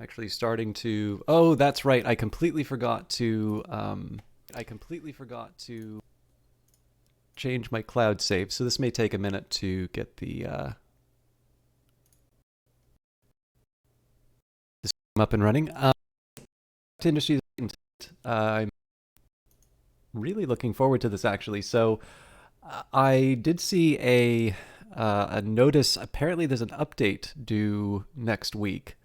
Actually starting to... Oh, that's right. I completely forgot to... change my cloud save. So this may take a minute to get the this up and running. To Industries, I'm really looking forward to this actually. So I did see a notice. Apparently, there's an update due next week.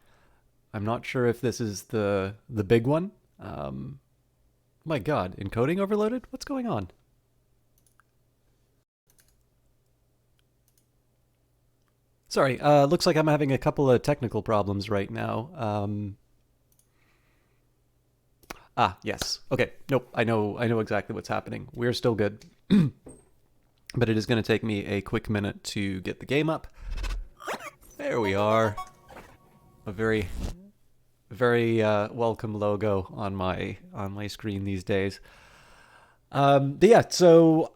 I'm not sure if this is the big one. My God, encoding overloaded? What's going on? Sorry, looks like I'm having a couple of technical problems right now. Yes. Okay. Nope. I know exactly what's happening. We're still good. But it is going to take me a quick minute to get the game up. There we are. A very, very welcome logo on my screen these days. But yeah, so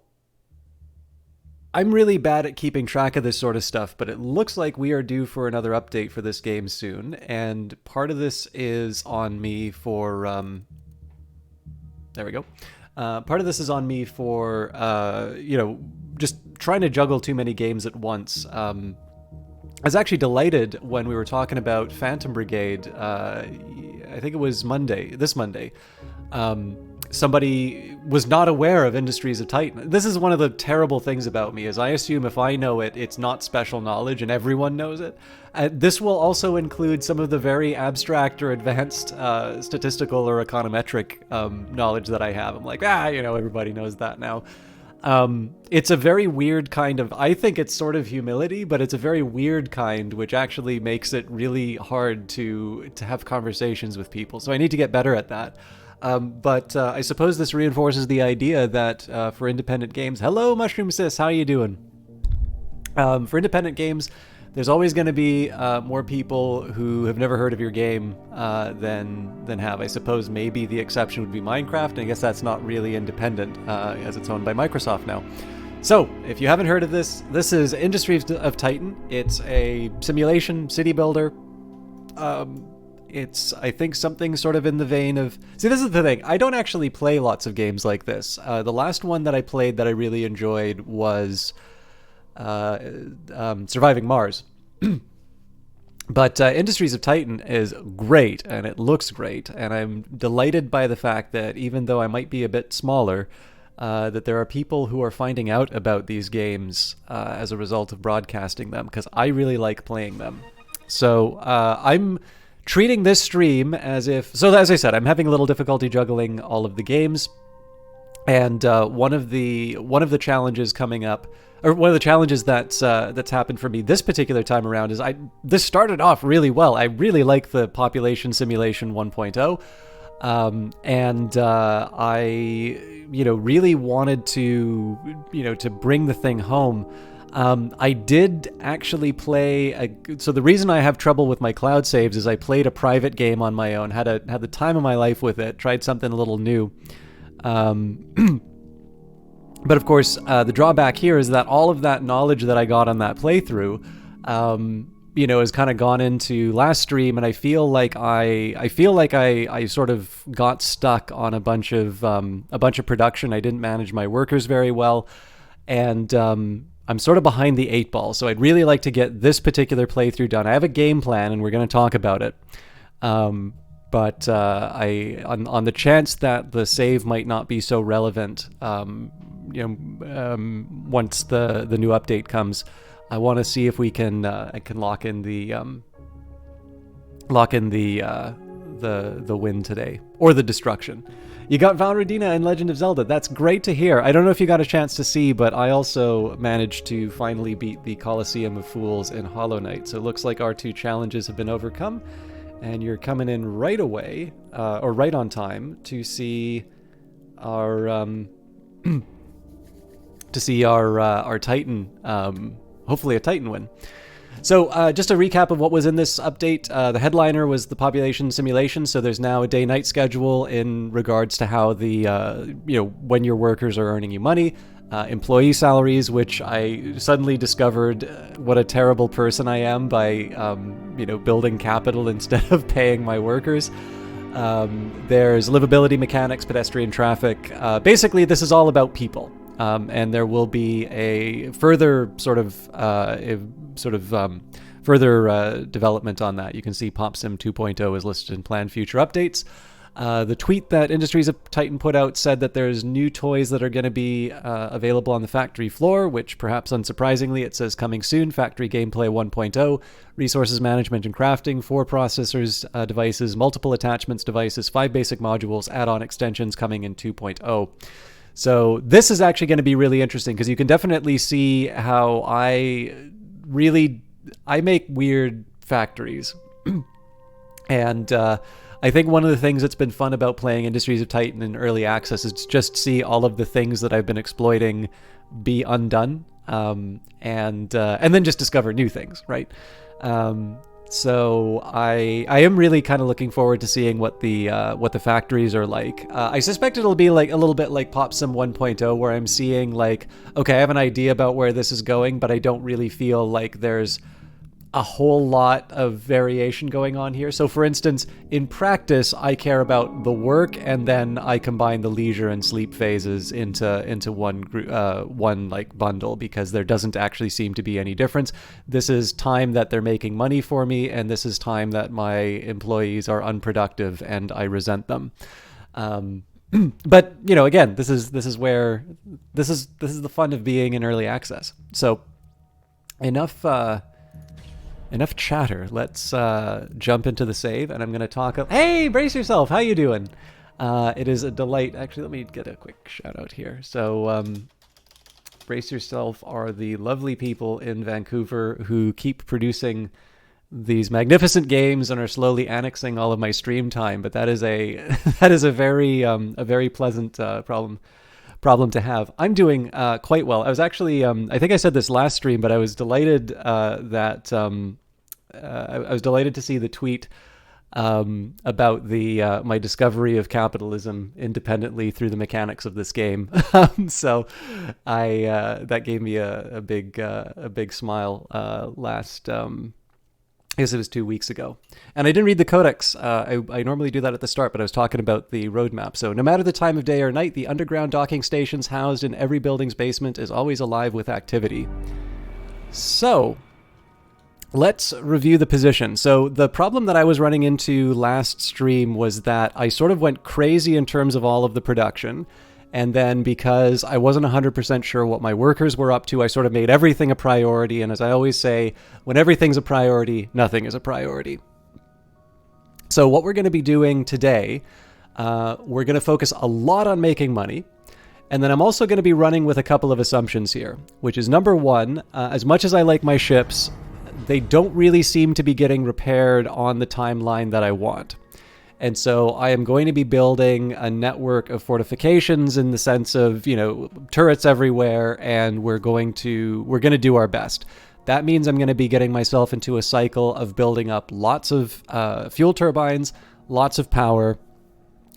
I'm really bad at keeping track of this sort of stuff, but it looks like we are due for another update for this game soon, and part of this is on me for there we go. Part of this is on me for just trying to juggle too many games at once. I was actually delighted when we were talking about Phantom Brigade. I think it was this Monday. Somebody was not aware of Industries of Titan. This is one of the terrible things about me, is I assume if I know it, it's not special knowledge and everyone knows it. This will also include some of the very abstract or advanced statistical or econometric knowledge that I have. I'm like, everybody knows that now. It's a very weird kind of, I think it's sort of humility, but it's a very weird kind, which actually makes it really hard to have conversations with people. So I need to get better at that. But I suppose this reinforces the idea that for independent games, hello Mushroom Sis, how you doing? For independent games, there's always going to be more people who have never heard of your game than have. I suppose maybe the exception would be Minecraft, and I guess that's not really independent as it's owned by Microsoft now. So, if you haven't heard of this, this is Industries of Titan. It's a simulation city builder. It's, I think, something sort of in the vein of... See, this is the thing. I don't actually play lots of games like this. The last one that I played that I really enjoyed was Surviving Mars. But Industries of Titan is great, and it looks great, and I'm delighted by the fact that even though I might be a bit smaller, that there are people who are finding out about these games as a result of broadcasting them, because I really like playing them. So I'm treating this stream as if... So as I said, I'm having a little difficulty juggling all of the games, and one of the challenges coming up, or one of the challenges that's happened for me this particular time around is this started off really well. I really like the Population Simulation 1.0, and I really wanted to bring the thing home. I did actually play so the reason I have trouble with my cloud saves is I played a private game on my own, had the time of my life with it, tried something a little new. But of course, the drawback here is that all of that knowledge that I got on that playthrough, has kind of gone into last stream, and I feel like I sort of got stuck on a bunch of production. I didn't manage my workers very well, and I'm sort of behind the 8 ball. So I'd really like to get this particular playthrough done. I have a game plan, and we're going to talk about it. But on the chance that the save might not be so relevant, once the new update comes, I want to see if we can lock in the win today, or the destruction. You got Valradina in Legend of Zelda. That's great to hear. I don't know if you got a chance to see, but I also managed to finally beat the Colosseum of Fools in Hollow Knight. So it looks like our 2 challenges have been overcome, and you're coming in right away, or right on time, to see our our Titan, hopefully a Titan win. So just a recap of what was in this update. The headliner was the population simulation, so there's now a day-night schedule in regards to how the, when your workers are earning you money. employee salaries, which I suddenly discovered what a terrible person I am by, building capital instead of paying my workers. There's livability mechanics, pedestrian traffic. Basically, this is all about people. And there will be a further further development on that. You can see PopSim 2.0 is listed in planned future updates. The tweet that Industries of Titan put out said that there's new toys that are going to be available on the factory floor, which perhaps unsurprisingly it says coming soon. Factory gameplay 1.0, resources management and crafting, 4 processors devices, multiple attachments devices, 5 basic modules, add-on extensions coming in 2.0. So this is actually going to be really interesting because you can definitely see how I make weird factories. And I think one of the things that's been fun about playing Industries of Titan in early access is just see all of the things that I've been exploiting be undone, and then just discover new things, right? So I am really kind of looking forward to seeing what the factories are like. I suspect it'll be like a little bit like PopSim 1.0, where I'm seeing like, okay, I have an idea about where this is going, but I don't really feel like there's a whole lot of variation going on here. So for instance, in practice, I care about the work, and then I combine the leisure and sleep phases into one like bundle, because there doesn't actually seem to be any difference. This is time that they're making money for me, and this is time that my employees are unproductive and I resent them. But again, this is the fun of being in early access. So enough chatter. Let's jump into the save, and I'm going to talk. Hey, brace yourself. How you doing? It is a delight. Actually, let me get a quick shout out here. So, Brace Yourself are the lovely people in Vancouver who keep producing these magnificent games and are slowly annexing all of my stream time. But that is a very pleasant problem to have. I'm doing quite well. I was actually, I think I said this last stream, but I was delighted that I was delighted to see the tweet about my discovery of capitalism independently through the mechanics of this game. So that gave me a big smile last. I guess it was 2 weeks ago. And I didn't read the codex. I normally do that at the start, but I was talking about the roadmap. So no matter the time of day or night, the underground docking stations housed in every building's basement is always alive with activity. So let's review the position. So the problem that I was running into last stream was that I sort of went crazy in terms of all of the production. And then because I wasn't 100% sure what my workers were up to, I sort of made everything a priority. And as I always say, when everything's a priority, nothing is a priority. So what we're going to be doing today, we're going to focus a lot on making money. And then I'm also going to be running with a couple of assumptions here, which is number one, as much as I like my ships, they don't really seem to be getting repaired on the timeline that I want. And so I am going to be building a network of fortifications in the sense of, turrets everywhere, and we're going to do our best. That means I'm going to be getting myself into a cycle of building up lots of fuel turbines, lots of power.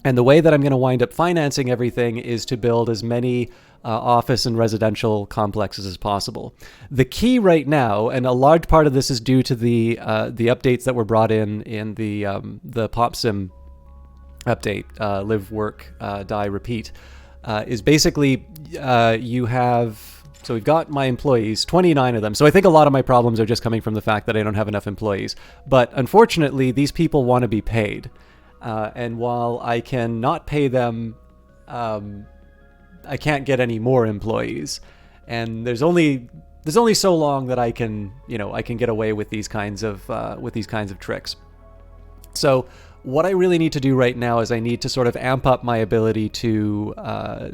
And the way that I'm going to wind up financing everything is to build as many office and residential complexes as possible. The key right now, and a large part of this is due to the updates that were brought in the PopSim update, live, work, die, repeat, is basically you have. So we've got my employees, 29 of them. So I think a lot of my problems are just coming from the fact that I don't have enough employees. But unfortunately, these people want to be paid. And while I can not pay them, I can't get any more employees. And there's only so long that I can get away with these kinds of tricks. So what I really need to do right now is I need to sort of amp up my ability to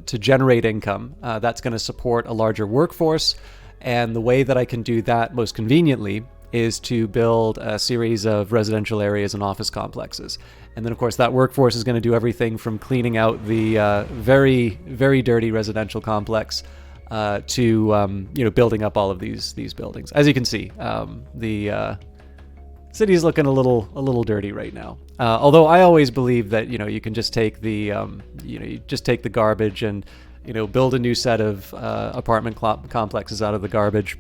generate income. That's going to support a larger workforce. And the way that I can do that most conveniently is to build a series of residential areas and office complexes. And then, of course, that workforce is going to do everything from cleaning out the very, very dirty residential complex to building up all of these buildings. As you can see, the city's looking a little dirty right now. Although I always believe that you can just take the you just take the garbage and build a new set of apartment complexes out of the garbage,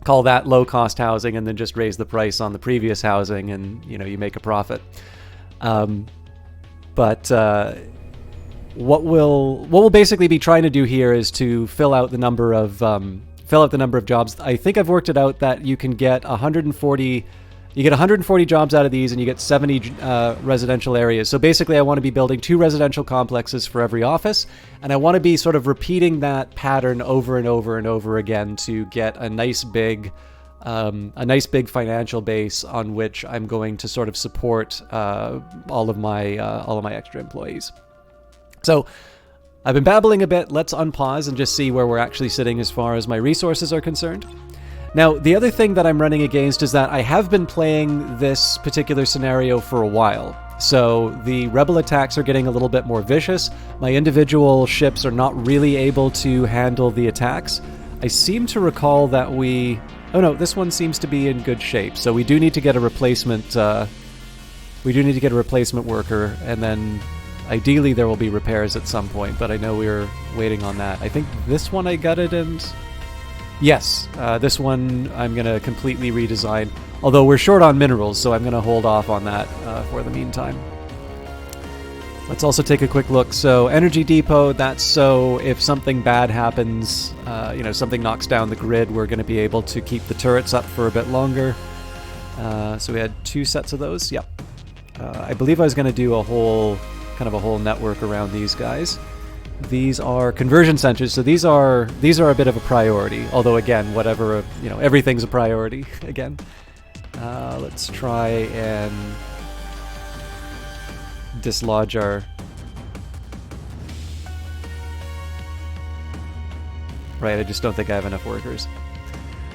call that low-cost housing, and then just raise the price on the previous housing, and you make a profit. But what we'll basically be trying to do here is to fill out the number of jobs. I think I've worked it out that you can get 140. You get 140 jobs out of these, and you get 70 residential areas. So basically, I want to be building 2 residential complexes for every office, and I want to be sort of repeating that pattern over and over and over again to get a nice big financial base on which I'm going to sort of support all of my extra employees. So I've been babbling a bit. Let's unpause and just see where we're actually sitting as far as my resources are concerned. Now, the other thing that I'm running against is that I have been playing this particular scenario for a while. So the rebel attacks are getting a little bit more vicious. My individual ships are not really able to handle the attacks. I seem to recall that oh no, this one seems to be in good shape. So we do need to get a replacement. We do need to get a replacement worker, and then ideally there will be repairs at some point. But I know we're waiting on that. I think this one I gutted, and yes, this one I'm gonna completely redesign. Although we're short on minerals, so I'm gonna hold off on that for the meantime. Let's also take a quick look. So energy depot, that's so if something bad happens, something knocks down the grid, we're going to be able to keep the turrets up for a bit longer. So we had 2 sets of those. Yep. I believe I was going to do a whole network around these guys. These are conversion centers, so these are a bit of a priority. Although again, whatever, everything's a priority again. Let's try and dislodge our... Right, I just don't think I have enough workers.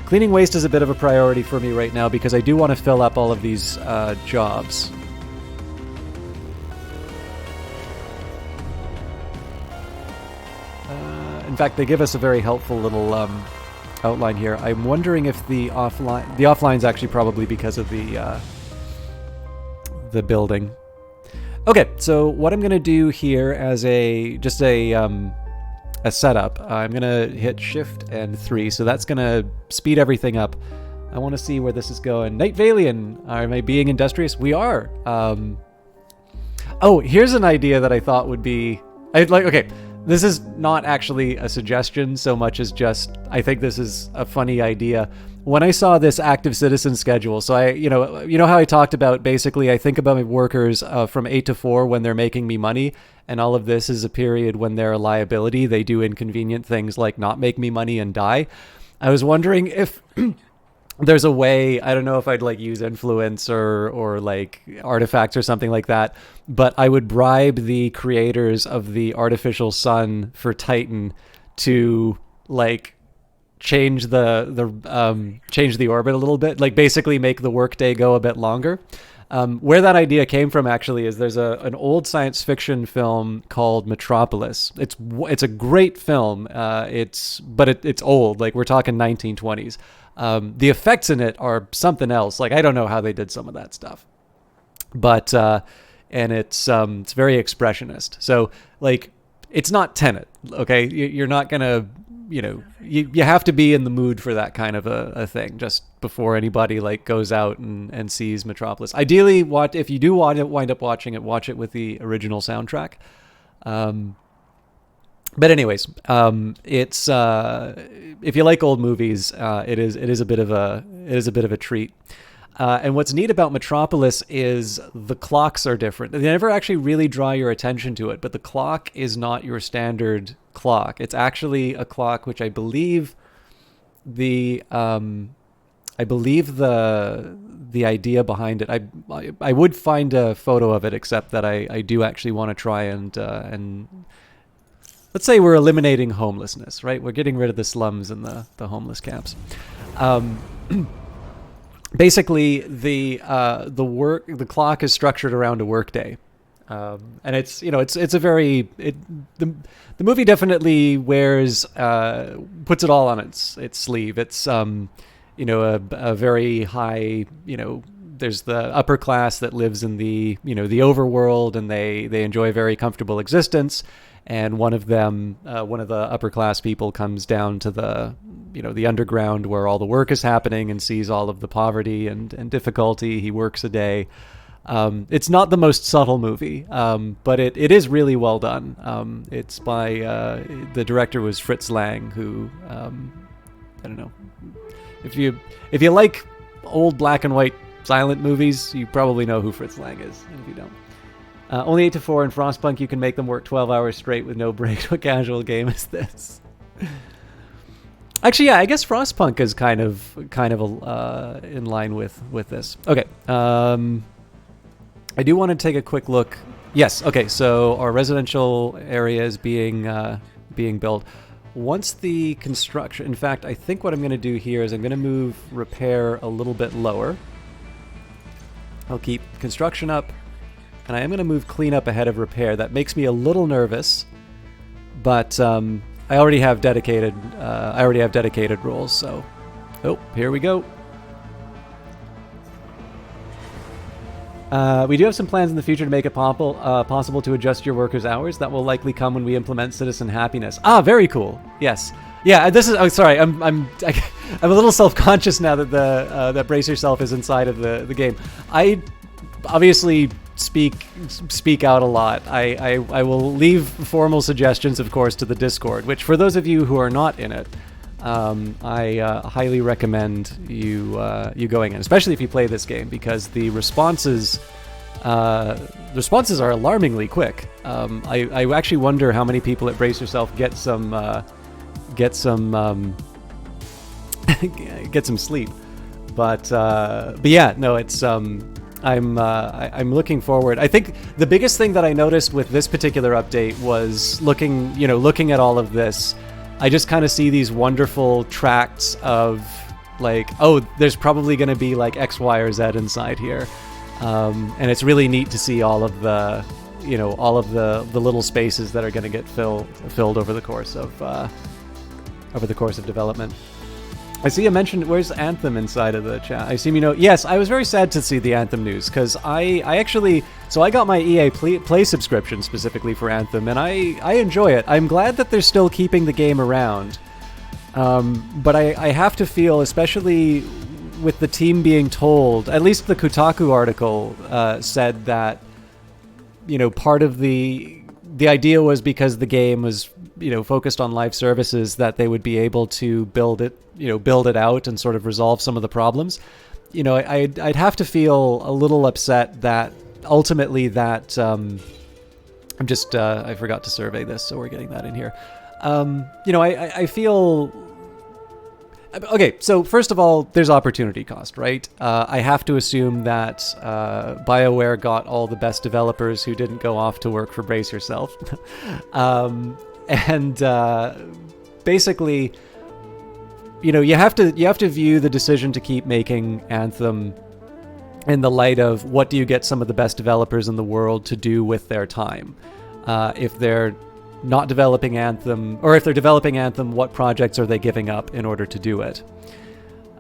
Cleaning waste is a bit of a priority for me right now because I do want to fill up all of these jobs. In fact, they give us a very helpful little outline here. I'm wondering if the offline's actually probably because of the building. Okay, so what I'm gonna do here as a setup, I'm gonna hit Shift and 3, so that's gonna speed everything up. I want to see where this is going. Night Valian, am I being industrious? We are. Oh, here's an idea that I thought would be. Okay, this is not actually a suggestion so much as just I think this is a funny idea. When I saw this active citizen schedule, so you know how I talked about basically I think about my workers from 8 to 4 when they're making me money, and all of this is a period when they're a liability. They do inconvenient things like not make me money and die. I was wondering if there's a way, I don't know if I'd use influence or artifacts or something like that, but I would bribe the creators of the artificial sun for Titan to change the orbit a little bit, basically make the workday go a bit longer. Where that idea came from actually is there's an old science fiction film called Metropolis. It's a great film. It's old. We're talking 1920s. The effects in it are something else. I don't know how they did some of that stuff, but and it's very expressionist. So it's not Tenet. Okay, you're not gonna. You have to be in the mood for that kind of a thing just before anybody goes out and sees Metropolis. Ideally, if you do wind up watching it, watch it with the original soundtrack. But anyways, it's if you like old movies, it is a bit of a treat. And what's neat about Metropolis is the clocks are different. They never actually really draw your attention to it, but the clock is not your standard clock. It's actually a clock which I believe the idea behind it. I would find a photo of it, except that I do actually want to try and let's say we're eliminating homelessness, right? We're getting rid of the slums and the homeless camps. Basically, the clock is structured around a workday, and it's a very the movie definitely puts it all on its sleeve. It's a very high there's the upper class that lives in the the overworld, and they enjoy a very comfortable existence. And one of them, one of the upper class people, comes down to the underground where all the work is happening and sees all of the poverty and difficulty. He works a day. It's not the most subtle movie, but it is really well done. It's by the director was Fritz Lang, who I don't know, if you like old black and white silent movies, you probably know who Fritz Lang is. And if you don't, only 8 to 4 in Frostpunk. You can make them work 12 hours straight with no break. What casual game is this? Actually, yeah, I guess Frostpunk is kind of in line with this. Okay. I do want to take a quick look. Yes, okay, so our residential area is being built. Once the construction, in fact, I think what I'm going to do here is I'm going to move repair a little bit lower. I'll keep construction up, and I am going to move cleanup ahead of repair. That makes me a little nervous, but I already have dedicated roles, so... Oh, here we go. We do have some plans in the future to make it possible to adjust your workers' hours. That will likely come when we implement citizen happiness. Ah, very cool. Yes. Yeah, this is... Oh, sorry. I'm a little self-conscious now that that Brace Yourself is inside of the game. I obviously speak out a lot. I will leave formal suggestions, of course, to the Discord, which for those of you who are not in it, I highly recommend you going in, especially if you play this game, because the responses are alarmingly quick. I actually wonder how many people at Brace Yourself get some sleep, but yeah, no, it's I'm looking forward. I think the biggest thing that I noticed with this particular update was looking at all of this. I just kind of see these wonderful tracts of like, oh, there's probably going to be like X, Y, or Z inside here, and it's really neat to see all of the, the little spaces that are going to get filled over the course of development. I see you mentioned, where's Anthem inside of the chat? I assume you know. Yes, I was very sad to see the Anthem news, because I got my EA Play subscription specifically for Anthem, and I enjoy it. I'm glad that they're still keeping the game around, but I have to feel, especially with the team being told, at least the Kotaku article said that, part of the idea was because the game was focused on live services, that they would be able to build it out and sort of resolve some of the problems. I'd have to feel a little upset that ultimately that I forgot to survey this, so we're getting that in here. I feel okay. So first of all, there's opportunity cost, right? I have to assume that BioWare got all the best developers who didn't go off to work for Brace Yourself. And basically, you have to view the decision to keep making Anthem in the light of what do you get some of the best developers in the world to do with their time. If they're not developing Anthem, or if they're developing Anthem, what projects are they giving up in order to do it?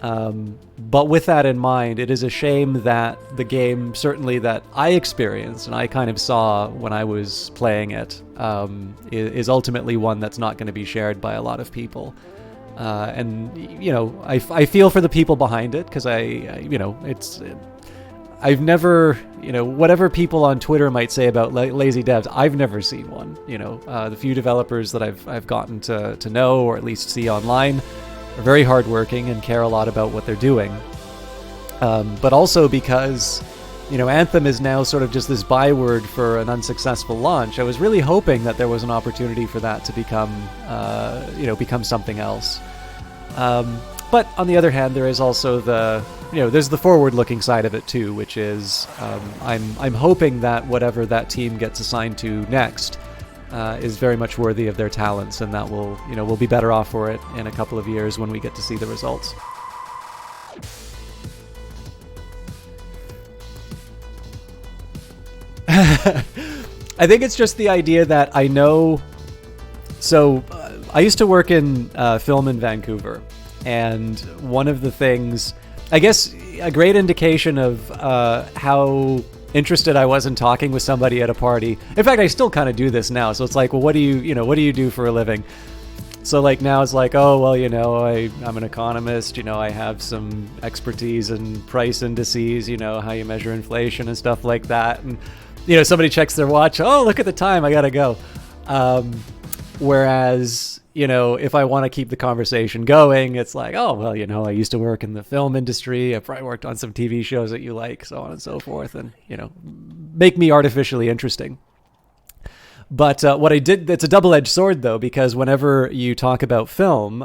But with that in mind, it is a shame that the game, certainly that I experienced and I kind of saw when I was playing it, is ultimately one that's not going to be shared by a lot of people. And I feel for the people behind it, because I've never, whatever people on Twitter might say about lazy devs, I've never seen one. The few developers that I've gotten to know, or at least see online, are very hardworking and care a lot about what they're doing. But also because, Anthem is now sort of just this byword for an unsuccessful launch. I was really hoping that there was an opportunity for that to become something else. But on the other hand, there is also there's the forward-looking side of it too, which is I'm hoping that whatever that team gets assigned to next is very much worthy of their talents, and that we'll be better off for it in a couple of years when we get to see the results. I think it's just the idea that I know. So I used to work in film in Vancouver, and one of the things, I guess, a great indication of how interested I was in talking with somebody at a party. In fact, I still kind of do this now. So it's like, well, what do you do for a living? So like now it's like, oh, well, I'm an economist, I have some expertise in price indices, how you measure inflation and stuff like that. And, somebody checks their watch. Oh, look at the time. I got to go. Whereas, if I want to keep the conversation going, it's like, oh, well, I used to work in the film industry. I probably worked on some TV shows that you like, so on and so forth. And, make me artificially interesting. But what I did, it's a double-edged sword, though, because whenever you talk about film,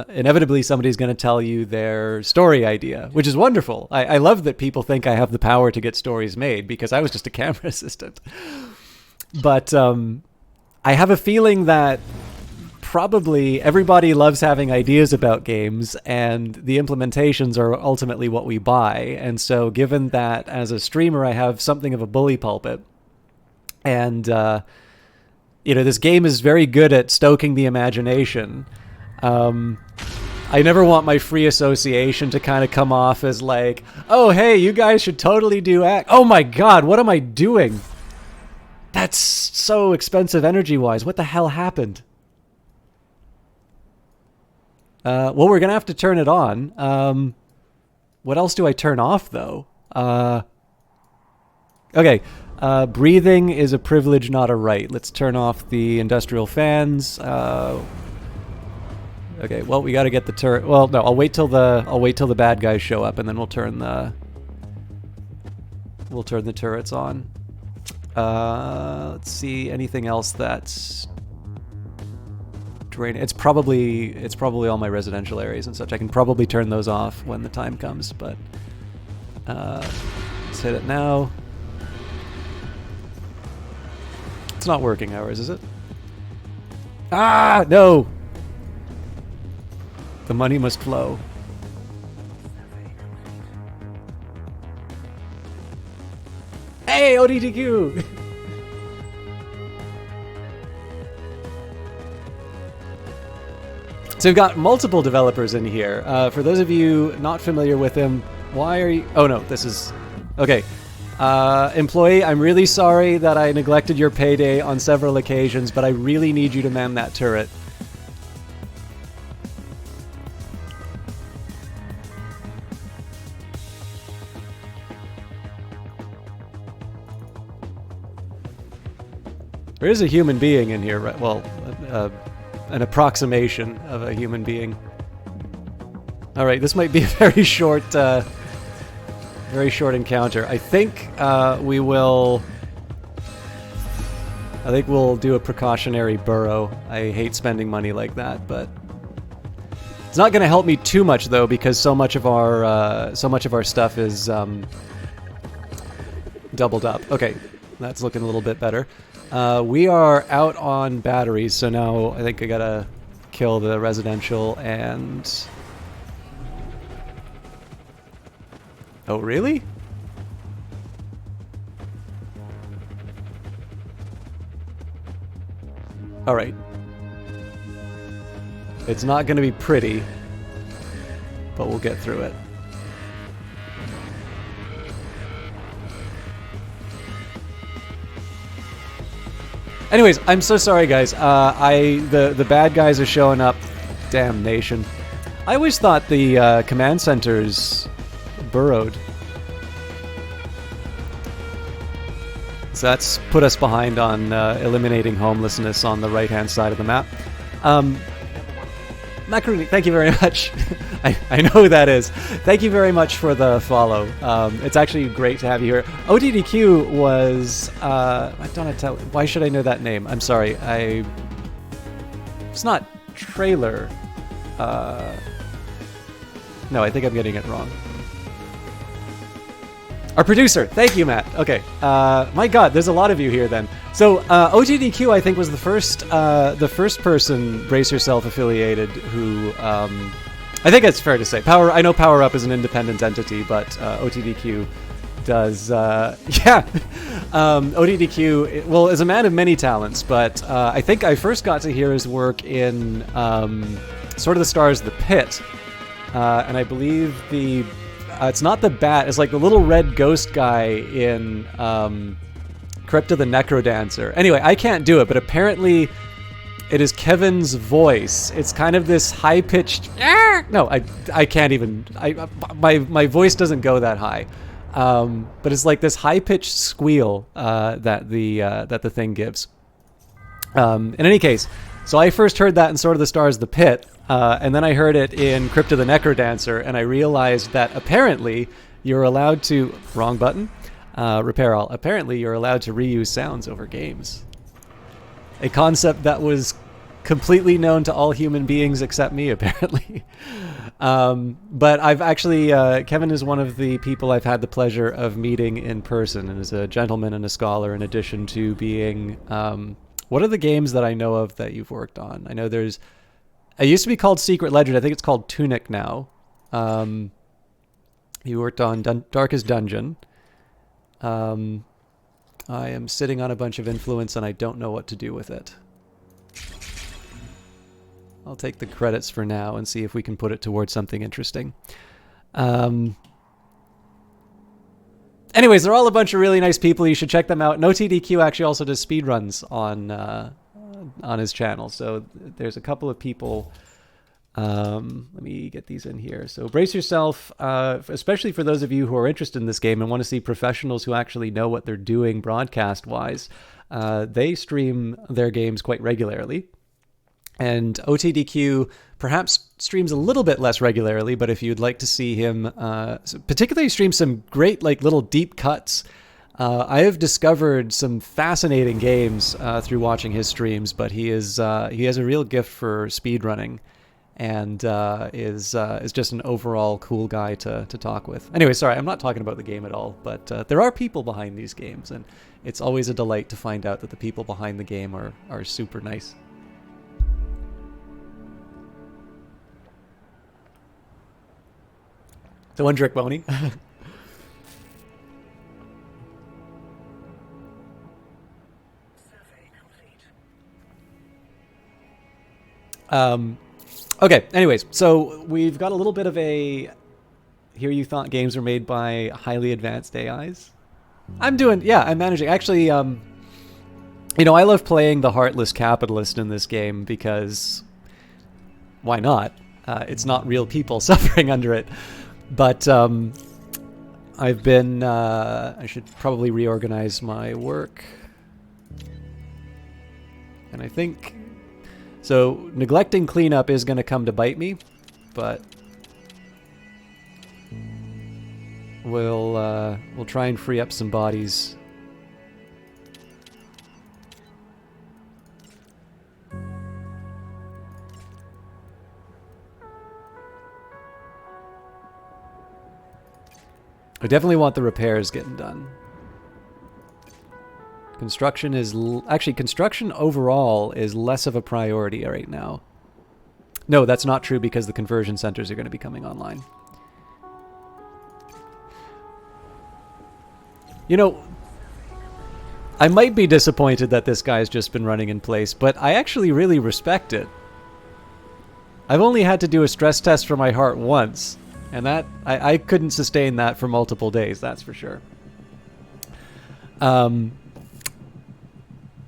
inevitably somebody's going to tell you their story idea, which is wonderful. I love that people think I have the power to get stories made, because I was just a camera assistant. But I have a feeling that probably everybody loves having ideas about games, and the implementations are ultimately what we buy. And so given that as a streamer I have something of a bully pulpit, and this game is very good at stoking the imagination. I never want my free association to kind of come off as like, oh, hey, you guys should totally do X. Oh my God, what am I doing? That's so expensive energy-wise. What the hell happened? Well, we're going to have to turn it on. What else do I turn off, though? Okay. Breathing is a privilege, not a right. Let's turn off the industrial fans. Okay, well, we got to get the turret. Well, no, I'll wait till the bad guys show up, and then we'll turn the turrets on. Let's see, anything else that's draining. It's probably all my residential areas and such. I can probably turn those off when the time comes, but let's hit it now. It's not working hours, is it? Ah, no! The money must flow. Hey, ODDQ! So we've got multiple developers in here. For those of you not familiar with him, why are you... Oh, no, this is... Okay. Employee, I'm really sorry that I neglected your payday on several occasions, but I really need you to man that turret. There is a human being in here, right? Well, an approximation of a human being. All right, this might be a very short encounter. I think we'll do a precautionary burrow. I hate spending money like that, but it's not going to help me too much though, because so much of our stuff is doubled up. Okay, that's looking a little bit better. We are out on batteries, so now I think I gotta kill the residential and... Oh, really? Alright. It's not gonna be pretty, but we'll get through it. Anyways, I'm so sorry, guys. The bad guys are showing up. Damnation. I always thought the command centers burrowed. So that's put us behind on eliminating homelessness on the right-hand side of the map. Macaroni, thank you very much. I know who that is. Thank you very much for the follow. It's actually great to have you here. ODDQ was... Donatello. Why should I know that name? I'm sorry. It's not trailer. No, I think I'm getting it wrong. Our producer. Thank you, Matt. Okay. My God, there's a lot of you here then. So OTDQ, I think, was the first person Brace Yourself affiliated who, I think it's fair to say. I know Power Up is an independent entity, but OTDQ does, yeah. OTDQ, well, is a man of many talents, but I think I first got to hear his work in sort of the stars of the Pit, and I believe the It's not the bat. It's like the little red ghost guy in Crypta the Necrodancer. Anyway, I can't do it, but apparently it is Kevin's voice. It's kind of this high-pitched... No, I can't even... My voice doesn't go that high. But it's like this high-pitched squeal that the thing gives. In any case, so I first heard that in Sword of the Stars, The Pit, and then I heard it in Crypta the Necrodancer, and I realized that apparently you're allowed to... Wrong button. Repair all. Apparently you're allowed to reuse sounds over games. A concept that was completely known to all human beings except me, apparently. But I've actually... Kevin is one of the people I've had the pleasure of meeting in person, and is a gentleman and a scholar in addition to being... what are the games that I know of that you've worked on? I know there's... It used to be called Secret Legend. I think it's called Tunic now. You worked on Darkest Dungeon. I am sitting on a bunch of influence and I don't know what to do with it. I'll take the credits for now and see if we can put it towards something interesting. Anyways, they're all a bunch of really nice people. You should check them out. NoTDQ actually also does speedruns on his channel. So there's a couple of people... let me get these in here. So brace yourself, especially for those of you who are interested in this game and want to see professionals who actually know what they're doing broadcast-wise. They stream their games quite regularly. And OTDQ perhaps streams a little bit less regularly, but if you'd like to see him particularly stream some great like little deep cuts, I have discovered some fascinating games through watching his streams, but he has a real gift for speedrunning. And is just an overall cool guy to talk with. Anyway, sorry, I'm not talking about the game at all, but there are people behind these games, and it's always a delight to find out that the people behind the game are super nice. So one Drick Boney. Okay, anyways, so we've got a little bit of a... Here you thought games were made by highly advanced AIs? I'm managing. Actually, you know, I love playing the heartless capitalist in this game because... Why not? It's not real people suffering under it. But I've been... I should probably reorganize my work. And I think... So, neglecting cleanup is going to come to bite me, but we'll try and free up some bodies. I definitely want the repairs getting done. Construction is... Actually, construction overall is less of a priority right now. No, that's not true because the conversion centers are going to be coming online. You know, I might be disappointed that this guy's just been running in place, but I actually really respect it. I've only had to do a stress test for my heart once, and that I couldn't sustain that for multiple days, that's for sure.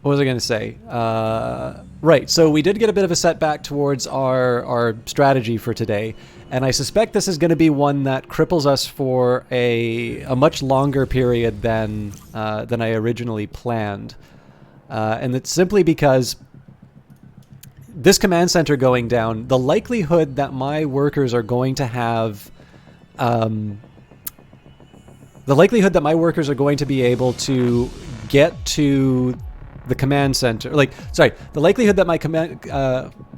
What was I going to say? Right, so we did get a bit of a setback towards our strategy for today, and I suspect this is going to be one that cripples us for a much longer period than I originally planned. And it's simply because this command center going down, the likelihood that my workers are going to have... the likelihood that my workers are going to be able to get to... the command center, the likelihood that my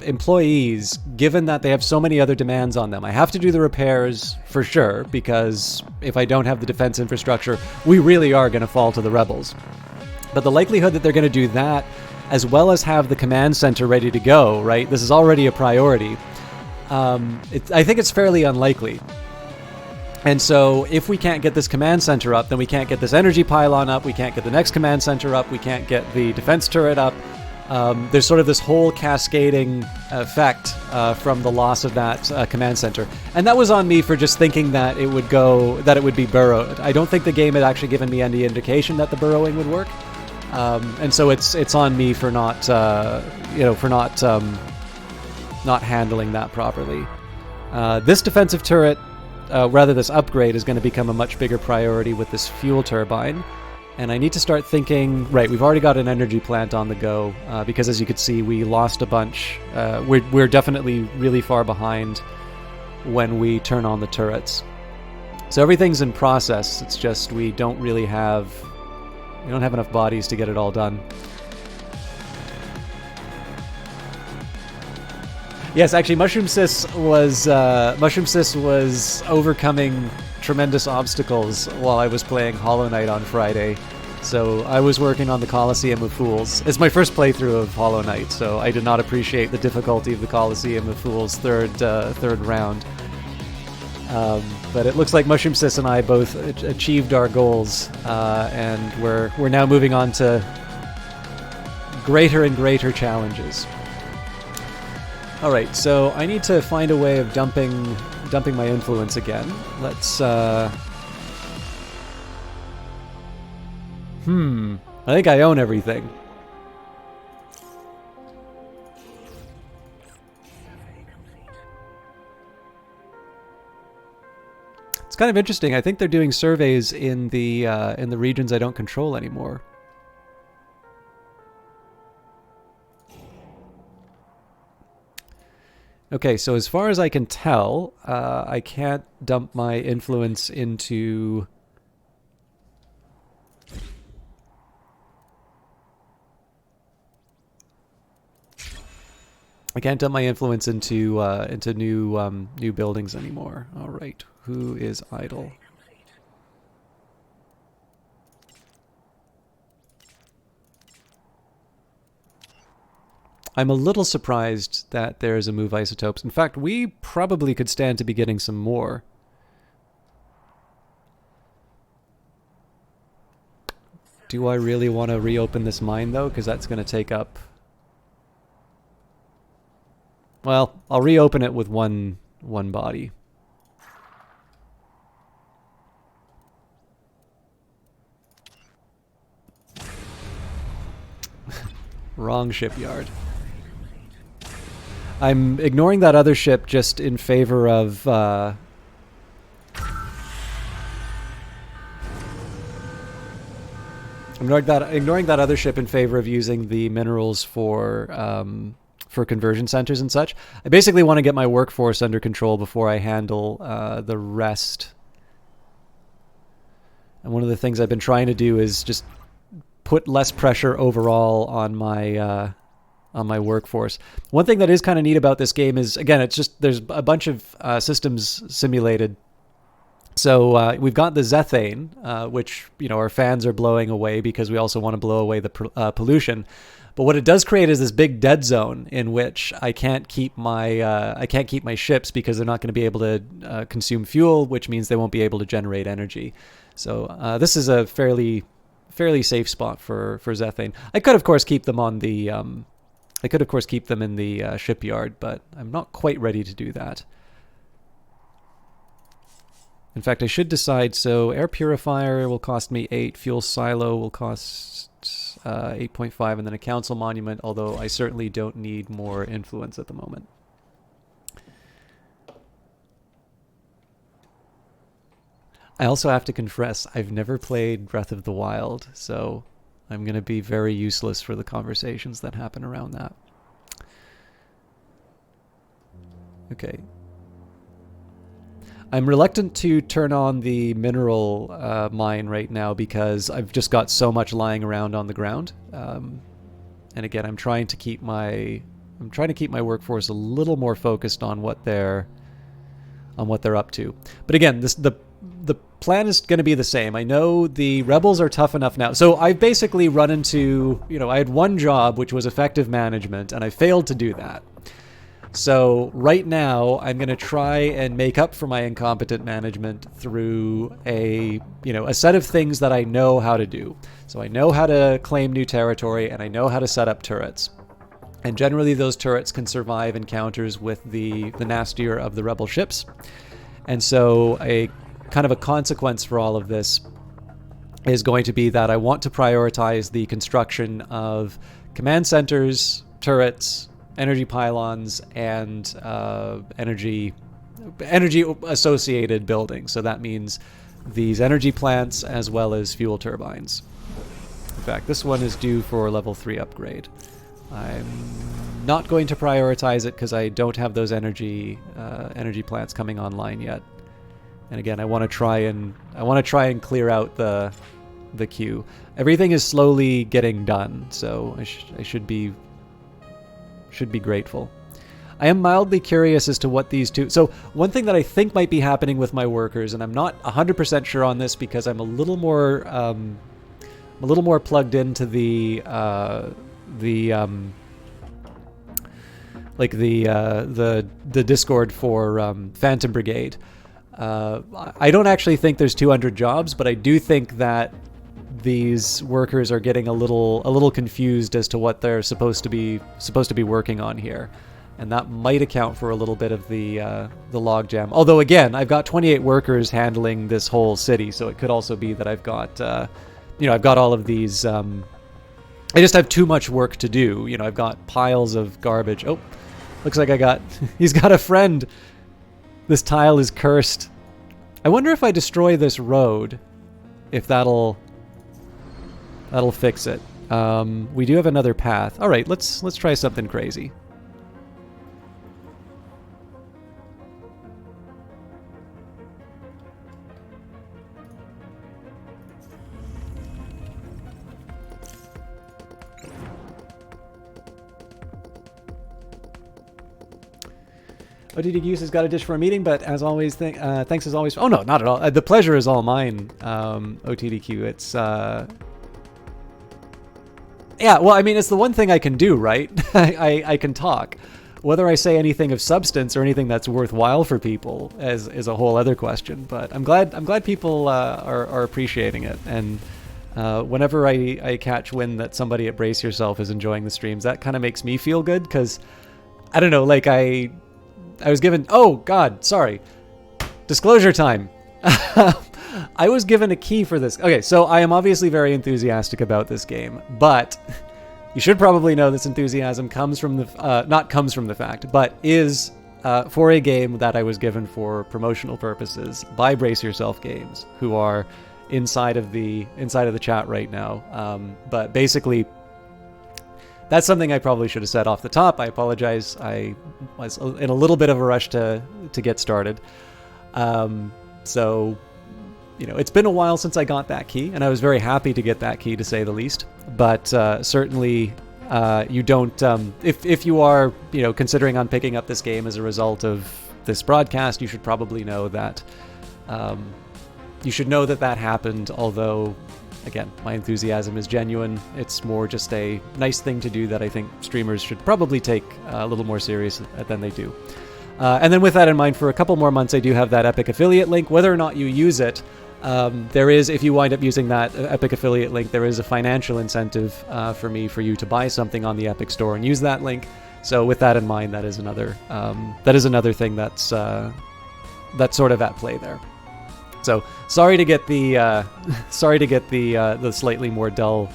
employees, given that they have so many other demands on them, I have to do the repairs for sure, because if I don't have the defense infrastructure, we really are going to fall to the rebels. But the likelihood that they're going to do that, as well as have the command center ready to go, right? This is already a priority. I think it's fairly unlikely. And so if we can't get this command center up, then we can't get this energy pylon up, we can't get the next command center up, we can't get the defense turret up. there's sort of this whole cascading effect from the loss of that command center. And that was on me for just thinking that it would be burrowed. I don't think the game had actually given me any indication that the burrowing would work. And so it's on me for not not handling that properly. This defensive turret, this upgrade, is going to become a much bigger priority with this fuel turbine. And I need to start thinking, right, we've already got an energy plant on the go, because as you could see, we lost a bunch. We're definitely really far behind when we turn on the turrets. So everything's in process, it's just we don't have enough bodies to get it all done. Yes, actually, Mushroom Sis was overcoming tremendous obstacles while I was playing Hollow Knight on Friday. So I was working on the Colosseum of Fools. It's my first playthrough of Hollow Knight, so I did not appreciate the difficulty of the Colosseum of Fools third round. But it looks like Mushroom Sis and I both achieved our goals, and we're now moving on to greater and greater challenges. All right, so I need to find a way of dumping my influence again. Let's I think I own everything. It's kind of interesting. I think they're doing surveys in the regions I don't control anymore. Okay, so as far as I can tell, I can't dump my influence into... I can't dump my influence into new buildings anymore. All right, who is idle? I'm a little surprised that there's a move isotopes. In fact, we probably could stand to be getting some more. Do I really want to reopen this mine, though? Because that's going to take up... Well, I'll reopen it with one body. Wrong shipyard. I'm ignoring that other ship just in favor of... ignoring that other ship in favor of using the minerals for conversion centers and such. I basically want to get my workforce under control before I handle the rest. And one of the things I've been trying to do is just put less pressure overall on my workforce. One thing that is kind of neat about this game is, again, it's just there's a bunch of systems simulated. So we've got the Zethane, which our fans are blowing away because we also want to blow away the pollution. But what it does create is this big dead zone in which I can't keep my ships because they're not going to be able to consume fuel, which means they won't be able to generate energy. So this is a fairly safe spot for Zethane. I could of course keep them on the in the shipyard, but I'm not quite ready to do that. In fact, I should decide. So air purifier will cost me 8, fuel silo will cost 8.5, and then a council monument, although I certainly don't need more influence at the moment. I also have to confess, I've never played Breath of the Wild, so I'm going to be very useless for the conversations that happen around that. Okay. I'm reluctant to turn on the mineral mine right now because I've just got so much lying around on the ground. And again, I'm trying to keep my workforce a little more focused on what they're up to. But again, the plan is going to be the same. I know the rebels are tough enough now. So I've basically run into, I had one job, which was effective management, and I failed to do that. So right now, I'm going to try and make up for my incompetent management through a set of things that I know how to do. So I know how to claim new territory, and I know how to set up turrets. And generally, those turrets can survive encounters with the nastier of the rebel ships. And so a kind of a consequence for all of this is going to be that I want to prioritize the construction of command centers, turrets, energy pylons, and energy associated buildings. So that means these energy plants as well as fuel turbines. In fact, this one is due for level 3 upgrade. I'm not going to prioritize it because I don't have those energy plants coming online yet. And again, I want to try and clear out the queue. Everything is slowly getting done, so I should be grateful. I am mildly curious as to what these two... So one thing that I think might be happening with my workers, and I'm not 100% sure on this because I'm a little more plugged into the Discord for Phantom Brigade. I don't actually think there's 200 jobs, but I do think that these workers are getting a little confused as to what they're supposed to be working on here, and that might account for a little bit of the logjam. Although again, I've got 28 workers handling this whole city, so it could also be that I've got I've got all of these. I just have too much work to do. I've got piles of garbage. Oh, looks like he's got a friend. This tile is cursed. I wonder if I destroy this road, if that'll fix it. We do have another path. All right, let's try something crazy. OTD Goose has got a dish for a meeting, but as always, thanks as always. Oh no, not at all. The pleasure is all mine, OTDQ. It's yeah. Well, I mean, it's the one thing I can do, right? I can talk. Whether I say anything of substance or anything that's worthwhile for people is a whole other question. But I'm glad people are appreciating it. And whenever I catch wind that somebody at Brace Yourself is enjoying the streams, that kind of makes me feel good because I don't know, like I was given... Oh, God, sorry. Disclosure time. I was given a key for this. Okay, so I am obviously very enthusiastic about this game, but you should probably know this enthusiasm comes from the... not comes from the fact, but is for a game that I was given for promotional purposes by Brace Yourself Games, who are inside of the chat right now. But basically... That's something I probably should have said off the top. I apologize. I was in a little bit of a rush to get started. So, it's been a while since I got that key, and I was very happy to get that key, to say the least. But certainly, you don't... if you are, considering on picking up this game as a result of this broadcast, you should probably know that... you should know that happened, although... Again, my enthusiasm is genuine. It's more just a nice thing to do that I think streamers should probably take a little more serious than they do. And then with that in mind, for a couple more months, I do have that Epic affiliate link. Whether or not you use it, there is, if you wind up using that Epic affiliate link, there is a financial incentive for you to buy something on the Epic store and use that link. So with that in mind, that is another thing that's sort of at play there. So sorry to get the slightly more dull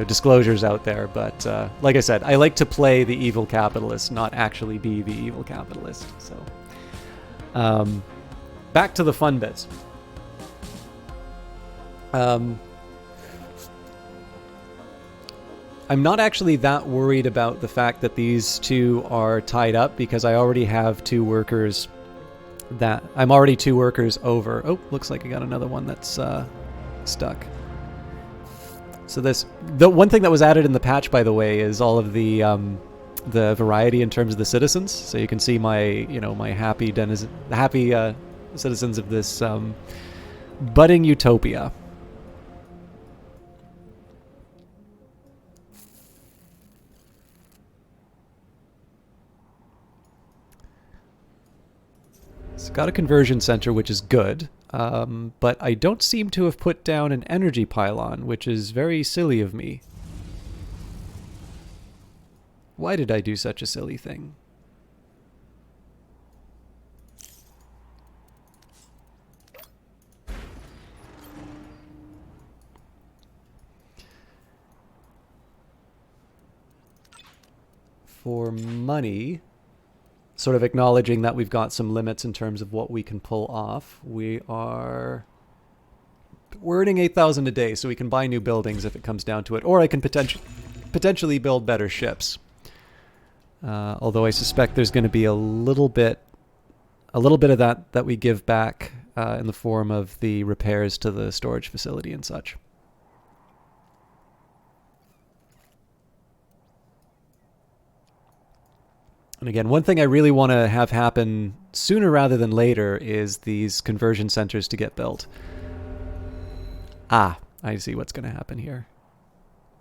disclosures out there, but like I said, I like to play the evil capitalist, not actually be the evil capitalist. So back to the fun bits. I'm not actually that worried about the fact that these two are tied up because I already have two workers. I'm already two workers over. Oh, looks like I got another one that's stuck. So the one thing that was added in the patch, by the way, is all of the variety in terms of the citizens. So you can see my happy citizens of this budding utopia. It's got a conversion center, which is good, but I don't seem to have put down an energy pylon, which is very silly of me. Why did I do such a silly thing? For money, sort of acknowledging that we've got some limits in terms of what we can pull off, we're earning 8,000 a day, so we can buy new buildings if it comes down to it, or I can potentially build better ships. Although I suspect there's going to be a little bit of that we give back in the form of the repairs to the storage facility and such. And again, one thing I really want to have happen sooner rather than later is these conversion centers to get built. Ah, I see what's going to happen here.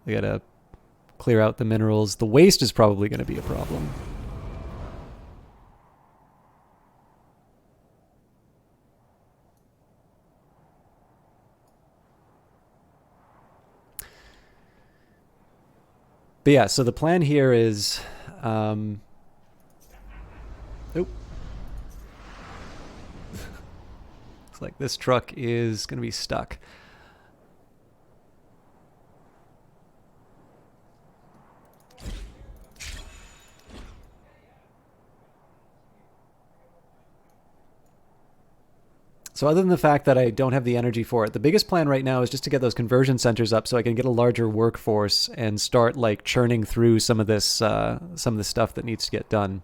We got to clear out the minerals. The waste is probably going to be a problem. But yeah, so the plan here is... Looks like this truck is going to be stuck. So other than the fact that I don't have the energy for it, the biggest plan right now is just to get those conversion centers up so I can get a larger workforce and start like churning through some of this stuff that needs to get done.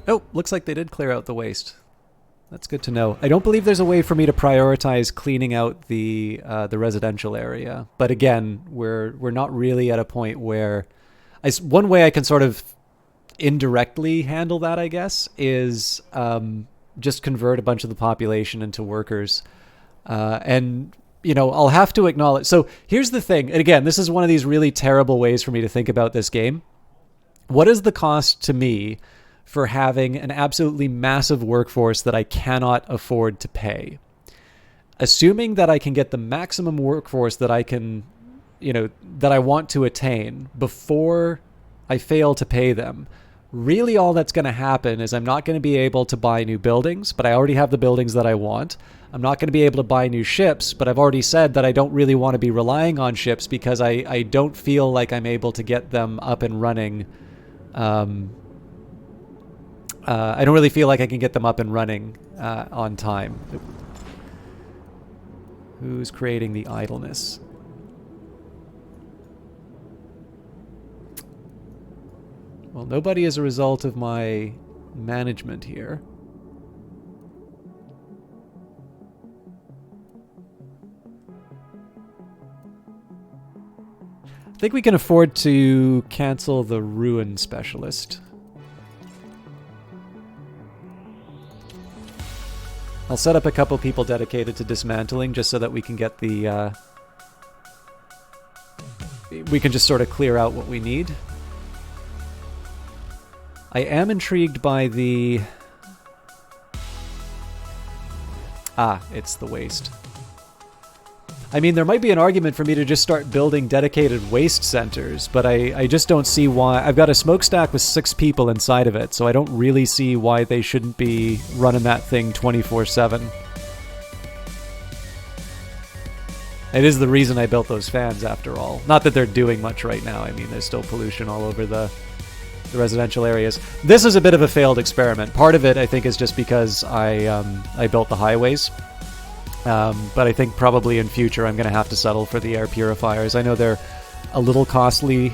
Oh, looks like they did clear out the waste. That's good to know. I don't believe there's a way for me to prioritize cleaning out the residential area, but again, we're not really at a point where one way I can sort of indirectly handle that, I guess, is just convert a bunch of the population into workers, and you know, I'll have to acknowledge. So here's the thing, and again, this is one of these really terrible ways for me to think about this game. What is the cost to me for having an absolutely massive workforce that I cannot afford to pay? Assuming that I can get the maximum workforce that I can, you know, that I want to attain before I fail to pay them, really all that's going to happen is I'm not going to be able to buy new buildings, but I already have the buildings that I want. I'm not going to be able to buy new ships, but I've already said that I don't really want to be relying on ships because I don't feel like I'm able to get them up and running. I don't really feel like I can get them up and running on time. Who's creating the idleness? Well, nobody as a result of my management here. I think we can afford to cancel the ruin specialist. I'll set up a couple people dedicated to dismantling just so that we can get the... we can just sort of clear out what we need. I am intrigued by the... Ah, it's the waste. I mean, there might be an argument for me to just start building dedicated waste centers, but I just don't see why. I've got a smokestack with 6 people inside of it, so I don't really see why they shouldn't be running that thing 24/7. It is the reason I built those fans, after all. Not that they're doing much right now. I mean, there's still pollution all over the residential areas. This is a bit of a failed experiment. Part of it, I think, is just because I built the highways. But I think probably in future I'm going to have to settle for the air purifiers. I know they're a little costly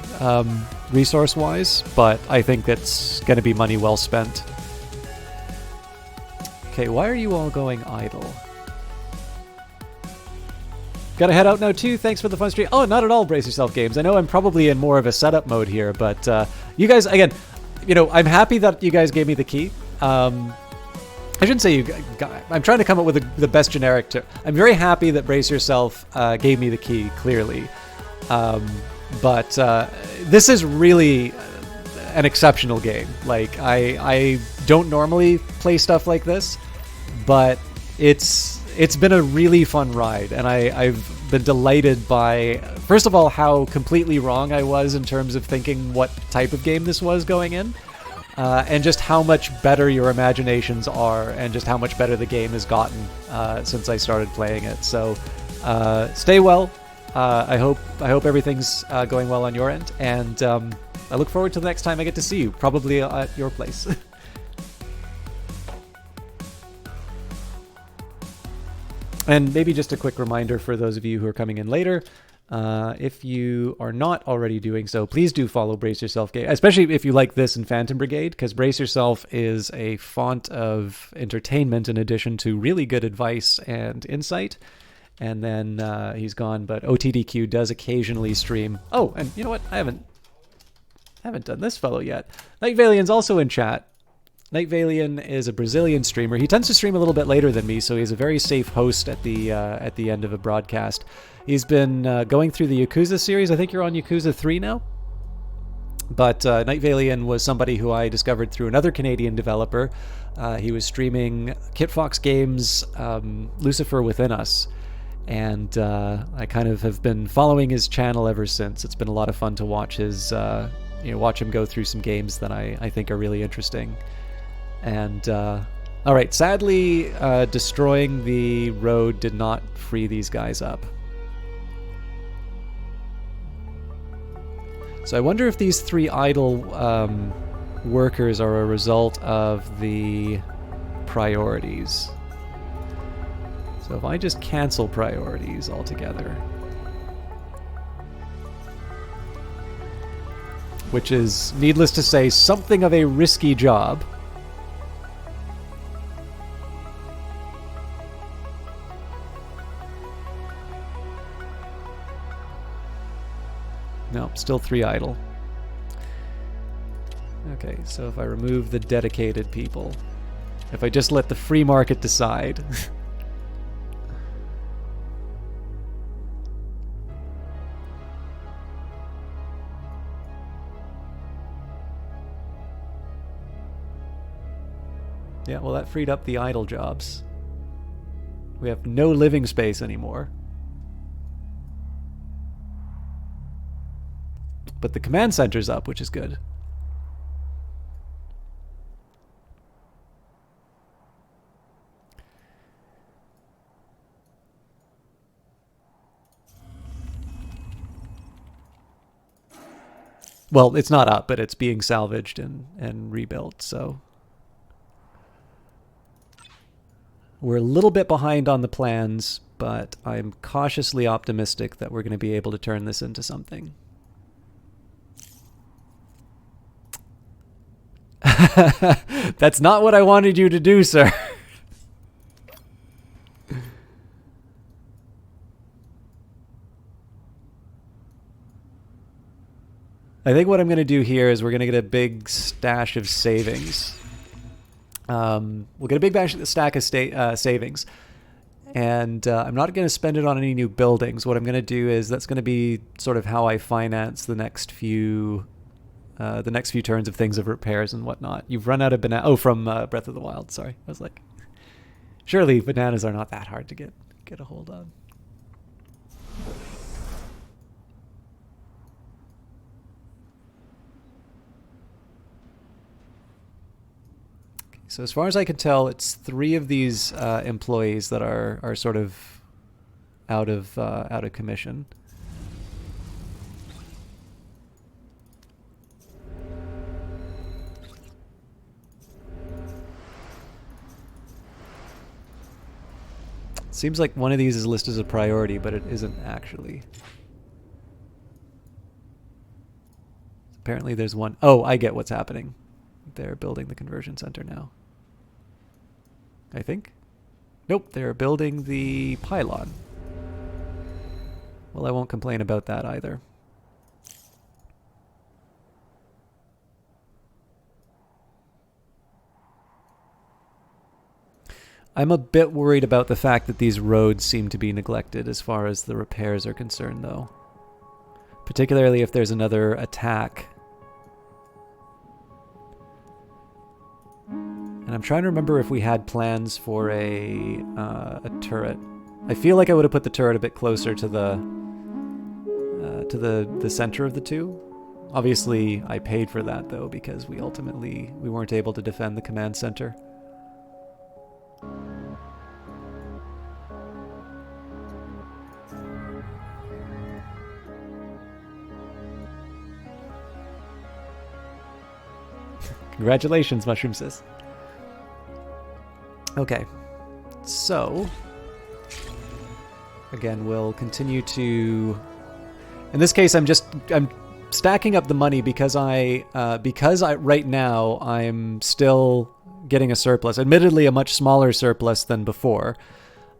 resource-wise, but I think it's going to be money well spent. Okay, why are you all going idle? Gotta head out now too. Thanks for the fun stream. Oh, not at all, Brace Yourself Games. I know I'm probably in more of a setup mode here, but you guys, again, you know, I'm happy that you guys gave me the key. I shouldn't say you got, I'm trying to come up with the best generic term. I'm very happy that Brace Yourself gave me the key, clearly. But this is really, an exceptional game. Like, I don't normally play stuff like this, but it's been a really fun ride, and I've been delighted by, first of all, how completely wrong I was in terms of thinking what type of game this was going in, and just how much better your imaginations are, and just how much better the game has gotten since I started playing it. So stay well. I hope everything's going well on your end, and I look forward to the next time I get to see you, probably at your place. And maybe just a quick reminder for those of you who are coming in later, if you are not already doing so, please do follow Brace Yourself Game, especially if you like this and Phantom Brigade, because Brace Yourself is a font of entertainment in addition to really good advice and insight. And then he's gone, but OTDQ does occasionally stream. Oh, and you know what? I haven't done this fellow yet. Night Valian's also in chat. Night Valian is a Brazilian streamer. He tends to stream a little bit later than me, so he's a very safe host at the end of a broadcast. He's been going through the Yakuza series. I think you're on Yakuza 3 now. But Night Valian was somebody who I discovered through another Canadian developer. He was streaming Kitfox Games' Lucifer Within Us. And I kind of have been following his channel ever since. It's been a lot of fun to watch watch him go through some games that I think are really interesting. And all right, sadly, destroying the road did not free these guys up. So I wonder if these 3 idle workers are a result of the priorities. So if I just cancel priorities altogether, which is, needless to say, something of a risky job. No, still 3 idle. Okay, so if I remove the dedicated people, if I just let the free market decide. Yeah, well, that freed up the idle jobs. We have no living space anymore. But the command center's up, which is good. Well, it's not up, but it's being salvaged and rebuilt, so... We're a little bit behind on the plans, but I'm cautiously optimistic that we're going to be able to turn this into something. That's not what I wanted you to do, sir. I think what I'm going to do here is we're going to get a big stash of savings. We'll get a big stack of savings. And I'm not going to spend it on any new buildings. What I'm going to do is that's going to be sort of how I finance the next few turns of things of repairs and whatnot. You've run out of banana. Oh, from Breath of the Wild. Sorry, I was like, surely bananas are not that hard to get a hold of. So as far as I can tell, it's 3 of these employees that are sort of out of commission. Seems like one of these is listed as a priority, but it isn't actually. Apparently there's one. Oh, I get what's happening. They're building the conversion center now, I think. Nope, they're building the pylon. Well, I won't complain about that either. I'm a bit worried about the fact that these roads seem to be neglected as far as the repairs are concerned, though. Particularly if there's another attack. trying to remember if we had plans for a turret. I feel like I would have put the turret a bit closer to the center of the two. Obviously, I paid for that though because we weren't able to defend the command center. Congratulations, Mushroom Sis. Okay, so again, we'll continue to. In this case, I'm stacking up the money because I right now I'm still getting a surplus. Admittedly, a much smaller surplus than before.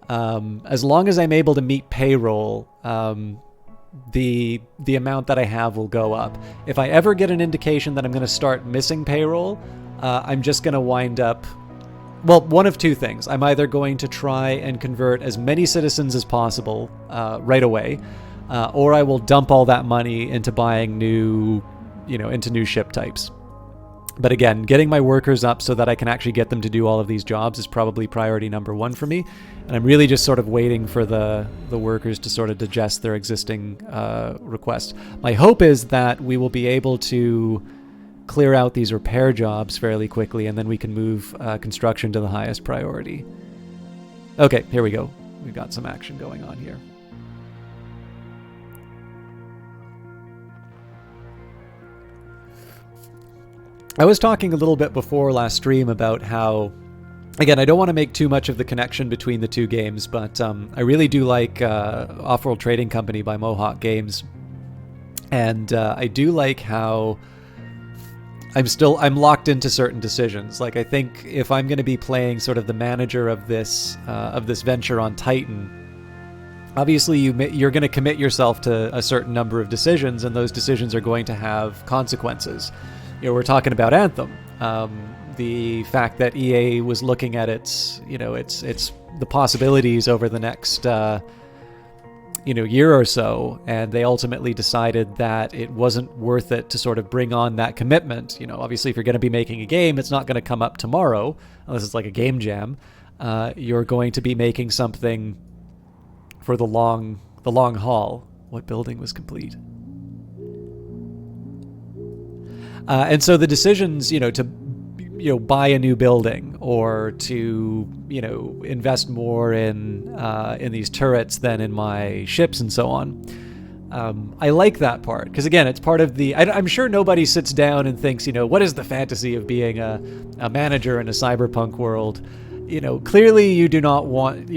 As long as I'm able to meet payroll, the amount that I have will go up. If I ever get an indication that I'm going to start missing payroll, I'm just going to wind up. Well, one of two things. I'm either going to try and convert as many citizens as possible right away, or I will dump all that money into buying into new ship types. But again, getting my workers up so that I can actually get them to do all of these jobs is probably priority number one for me. And I'm really just sort of waiting for the workers to sort of digest their existing requests. My hope is that we will be able to clear out these repair jobs fairly quickly, and then we can move construction to the highest priority. Okay, here we go. We've got some action going on here. I was talking a little bit before last stream about how, again, I don't want to make too much of the connection between the two games, but I really do like Off-World Trading Company by Mohawk Games. And I do like how I'm locked into certain decisions. Like, I think if I'm going to be playing sort of the manager of this venture on Titan, obviously you're going to commit yourself to a certain number of decisions, and those decisions are going to have consequences. We're talking about Anthem. The fact that EA was looking at its the possibilities over the next year or so, and they ultimately decided that it wasn't worth it to sort of bring on that commitment. Obviously, if you're going to be making a game, it's not going to come up tomorrow unless it's like a game jam. You're going to be making something for the long haul. What building was complete? And so the decisions, to buy a new building or to invest more in these turrets than in my ships and so on. I like that part because, again, it's part of the. I'm sure nobody sits down and thinks, what is the fantasy of being a manager in a cyberpunk world? Clearly you do not want,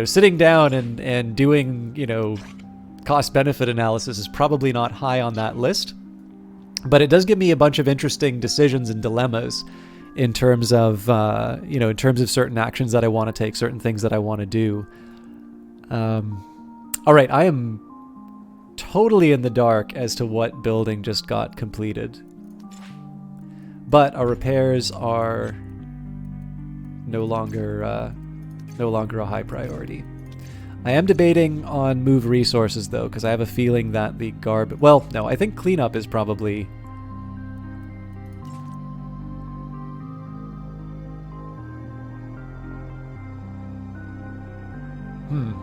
sitting down and doing, cost benefit analysis is probably not high on that list. But it does give me a bunch of interesting decisions and dilemmas in terms of, certain actions that I want to take, certain things that I want to do. All right, I am totally in the dark as to what building just got completed. But our repairs are no longer a high priority. I am debating on move resources, though, because I have a feeling that the garbage... Well, no, I think cleanup is probably... I'm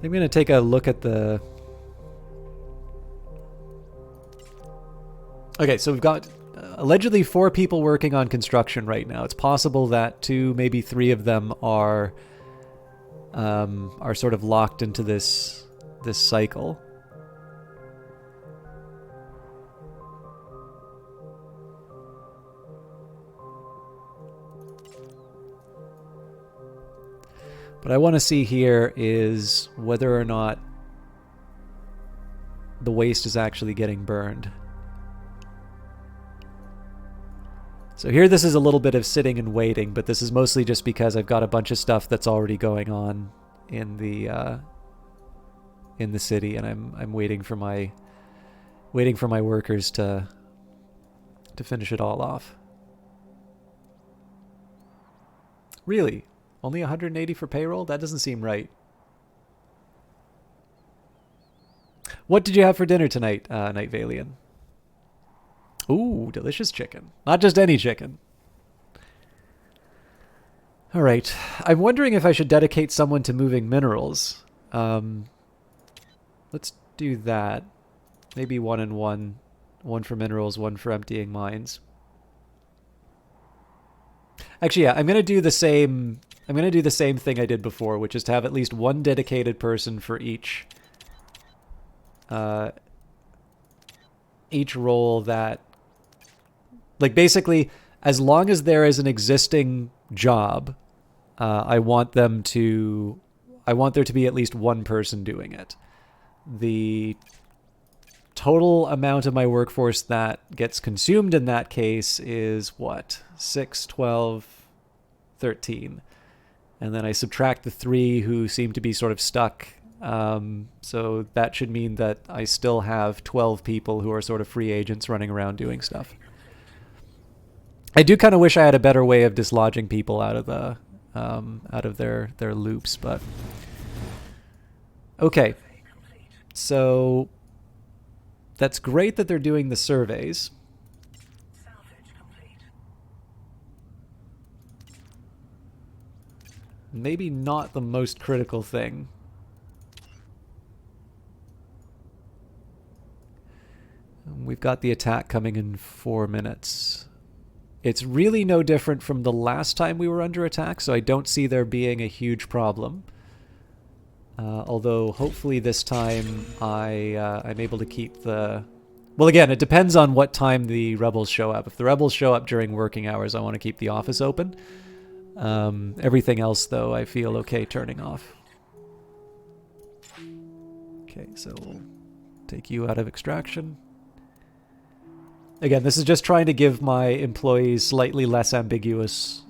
going to take a look at the... Okay, so we've got... allegedly 4 people working on construction right now. It's possible that 2, maybe 3 of them are sort of locked into this cycle. What I want to see here is whether or not the waste is actually getting burned. So here this is a little bit of sitting and waiting, but this is mostly just because I've got a bunch of stuff that's already going on in the city, and I'm waiting for my workers to finish it all off. Really? Only 180 for payroll? That doesn't seem right. What did you have for dinner tonight, Night Valian? Ooh, delicious chicken. Not just any chicken. All right. I'm wondering if I should dedicate someone to moving minerals. Let's do that. Maybe 1 and 1. 1 for minerals, 1 for emptying mines. Actually, yeah, I'm gonna do the same thing I did before, which is to have at least 1 dedicated person for each role that, like, basically, as long as there is an existing job, I want there to be at least 1 person doing it. The total amount of my workforce that gets consumed in that case is what? 6, 12, 13. And then I subtract the 3 who seem to be sort of stuck. So that should mean that I still have 12 people who are sort of free agents running around doing stuff. I do kind of wish I had a better way of dislodging people out of the out of their loops, but okay. So that's great that they're doing the surveys. Maybe not the most critical thing. We've got the attack coming in 4 minutes. It's really no different from the last time we were under attack, so I don't see there being a huge problem. Although hopefully this time I'm able to keep the... Well, again, it depends on what time the rebels show up. If the rebels show up during working hours, I want to keep the office open. Everything else, though, I feel okay turning off. Okay, so we'll take you out of extraction. Again, this is just trying to give my employees slightly less ambiguous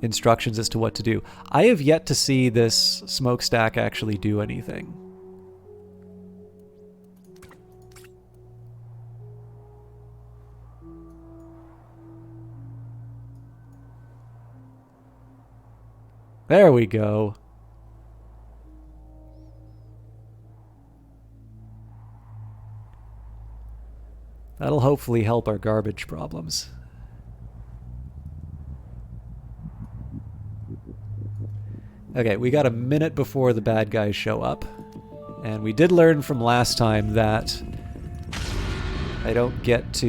instructions as to what to do. I have yet to see this smokestack actually do anything. There we go. That'll hopefully help our garbage problems. Okay, we got a minute before the bad guys show up. And we did learn from last time that I don't get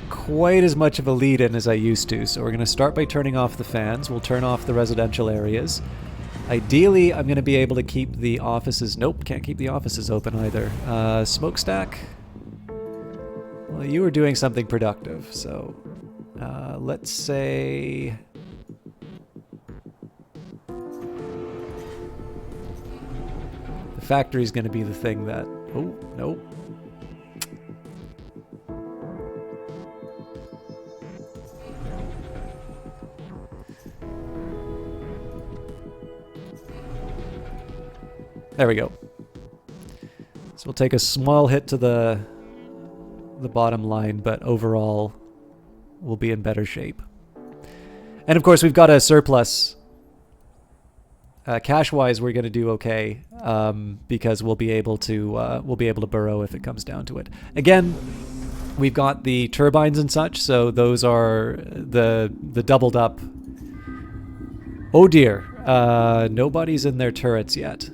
quite as much of a lead in as I used to. So we're going to start by turning off the fans. We'll turn off the residential areas. Ideally, I'm going to be able to keep the offices... Nope, can't keep the offices open either. Smokestack? Well, you were doing something productive, so... let's say... The factory's going to be the thing that... Oh, nope. There we go. So we'll take a small hit to the bottom line, but overall we'll be in better shape. And of course we've got a surplus. Cash-wise, we're going to do okay because we'll be able to burrow if it comes down to it. Again, we've got the turbines and such, so those are the doubled up. Oh dear, nobody's in their turrets yet.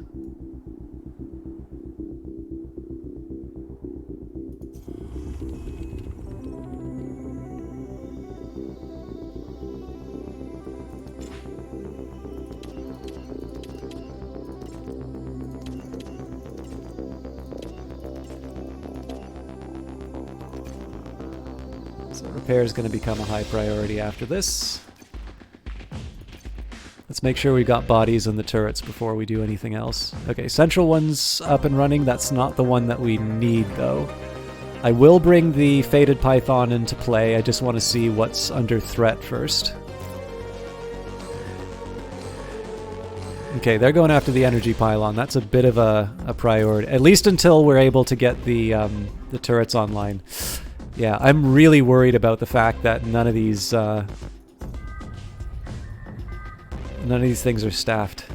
Repair is going to become a high priority after this. Let's make sure we've got bodies in the turrets before we do anything else. Okay, central one's up and running. That's not the one that we need, though. I will bring the Fated Python into play. I just want to see what's under threat first. Okay, they're going after the energy pylon. That's a bit of a priority, at least until we're able to get the turrets online. Yeah, I'm really worried about the fact that none of these None of these things are staffed.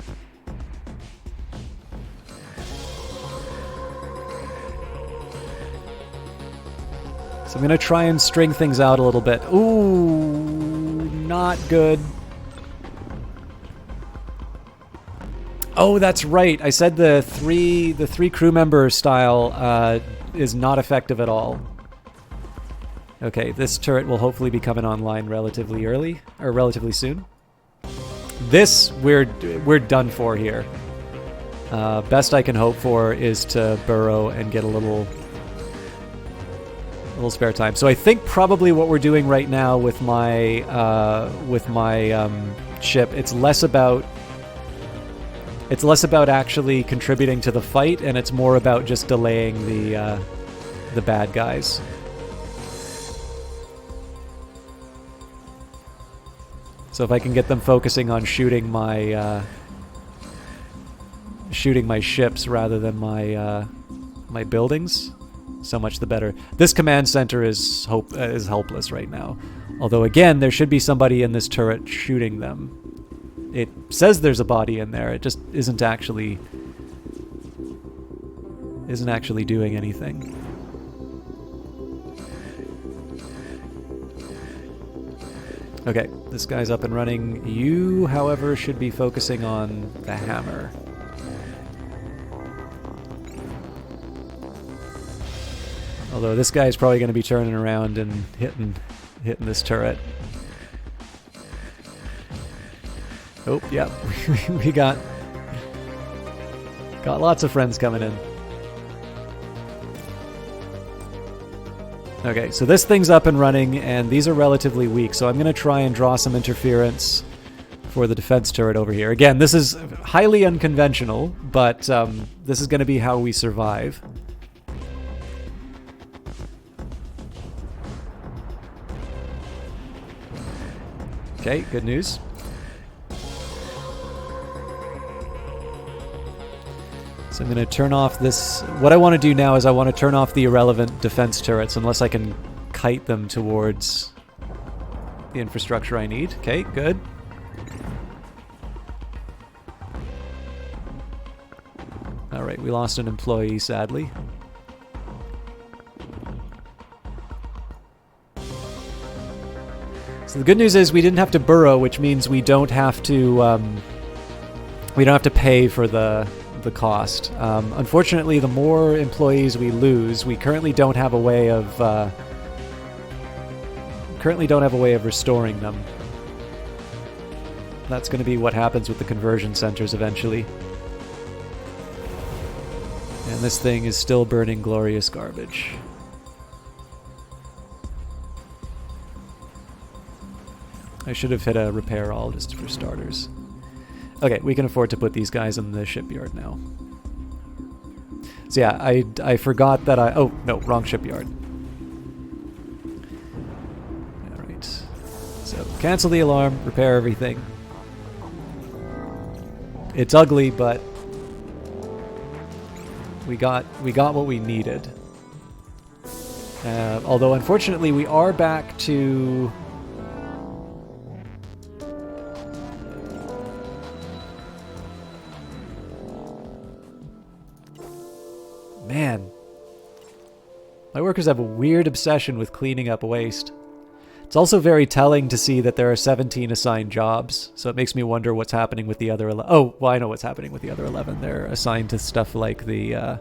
So I'm going to try and string things out a little bit. Ooh, not good. Oh, that's right. I said the three crew member style is not effective at all. Okay, this turret will hopefully be coming online relatively early, or relatively soon. This, we're done for here. Best I can hope for is to burrow and get a little spare time. So I think probably what we're doing right now with my ship, it's less about actually contributing to the fight, and it's more about just delaying the bad guys. So if I can get them focusing on shooting my ships rather than my buildings, so much the better. This command center is helpless right now. Although again, there should be somebody in this turret shooting them. It says there's a body in there. It just isn't actually doing anything. Okay, this guy's up and running. You, however, should be focusing on the hammer. Although this guy's probably going to be turning around and hitting this turret. Oh, yeah, we got lots of friends coming in. Okay, so this thing's up and running, and these are relatively weak, so I'm going to try and draw some interference for the defense turret over here. Again, this is highly unconventional, but this is going to be how we survive. Okay, good news. So I'm going to turn off this. What I want to do now is I want to turn off the irrelevant defense turrets unless I can kite them towards the infrastructure I need. Okay, good. Alright, we lost an employee, sadly. So the good news is we didn't have to burrow, which means we don't have to pay for the cost. Unfortunately, the more employees we lose, we currently don't have a way of restoring them. That's going to be what happens with the conversion centers eventually. And this thing is still burning glorious garbage. I should have hit a repair all just for starters. Okay, we can afford to put these guys in the shipyard now. So yeah, I forgot that oh, no, wrong shipyard. Alright. So, cancel the alarm, repair everything. It's ugly, but we got what we needed. Although, unfortunately, we are back to... Man, my workers have a weird obsession with cleaning up waste. It's also very telling to see that there are 17 assigned jobs, so it makes me wonder what's happening with the other 11. Oh, well, I know what's happening with the other 11. They're assigned to stuff like the...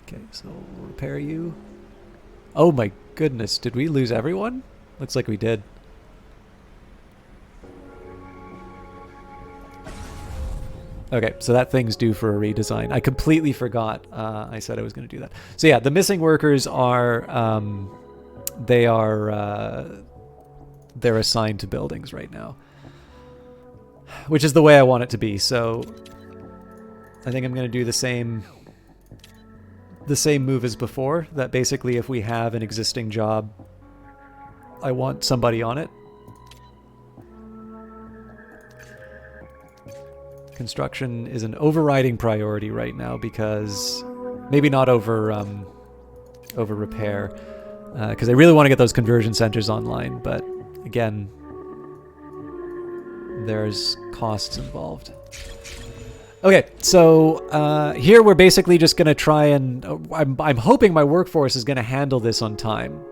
Okay, so we'll repair you. Oh my goodness, did we lose everyone? Looks like we did. Okay, so that thing's due for a redesign. I completely forgot I said I was going to do that. So yeah, the missing workers are, they're assigned to buildings right now. Which is the way I want it to be, so I think I'm going to do the same move as before, that basically if we have an existing job, I want somebody on it. Construction is an overriding priority right now because maybe not over repair. Because I really want to get those conversion centers online, but again, there's costs involved. Okay, so here we're basically just going to try and... I'm hoping my workforce is going to handle this on time.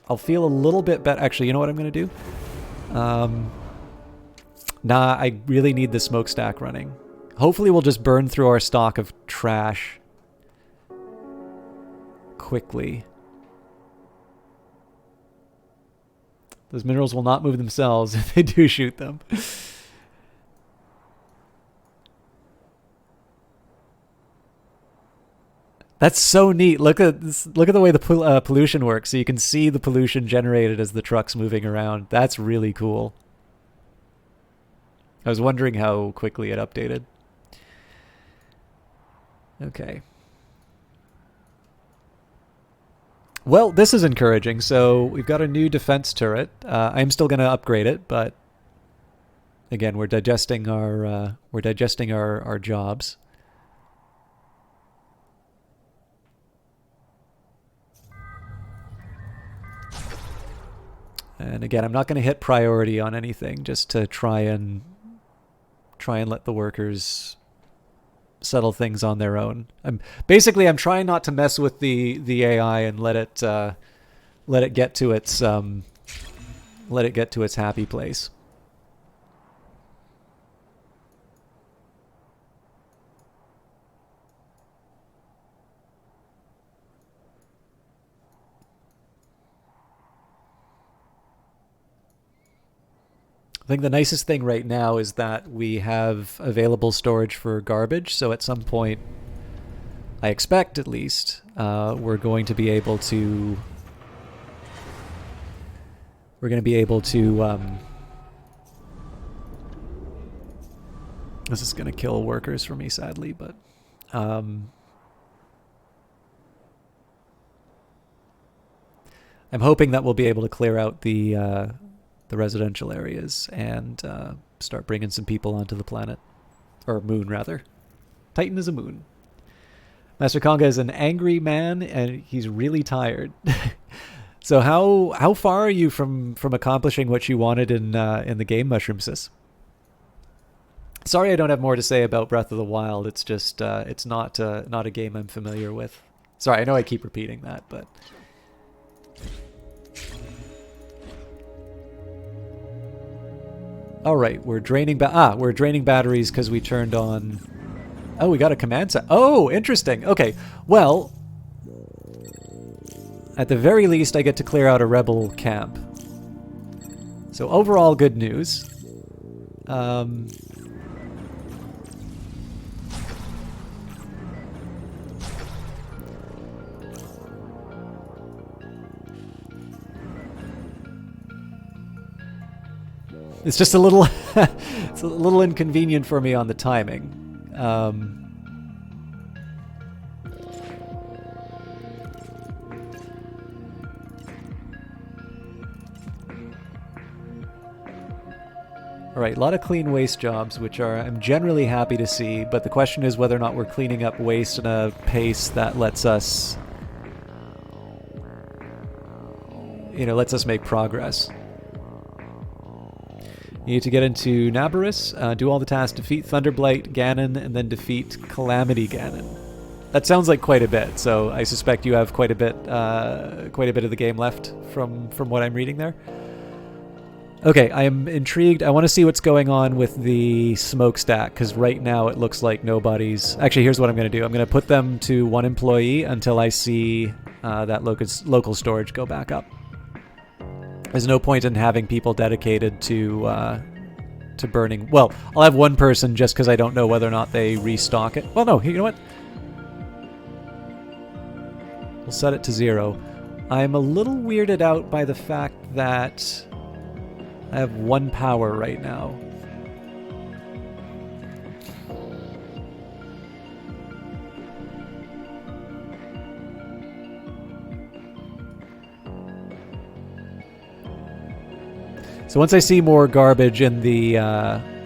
I'll feel a little bit better. Actually, you know what I'm going to do? Nah, I really need the smokestack running. Hopefully we'll just burn through our stock of trash quickly. Those minerals will not move themselves if they do shoot them. That's so neat. Look at this, look at the way the pollution works. So you can see the pollution generated as the truck's moving around. That's really cool. I was wondering how quickly it updated. Okay. Well, this is encouraging. So we've got a new defense turret. I'm still going to upgrade it, but again, we're digesting our jobs. And again, I'm not going to hit priority on anything, just to try and let the workers settle things on their own. I'm trying not to mess with the AI and let it get to its happy place. I think the nicest thing right now is that we have available storage for garbage. So at some point, I expect at least, we're going to be able to... this is going to kill workers for me, sadly, but... I'm hoping that we'll be able to clear out the residential areas and start bringing some people onto the planet. Or moon, rather. Titan is a moon. Master Conga is an angry man, and he's really tired. So how far are you from accomplishing what you wanted in the game, Mushroom Sis? Sorry I don't have more to say about Breath of the Wild. It's just, it's not a game I'm familiar with. Sorry, I know I keep repeating that, but... All right, we're draining batteries because we turned on... Oh, we got a command set. Oh, interesting. Okay, well, at the very least, I get to clear out a rebel camp. So overall, good news. It's just a little, it's a little inconvenient for me on the timing. All right, a lot of clean waste jobs, which I'm generally happy to see, but the question is whether or not we're cleaning up waste at a pace that lets us, lets us make progress. You need to get into Nabarus, do all the tasks, defeat Thunderblight Ganon, and then defeat Calamity Ganon. That sounds like quite a bit, so I suspect you have quite a bit of the game left from what I'm reading there. Okay, I am intrigued. I want to see what's going on with the smokestack, because right now it looks like nobody's... Actually, here's what I'm going to do. I'm going to put them to 1 employee until I see that local storage go back up. There's no point in having people dedicated to burning. Well, I'll have 1 person just because I don't know whether or not they restock it. Well, no, you know what? We'll set it to 0. I'm a little weirded out by the fact that I have 1 power right now. So once I see more garbage in the,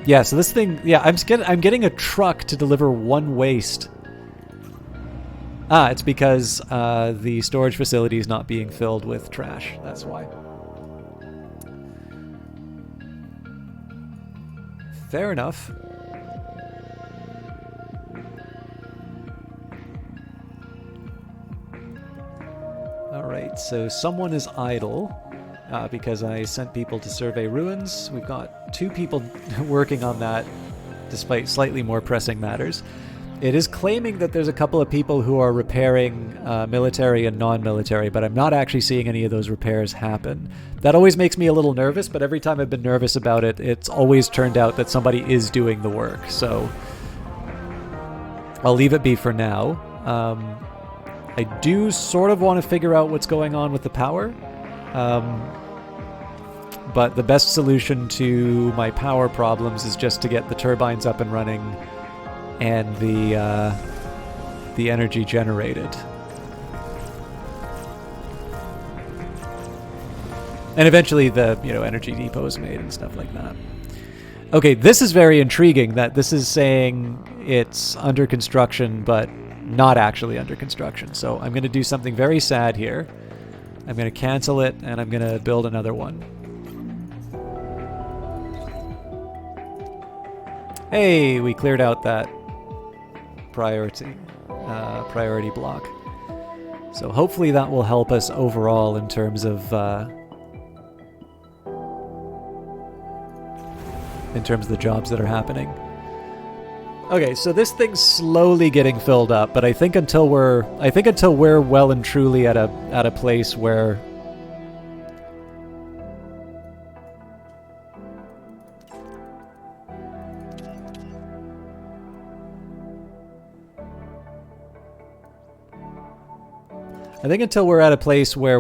yeah, so this thing, yeah, I'm getting a truck to deliver 1 waste. It's because the storage facility is not being filled with trash. That's why. Fair enough. Alright, so someone is idle because I sent people to survey ruins. We've got 2 people working on that despite slightly more pressing matters. It is claiming that there's a couple of people who are repairing military and non-military, but I'm not actually seeing any of those repairs happen. That always makes me a little nervous, but every time I've been nervous about it, it's always turned out that somebody is doing the work, so I'll leave it be for now. I do sort of want to figure out what's going on with the power, but the best solution to my power problems is just to get the turbines up and running and the energy generated. And eventually the, energy depots made and stuff like that. Okay, this is very intriguing that this is saying it's under construction, but not actually under construction. So I'm going to do something very sad here. I'm going to cancel it, and I'm going to build another one. Hey, we cleared out that priority block. So hopefully that will help us overall in terms of the jobs that are happening. Okay, so this thing's slowly getting filled up, but I think until we're well and truly at a place where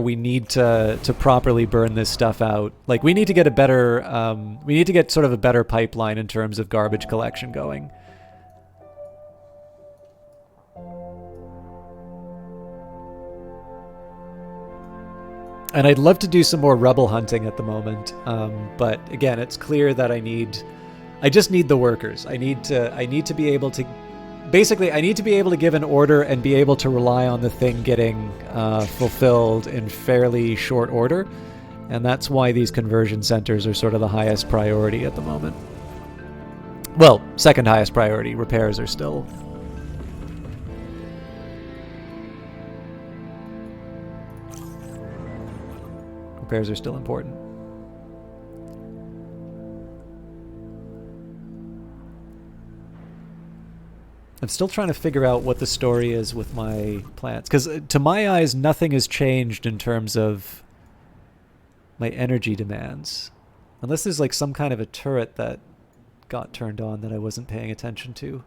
we need to properly burn this stuff out. Like, we need to get sort of a better pipeline in terms of garbage collection going. And I'd love to do some more rebel hunting at the moment, but again, it's clear that I just need the workers. I need to be able to, basically, I need to be able to give an order and be able to rely on the thing getting fulfilled in fairly short order, and that's why these conversion centers are sort of the highest priority at the moment. Well, second highest priority. Repairs are still. Repairs are still important. I'm still trying to figure out what the story is with my plants, because to my eyes, nothing has changed in terms of my energy demands. Unless there's like some kind of a turret that got turned on that I wasn't paying attention to.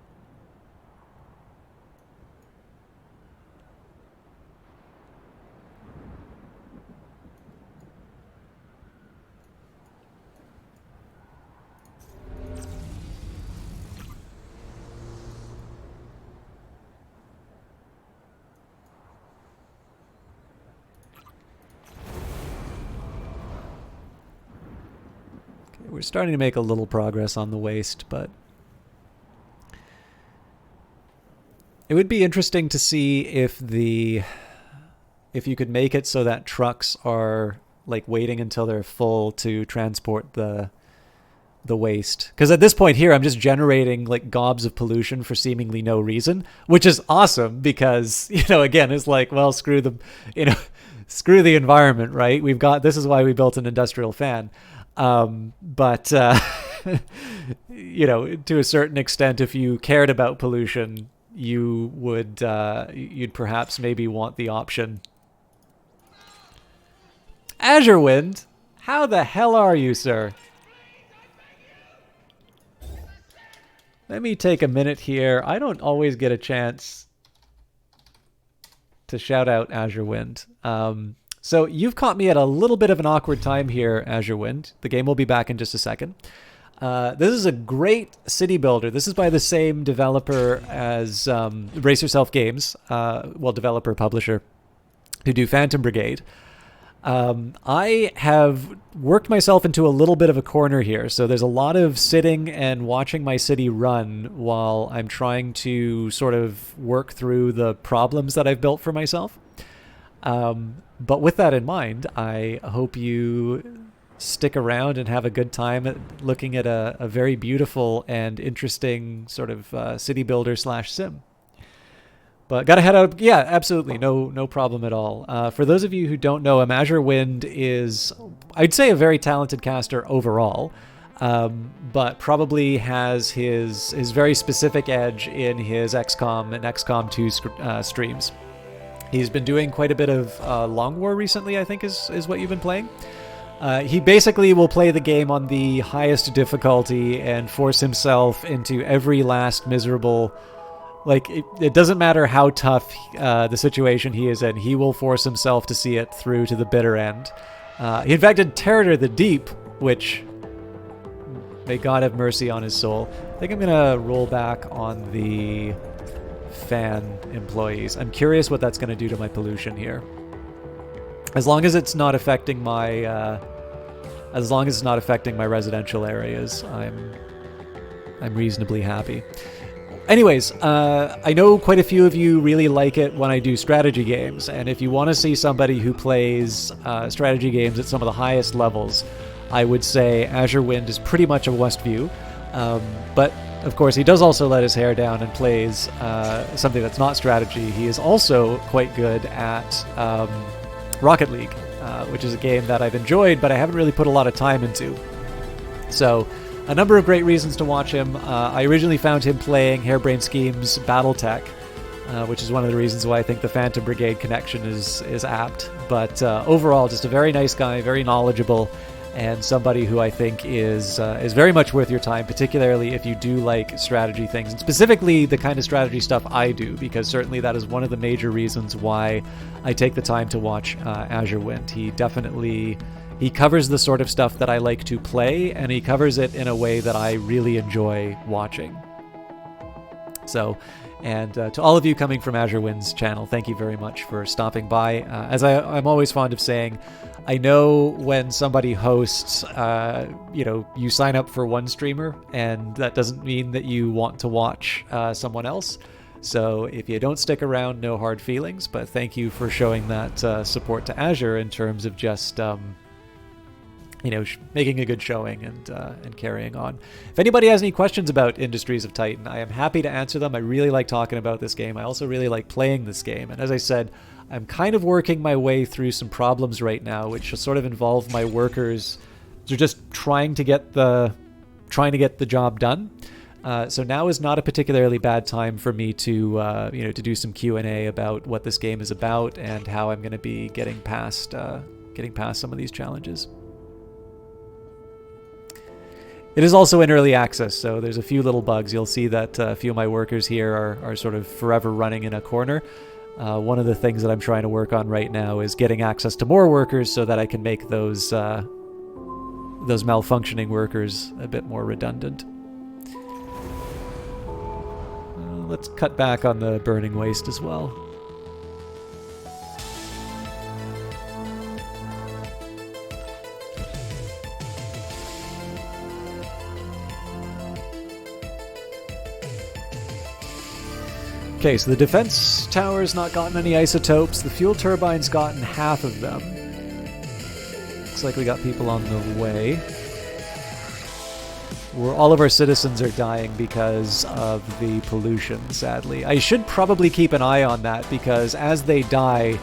We're starting to make a little progress on the waste, but it would be interesting to see if you could make it so that trucks are like waiting until they're full to transport the waste. Because at this point here, I'm just generating like gobs of pollution for seemingly no reason, which is awesome because, again, it's like, well, screw the environment, right? This is why we built an industrial fan. But to a certain extent, if you cared about pollution, you would, you'd perhaps maybe want the option. Azure Wind, how the hell are you, sir? Let me take a minute here. I don't always get a chance to shout out Azure Wind. So you've caught me at a little bit of an awkward time here, Azure Wind. The game will be back in just a second. This is a great city builder. This is by the same developer as Brace Yourself Games, developer, publisher, who do Phantom Brigade. I have worked myself into a little bit of a corner here. So there's a lot of sitting and watching my city run while I'm trying to sort of work through the problems that I've built for myself. But with that in mind, I hope you stick around and have a good time looking at a very beautiful and interesting sort of city builder slash sim. But gotta head out. Yeah, absolutely. No problem at all. For those of you who don't know him, Azure Wind is, I'd say, a very talented caster overall, but probably has his very specific edge in his XCOM and XCOM 2 streams. He's been doing quite a bit of Long War recently, I think is what you've been playing. He basically will play the game on the highest difficulty and force himself into every last miserable... Like, it doesn't matter how tough the situation he is in, he will force himself to see it through to the bitter end. He infected Territor the Deep, which, may God have mercy on his soul. I think I'm going to roll back on the fan employees. I'm curious what that's going to do to my pollution here. As long as it's not affecting my... as long as it's not affecting my residential areas, I'm reasonably happy. Anyways, I know quite a few of you really like it when I do strategy games, and if you want to see somebody who plays strategy games at some of the highest levels, I would say Azure Wind is pretty much a must view. But of course, he does also let his hair down and plays something that's not strategy. He is also quite good at Rocket League, which is a game that I've enjoyed, but I haven't really put a lot of time into. So, a number of great reasons to watch him. I originally found him playing Harebrained Schemes Battletech, which is one of the reasons why I think the Phantom Brigade connection is apt. But overall, just a very nice guy, very knowledgeable, and somebody who I think is very much worth your time, particularly if you do like strategy things, and specifically the kind of strategy stuff I do, because certainly that is one of the major reasons why I take the time to watch Azure Wind. He covers the sort of stuff that I like to play, and he covers it in a way that I really enjoy watching. So, and to all of you coming from Azure Wind's channel, thank you very much for stopping by. As I'm always fond of saying, I know when somebody hosts, you sign up for one streamer, and that doesn't mean that you want to watch someone else. So if you don't stick around, no hard feelings, but thank you for showing that support to Azure in terms of just... making a good showing and carrying on. If anybody has any questions about Industries of Titan, I am happy to answer them. I really like talking about this game. I also really like playing this game. And as I said, I'm kind of working my way through some problems right now, which sort of involve my workers. They're just trying to get the job done. So now is not a particularly bad time for me to to do some Q&A about what this game is about and how I'm going to be getting past some of these challenges. It is also in early access, so there's a few little bugs. You'll see that a few of my workers here are sort of forever running in a corner. One of the things that I'm trying to work on right now is getting access to more workers so that I can make those malfunctioning workers a bit more redundant. Let's cut back on the burning waste as well. Okay, so the defense tower's not gotten any isotopes. The fuel turbine's gotten half of them. Looks like we got people on the way. All of our citizens are dying because of the pollution, sadly. I should probably keep an eye on that, because as they die,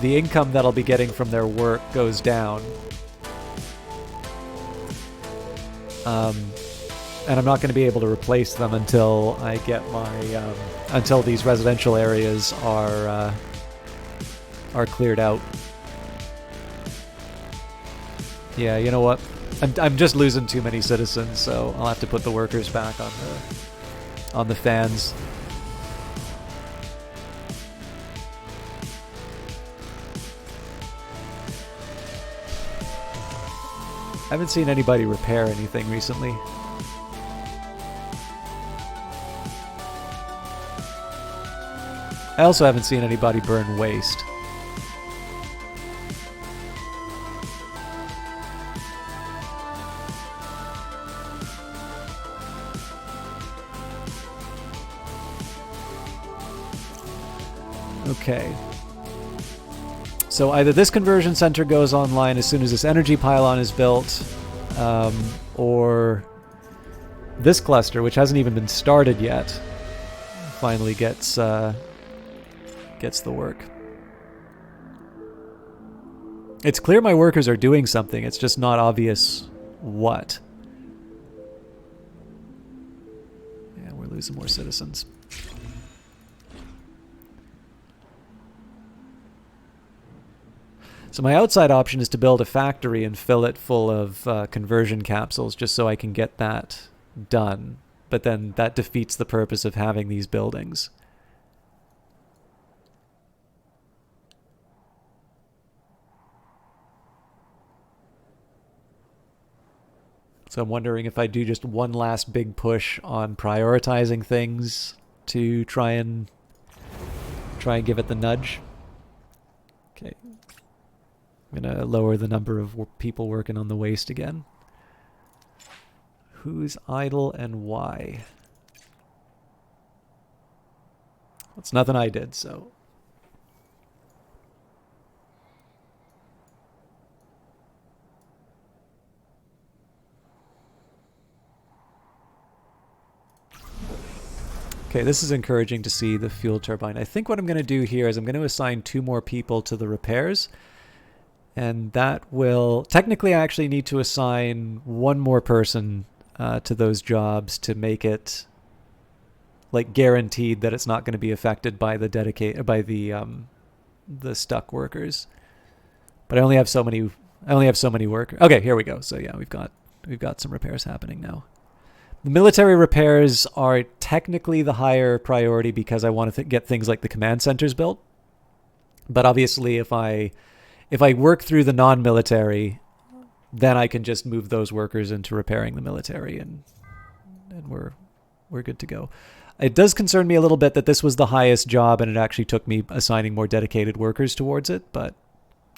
the income that I'll be getting from their work goes down. And I'm not going to be able to replace them until I get my until these residential areas are cleared out. Yeah, you know what? I'm just losing too many citizens, so I'll have to put the workers back on the fans. I haven't seen anybody repair anything recently. I also haven't seen anybody burn waste. Okay. So either this conversion center goes online as soon as this energy pylon is built, or this cluster, which hasn't even been started yet, finally gets the work. It's clear my workers are doing something, it's just not obvious what. Yeah, we're losing more citizens. So my outside option is to build a factory and fill it full of conversion capsules just so I can get that done. But then that defeats the purpose of having these buildings. So I'm wondering if I do just one last big push on prioritizing things to try and give it the nudge. Okay. I'm going to lower the number of people working on the waste again. Who's idle and why? It's nothing I did, so. Okay, this is encouraging to see the fuel turbine. I think what I'm going to do here is I'm going to assign 2 more people to the repairs. And that will... Technically, I actually need to assign 1 more person to those jobs to make it like guaranteed that it's not going to be affected by the the stuck workers. But I only have so many workers. Okay, here we go. So yeah, we've got some repairs happening now. The military repairs are technically the higher priority because I want to get things like the command centers built. But obviously, if I work through the non-military, then I can just move those workers into repairing the military, and we're good to go. It does concern me a little bit that this was the highest job, and it actually took me assigning more dedicated workers towards it. But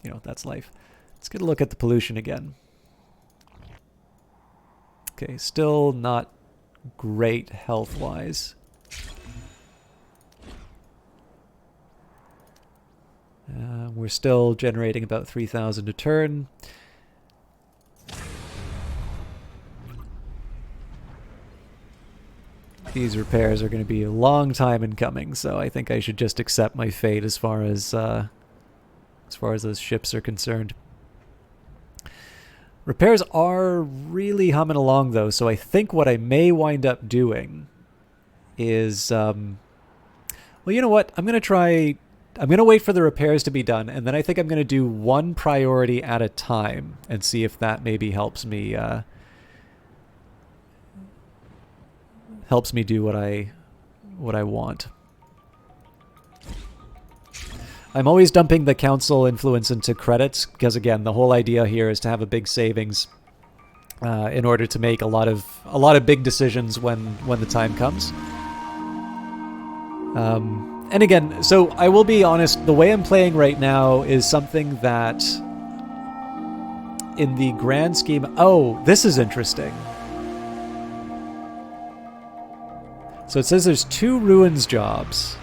you know, that's life. Let's get a look at the pollution again. Okay, still not great health-wise. We're still generating about 3,000 a turn. These repairs are going to be a long time in coming, so I think I should just accept my fate as far as those ships are concerned. Repairs are really humming along, though, so I think what I may wind up doing is... well, you know what? I'm going to wait for the repairs to be done, and then I think I'm going to do 1 priority at a time and see if that maybe helps me do what I want. I'm always dumping the council influence into credits because, again, the whole idea here is to have a big savings in order to make a lot of big decisions when the time comes. And again, so I will be honest, the way I'm playing right now is something that in the grand scheme... Oh, this is interesting. So it says there's 2 ruins jobs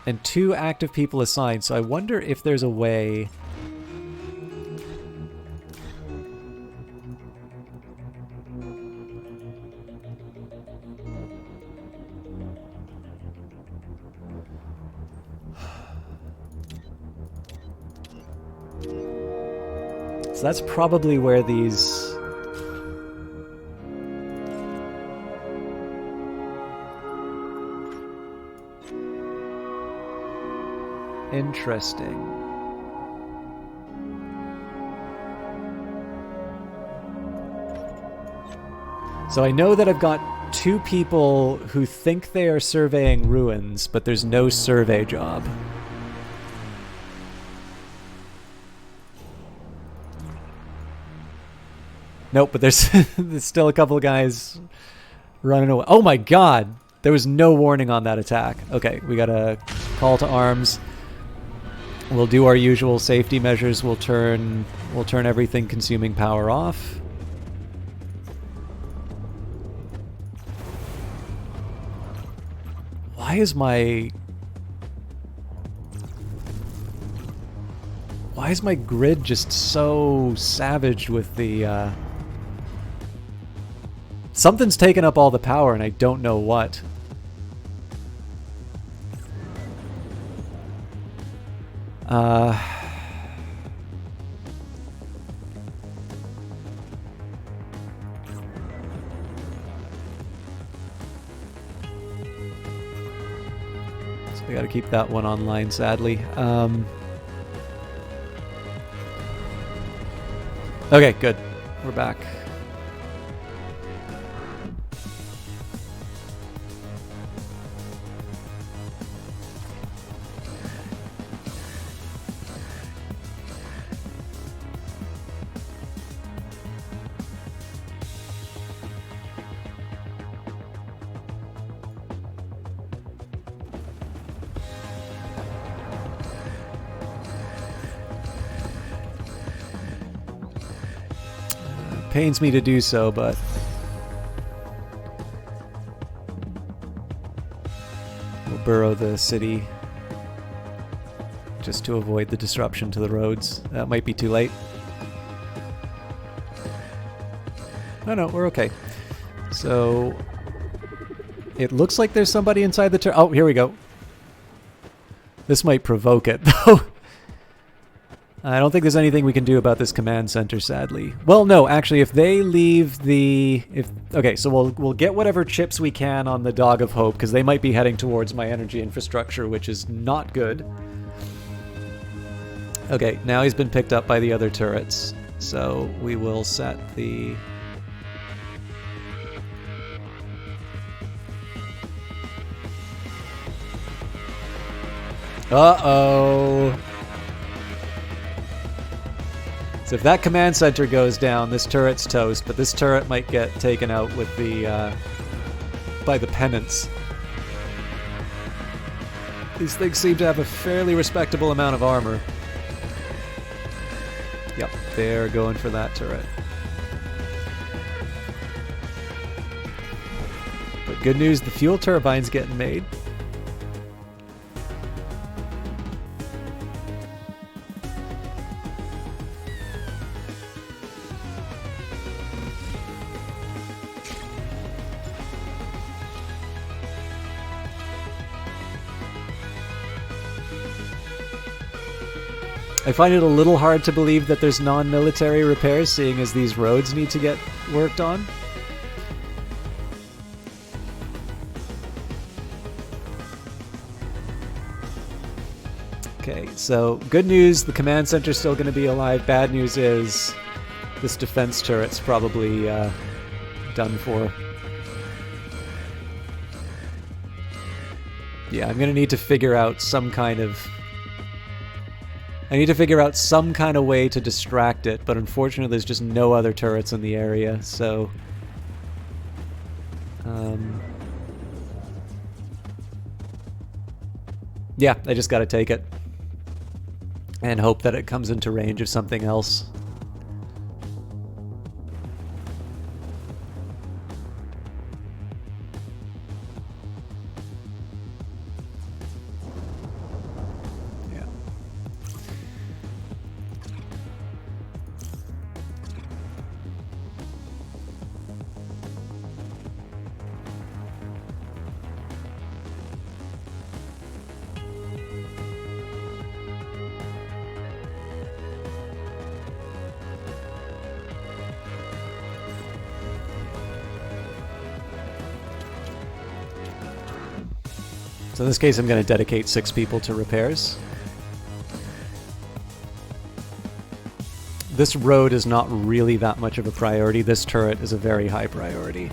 and 2 active people assigned, so I wonder if there's a way... So that's probably where these... Interesting. So I know that I've got 2 people who think they are surveying ruins, but there's no survey job. Nope, but there's still a couple of guys running away. Oh my god! There was no warning on that attack. Okay, we got a call to arms. We'll do our usual safety measures. We'll turn everything consuming power off. Why is my... Why is my grid just so savaged with the... Something's taken up all the power and I don't know what. So I gotta keep that one online, sadly. Okay, good. We're back. Pains me to do so, but we'll burrow the city just to avoid the disruption to the roads. That might be too late. Oh no, we're okay. So it looks like there's somebody inside the turret. Oh, here we go. This might provoke it, though. I don't think there's anything we can do about this command center, sadly. Well, no, actually, if they leave the... Okay, so we'll get whatever chips we can on the Dog of Hope, because they might be heading towards my energy infrastructure, which is not good. Okay, now he's been picked up by the other turrets. So we will set the... Uh-oh. So if that command center goes down, this turret's toast, but this turret might get taken out with the, by the penance. These things seem to have a fairly respectable amount of armor. Yep, they're going for that turret. But good news, the fuel turbine's getting made. I find it a little hard to believe that there's non-military repairs, seeing as these roads need to get worked on. Okay, so good news, the command center's still going to be alive. Bad news is this defense turret's probably done for. Yeah, I'm going to need to figure out some kind of... I need to figure out some kind of way to distract it, but unfortunately there's just no other turrets in the area, so... yeah, I just gotta take it. And hope that it comes into range of something else. So in this case, I'm going to dedicate 6 people to repairs. This road is not really that much of a priority. This turret is a very high priority.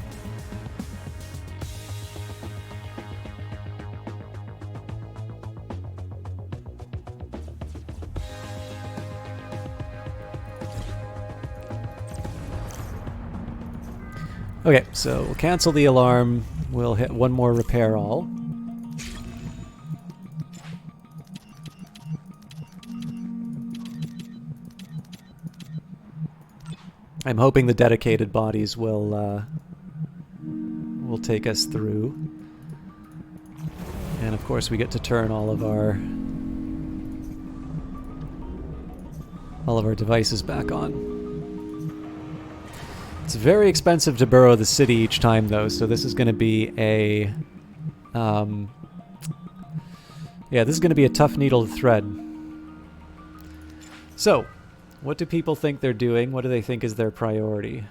Okay, so we'll cancel the alarm. We'll hit one more repair all. I'm hoping the dedicated bodies will take us through. And of course we get to turn all of our all of our devices back on. It's very expensive to burrow the city each time, though, so this is going to be a... yeah, this is going to be a tough needle to thread. So, what do people think they're doing? What do they think is their priority?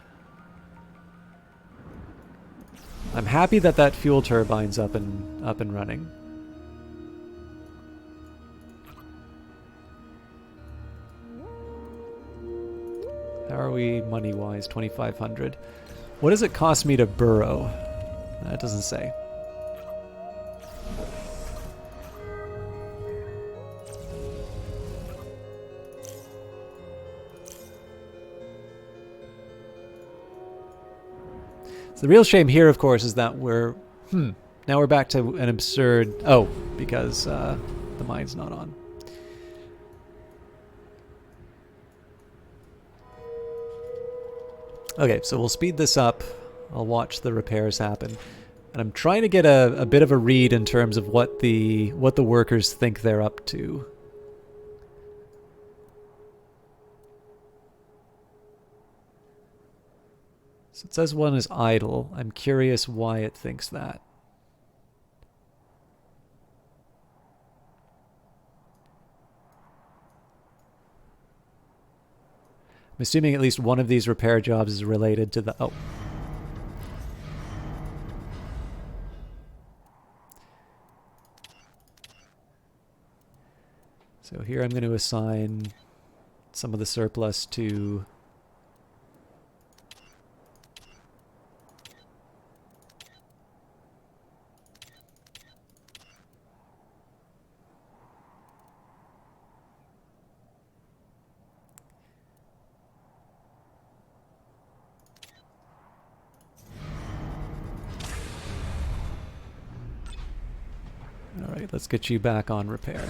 I'm happy that that fuel turbine's up and running. How are we money-wise? 2,500. What does it cost me to burrow? That doesn't say. So the real shame here, of course, is that we're... now we're back to an absurd... Oh, because the mine's not on. Okay, so we'll speed this up. I'll watch the repairs happen. And I'm trying to get a bit of a read in terms of what the workers think they're up to. So it says one is idle. I'm curious why it thinks that. I'm assuming at least one of these repair jobs is related to the... Oh. So here I'm going to assign some of the surplus to... Alright, let's get you back on repair.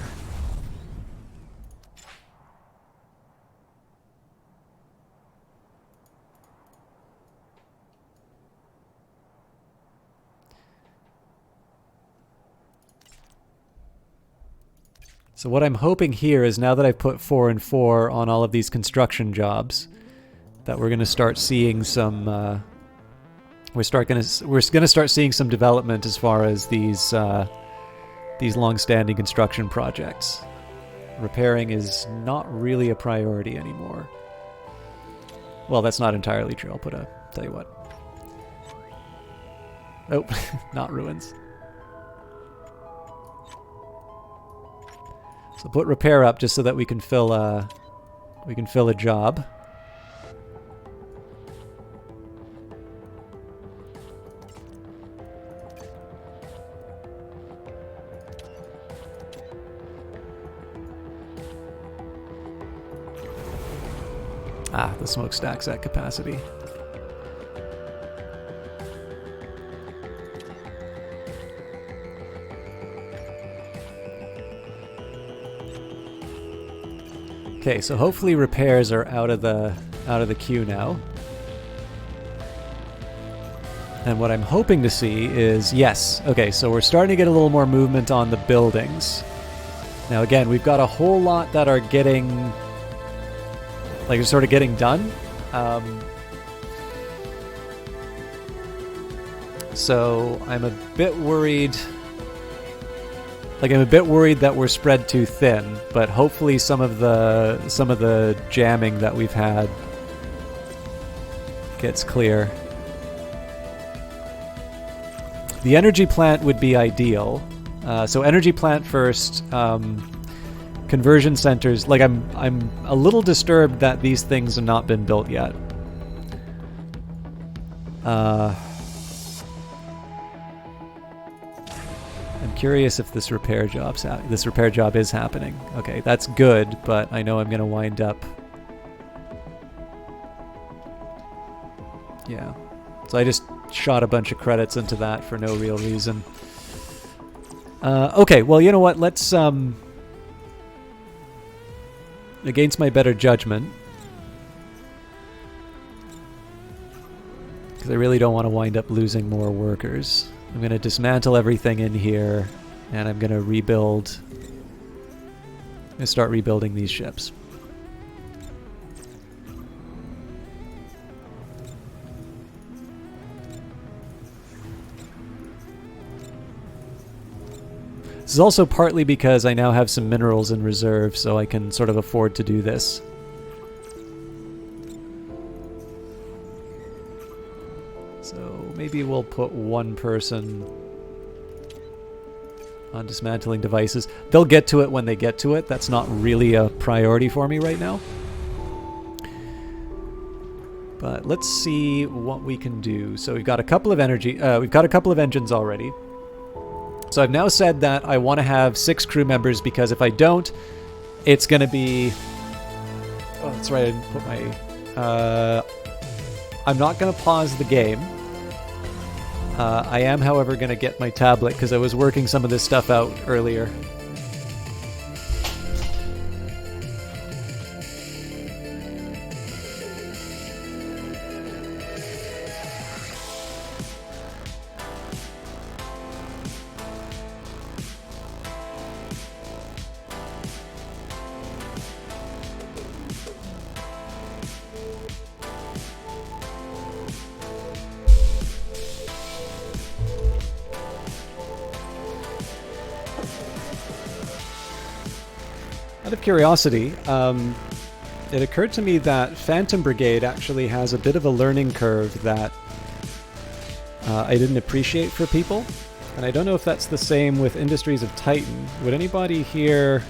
So what I'm hoping here is now that I've put 4 and 4 on all of these construction jobs, that we're going to start seeing some... we're going to start seeing some development as far as these long-standing construction projects. Repairing is not really a priority anymore. Well, that's not entirely true. I'll tell you what. Oh, not ruins. So put repair up just so that we can fill a job. Ah, the smokestack's at capacity. Okay, so hopefully repairs are out of the queue now. And what I'm hoping to see is, yes, okay, so we're starting to get a little more movement on the buildings. Now again, we've got a whole lot that are getting... like, sort of getting done. So I'm a bit worried... like, I'm a bit worried that we're spread too thin, but hopefully some of the jamming that we've had gets clear. The energy plant would be ideal. So energy plant first. Conversion centers. Like, I'm a little disturbed that these things have not been built yet. I'm curious if this repair job is happening. Okay, that's good, but I know I'm going to wind up... yeah. So I just shot a bunch of credits into that for no real reason. Okay, well, you know what? Let's... against my better judgment, because I really don't want to wind up losing more workers, I'm going to dismantle everything in here, and I'm going to rebuild... I'm going to start rebuilding these ships. This is also partly because I now have some minerals in reserve, so I can sort of afford to do this. So maybe we'll put one person on dismantling devices. They'll get to it when they get to it. That's not really a priority for me right now. But let's see what we can do. So we've got a couple of we've got a couple of engines already. So I've now said that I want to have 6 crew members, because if I don't, it's going to be... Oh, that's right, I didn't put my... I'm not going to pause the game. I am, however, going to get my tablet, because I was working some of this stuff out earlier. Out of curiosity, it occurred to me that Phantom Brigade actually has a bit of a learning curve that I didn't appreciate for people. And I don't know if that's the same with Industries of Titan. Would anybody here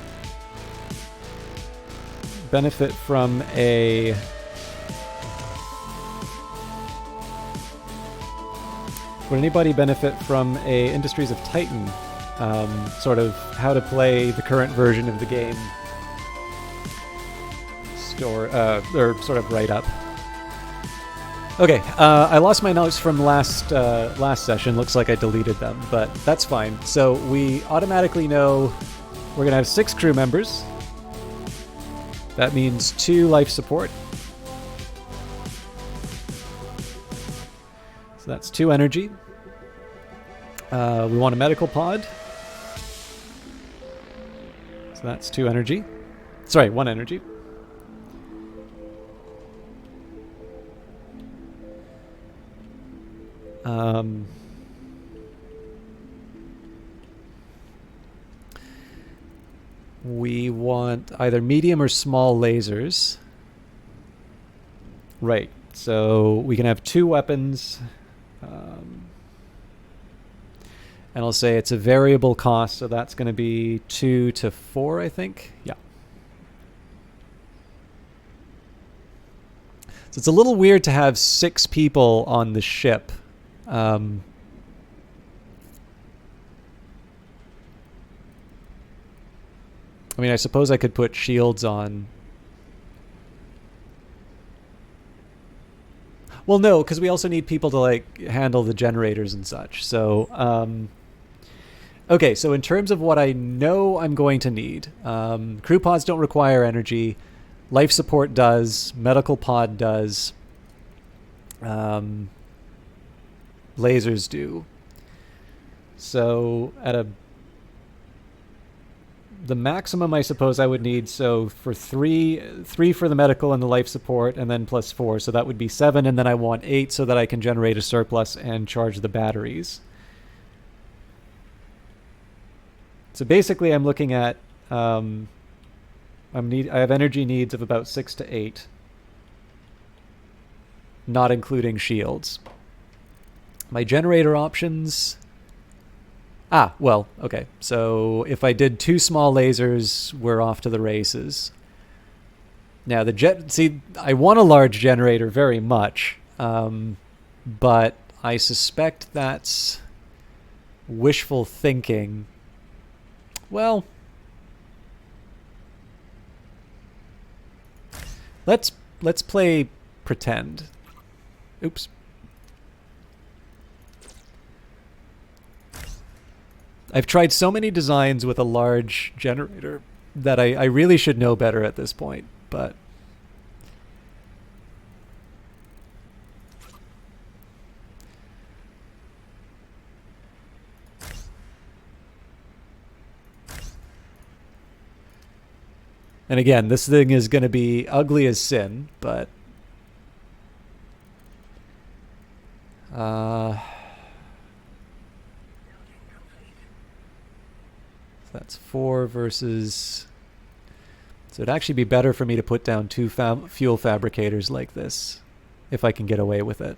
benefit from a... Would anybody benefit from a Industries of Titan sort of how to play the current version of the game or sort of write up? Okay, I lost my notes from last session. Looks like I deleted them, but that's fine. So we automatically know we're gonna have 6 crew members. That means 2 life support. So that's 2 energy. We want a medical pod. So that's 2 energy. Sorry, 1 energy. We want either medium or small lasers. Right, so we can have 2 weapons. And I'll say it's a variable cost, so that's going to be 2 to 4, I think. Yeah. So it's a little weird to have 6 people on the ship. I mean, I suppose I could put shields on. Well, no, because we also need people to, like, handle the generators and such. So, okay, so in terms of what I know I'm going to need, crew pods don't require energy. Life support does. Medical pod does. Lasers do. So at the maximum I suppose I would need, so for 3 for the medical and the life support, and then plus 4, so that would be 7, and then I want 8 so that I can generate a surplus and charge the batteries. So basically I'm looking at I have energy needs of about 6 to 8, not including shields. My generator options... well, okay. So if I did 2 small lasers, we're off to the races. Now, see, I want a large generator very much, but I suspect that's wishful thinking. Well, let's play pretend. Oops. I've tried so many designs with a large generator that I really should know better at this point, but... And again, this thing is going to be ugly as sin, but... That's 4 versus... So it'd actually be better for me to put down 2 fuel fabricators like this, if I can get away with it.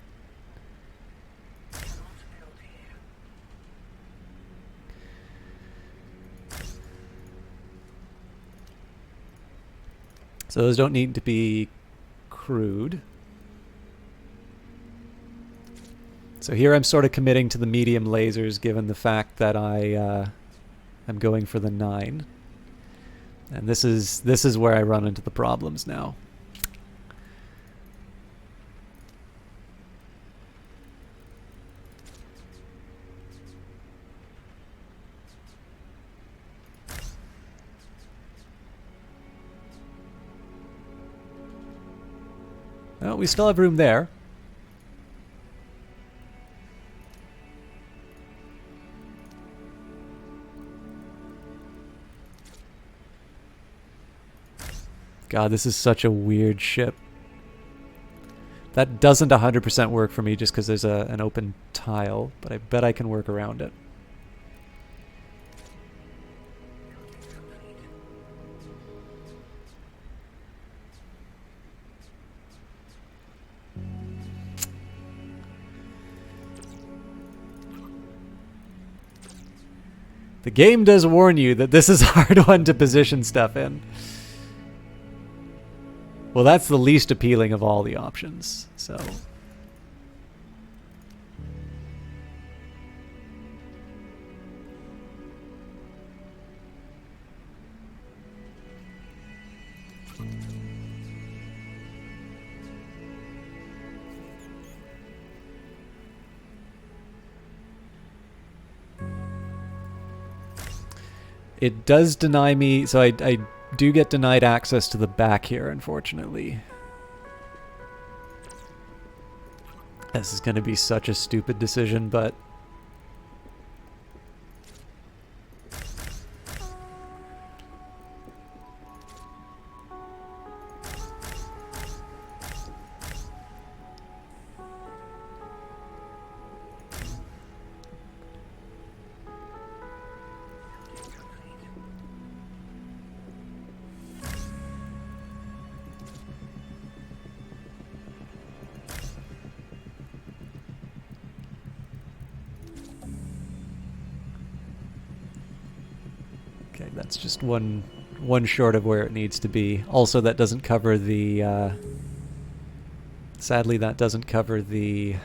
So those don't need to be crewed. So here I'm sort of committing to the medium lasers given the fact that I'm going for the 9. And this is where I run into the problems now. Well, we still have room there. God, this is such a weird ship. That doesn't 100% work for me just because there's an open tile, but I bet I can work around it. The game does warn you that this is a hard one to position stuff in. Well, that's the least appealing of all the options, so... It does deny me, so I do get denied access to the back here, unfortunately. This is going to be such a stupid decision, but... Okay, that's just one short of where it needs to be. Also, that doesn't cover the... sadly, that doesn't cover the...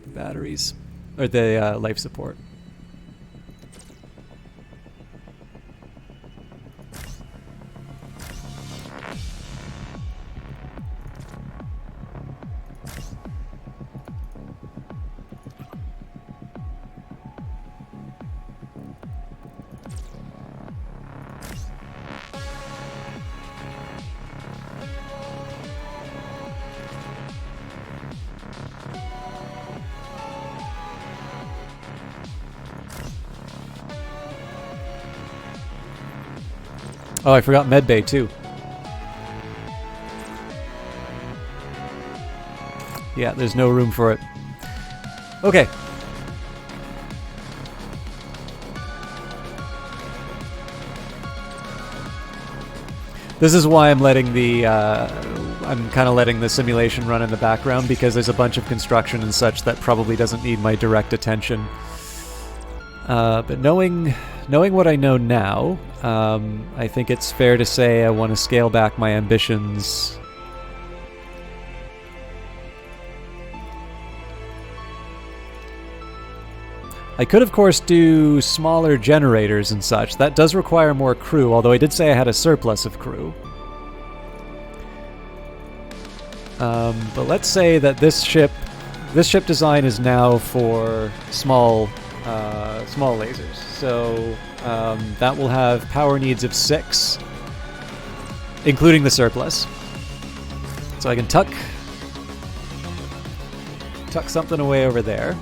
batteries. Or the life support. Oh, I forgot medbay too. Yeah, there's no room for it. Okay. This is why I'm letting the, I'm kind of letting the simulation run in the background, because there's a bunch of construction and such that probably doesn't need my direct attention. But knowing what I know now, I think it's fair to say I want to scale back my ambitions. I could, of course, do smaller generators and such. That does require more crew, although I did say I had a surplus of crew. But let's say that this ship design is now for small lasers. So that will have power needs of 6, including the surplus. So I can tuck something away over there.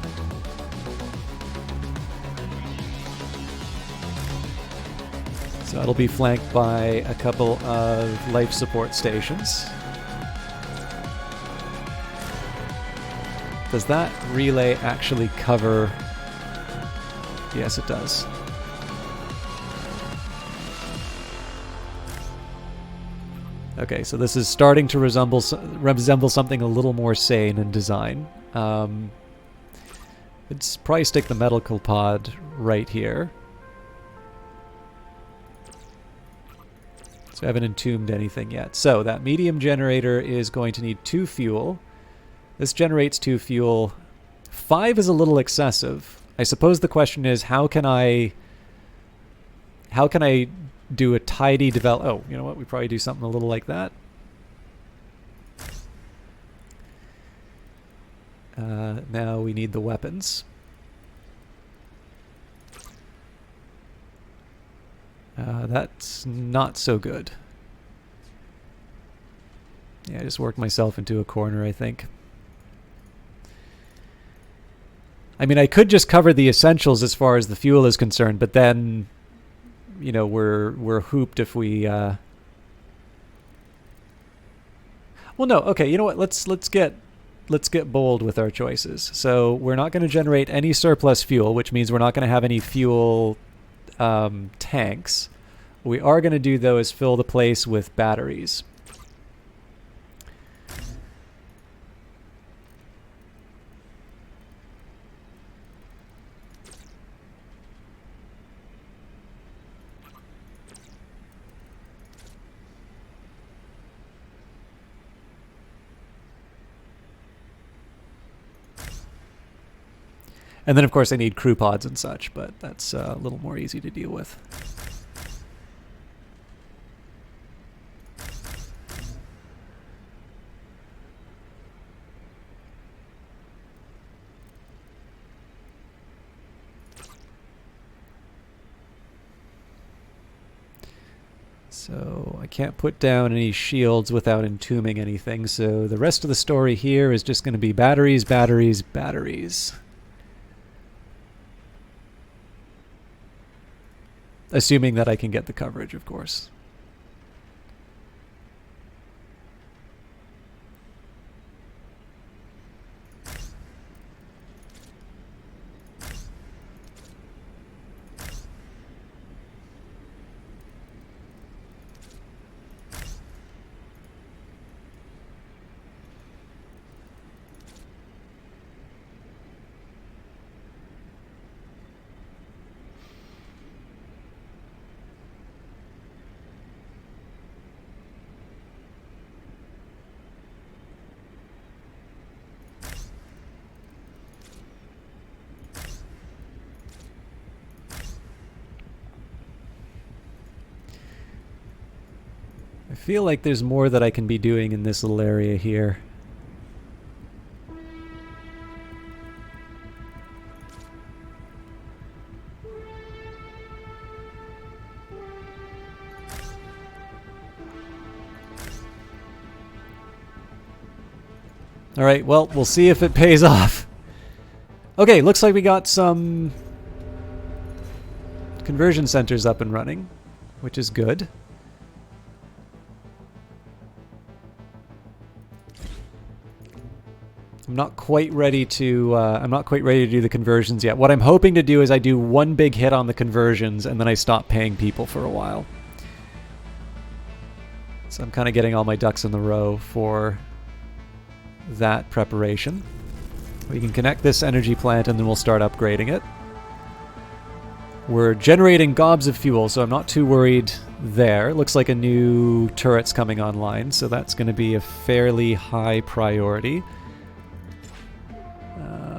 So it'll be flanked by a couple of life support stations. Does that relay actually cover? Yes, it does. Okay, so this is starting to resemble something a little more sane in design. Let's probably stick the medical pod right here. So I haven't entombed anything yet. So that medium generator is going to need 2 fuel. This generates 2 fuel. 5 is a little excessive. I suppose the question is, how can I do a tidy develop? Oh, you know what? We probably do something a little like that. Now we need the weapons. That's not so good. Yeah, I just worked myself into a corner, I think. I mean, I could just cover the essentials as far as the fuel is concerned, but then, you know, we're hooped if we. Well, no. Okay, you know what? Let's get bold with our choices. So we're not going to generate any surplus fuel, which means we're not going to have any fuel tanks. What we are going to do, though, is fill the place with batteries. And then, of course, I need crew pods and such, but that's a little more easy to deal with. So I can't put down any shields without entombing anything, so the rest of the story here is just going to be batteries, batteries, batteries. Assuming that I can get the coverage, of course. I feel like there's more that I can be doing in this little area here. Alright, well, we'll see if it pays off. Okay, looks like we got some conversion centers up and running, which is good. I'm not quite ready to do the conversions yet. What I'm hoping to do is I do one big hit on the conversions and then I stop paying people for a while. So I'm kind of getting all my ducks in the row for that preparation. We can connect this energy plant and then we'll start upgrading it. We're generating gobs of fuel, so I'm not too worried there. Looks like a new turret's coming online, so that's going to be a fairly high priority.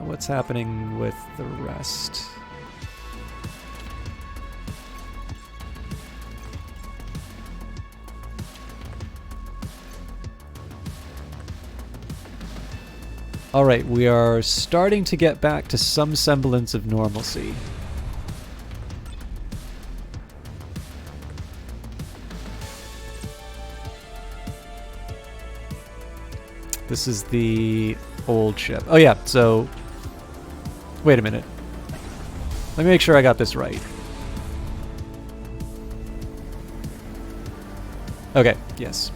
What's happening with the rest? Alright, we are starting to get back to some semblance of normalcy. This is the old ship. Oh yeah, so wait a minute. Let me make sure I got this right. Okay, yes.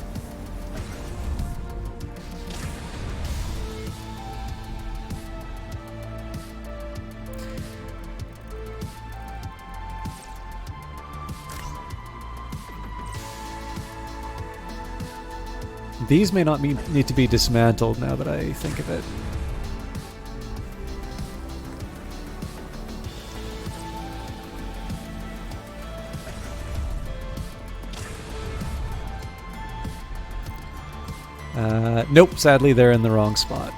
These may not need to be dismantled now that I think of it. Nope, sadly they're in the wrong spot.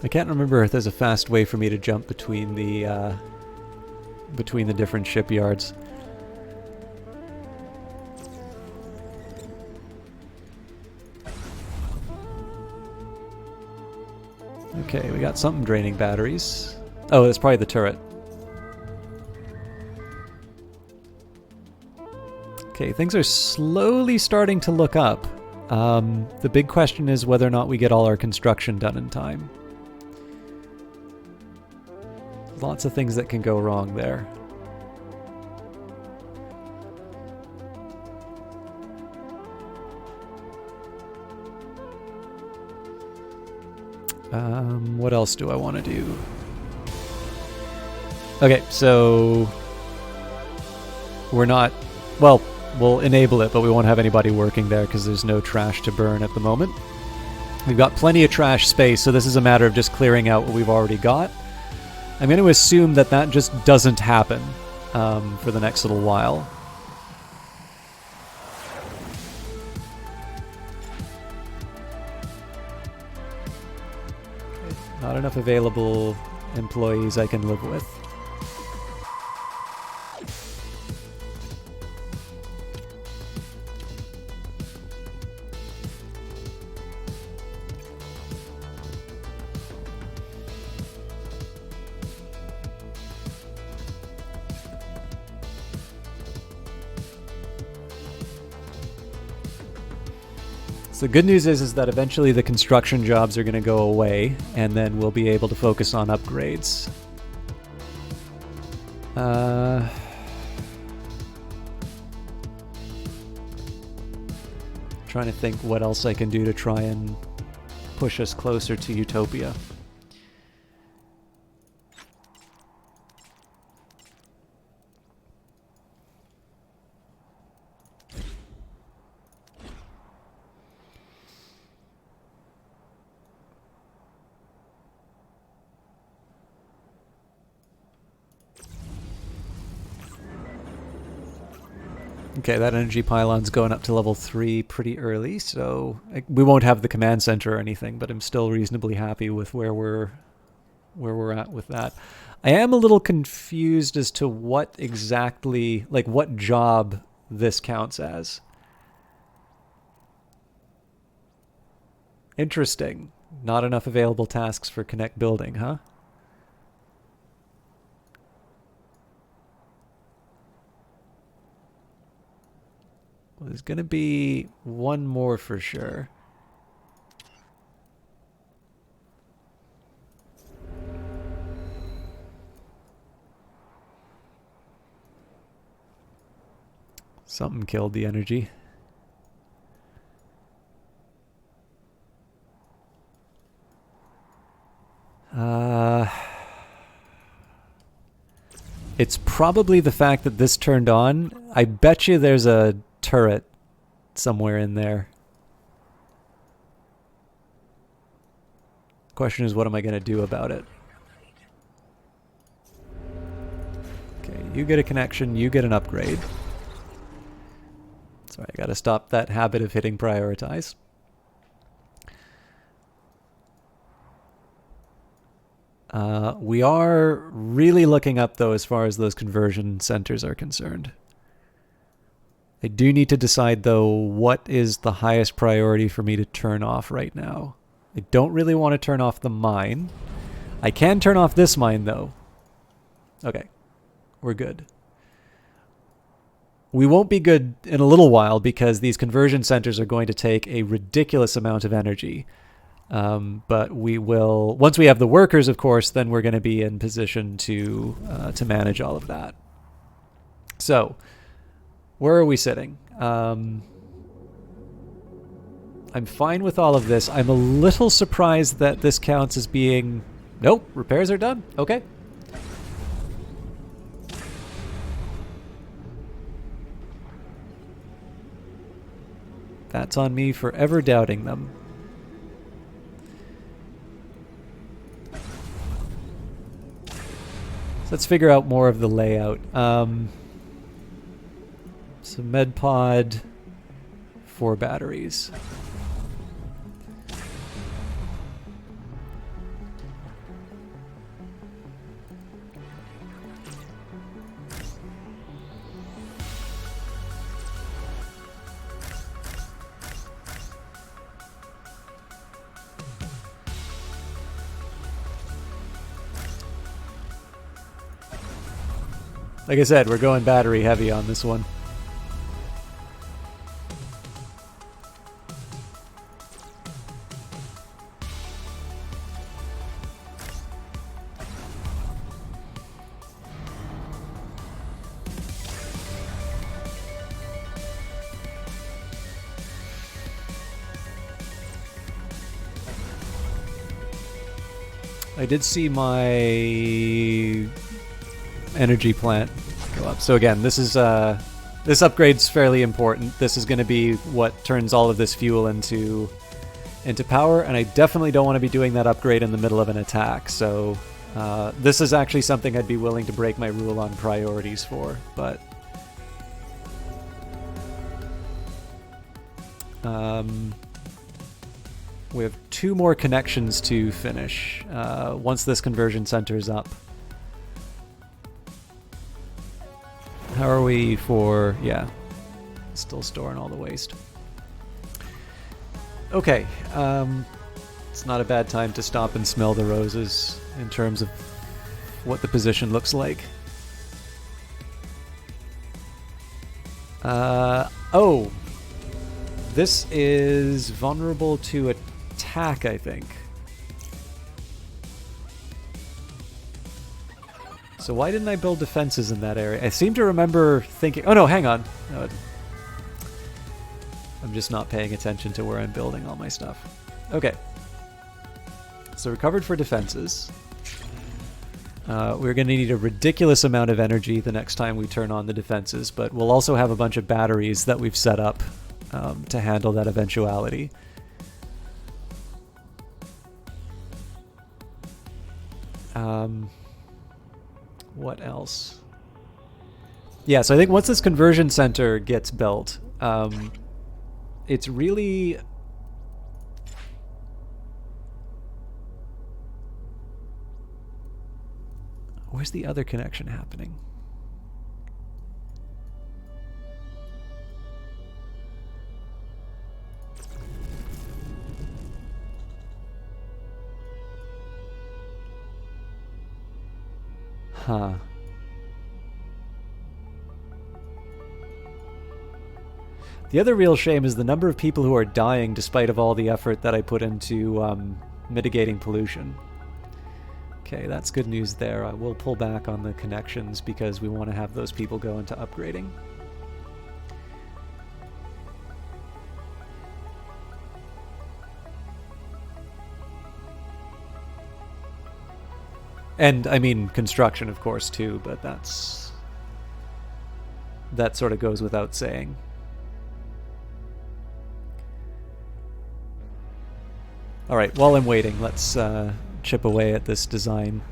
I can't remember if there's a fast way for me to jump between the different shipyards. Okay, we got something draining batteries. Oh, that's probably the turret. Okay, things are slowly starting to look up. The big question is whether or not we get all our construction done in time. Lots of things that can go wrong there. What else do I want to do? Okay, so we're not... Well, we'll enable it, but we won't have anybody working there because there's no trash to burn at the moment. We've got plenty of trash space, so this is a matter of just clearing out what we've already got. I'm going to assume that that just doesn't happen for the next little while. Not enough available employees I can live with. The good news is that eventually the construction jobs are going to go away, and then we'll be able to focus on upgrades. Trying to think what else I can do to try and push us closer to Utopia. Okay, that energy pylon's going up to level 3 pretty early, so we won't have the command center or anything, but I'm still reasonably happy with where we're at with that. I am a little confused as to what exactly, like what job this counts as. Interesting. Not enough available tasks for Connect Building, huh? Well, there's going to be one more for sure. Something killed the energy. It's probably the fact that this turned on. I bet you there's a turret somewhere in there. Question is, what am I going to do about it? Okay, you get a connection, you get an upgrade. Sorry, I got to stop that habit of hitting prioritize. We are really looking up, though, as far as those conversion centers are concerned. I do need to decide, though, what is the highest priority for me to turn off right now. I don't really want to turn off the mine. I can turn off this mine, though. Okay. We're good. We won't be good in a little while because these conversion centers are going to take a ridiculous amount of energy. But we will, once we have the workers, of course, then we're going to be in position to manage all of that. So, where are we sitting? I'm fine with all of this. I'm a little surprised that this counts as being... Nope, repairs are done. Okay. That's on me for ever doubting them. So let's figure out more of the layout. So med pod, 4 batteries. Like I said, we're going battery heavy on this one. I did see my energy plant go up. So again, this is this upgrade's fairly important. This is going to be what turns all of this fuel into power, and I definitely don't want to be doing that upgrade in the middle of an attack. So this is actually something I'd be willing to break my rule on priorities for, but we have 2 more connections to finish once this conversion center is up. How are we for... yeah, still storing all the waste. Okay, it's not a bad time to stop and smell the roses in terms of what the position looks like. Oh, this is vulnerable to attack, I think. So why didn't I build defenses in that area? I seem to remember thinking... oh no, hang on. No, I'm just not paying attention to where I'm building all my stuff. Okay. So we're covered for defenses. We're going to need a ridiculous amount of energy the next time we turn on the defenses, but we'll also have a bunch of batteries that we've set up to handle that eventuality. What else? Yeah, so I think once this conversion center gets built, it's really... where's the other connection happening? Huh. The other real shame is the number of people who are dying despite of all the effort that I put into mitigating pollution. Okay, that's good news there. I will pull back on the connections because we want to have those people go into upgrading. And, I mean, construction, of course, too, but that sort of goes without saying. Alright, while I'm waiting, let's chip away at this design.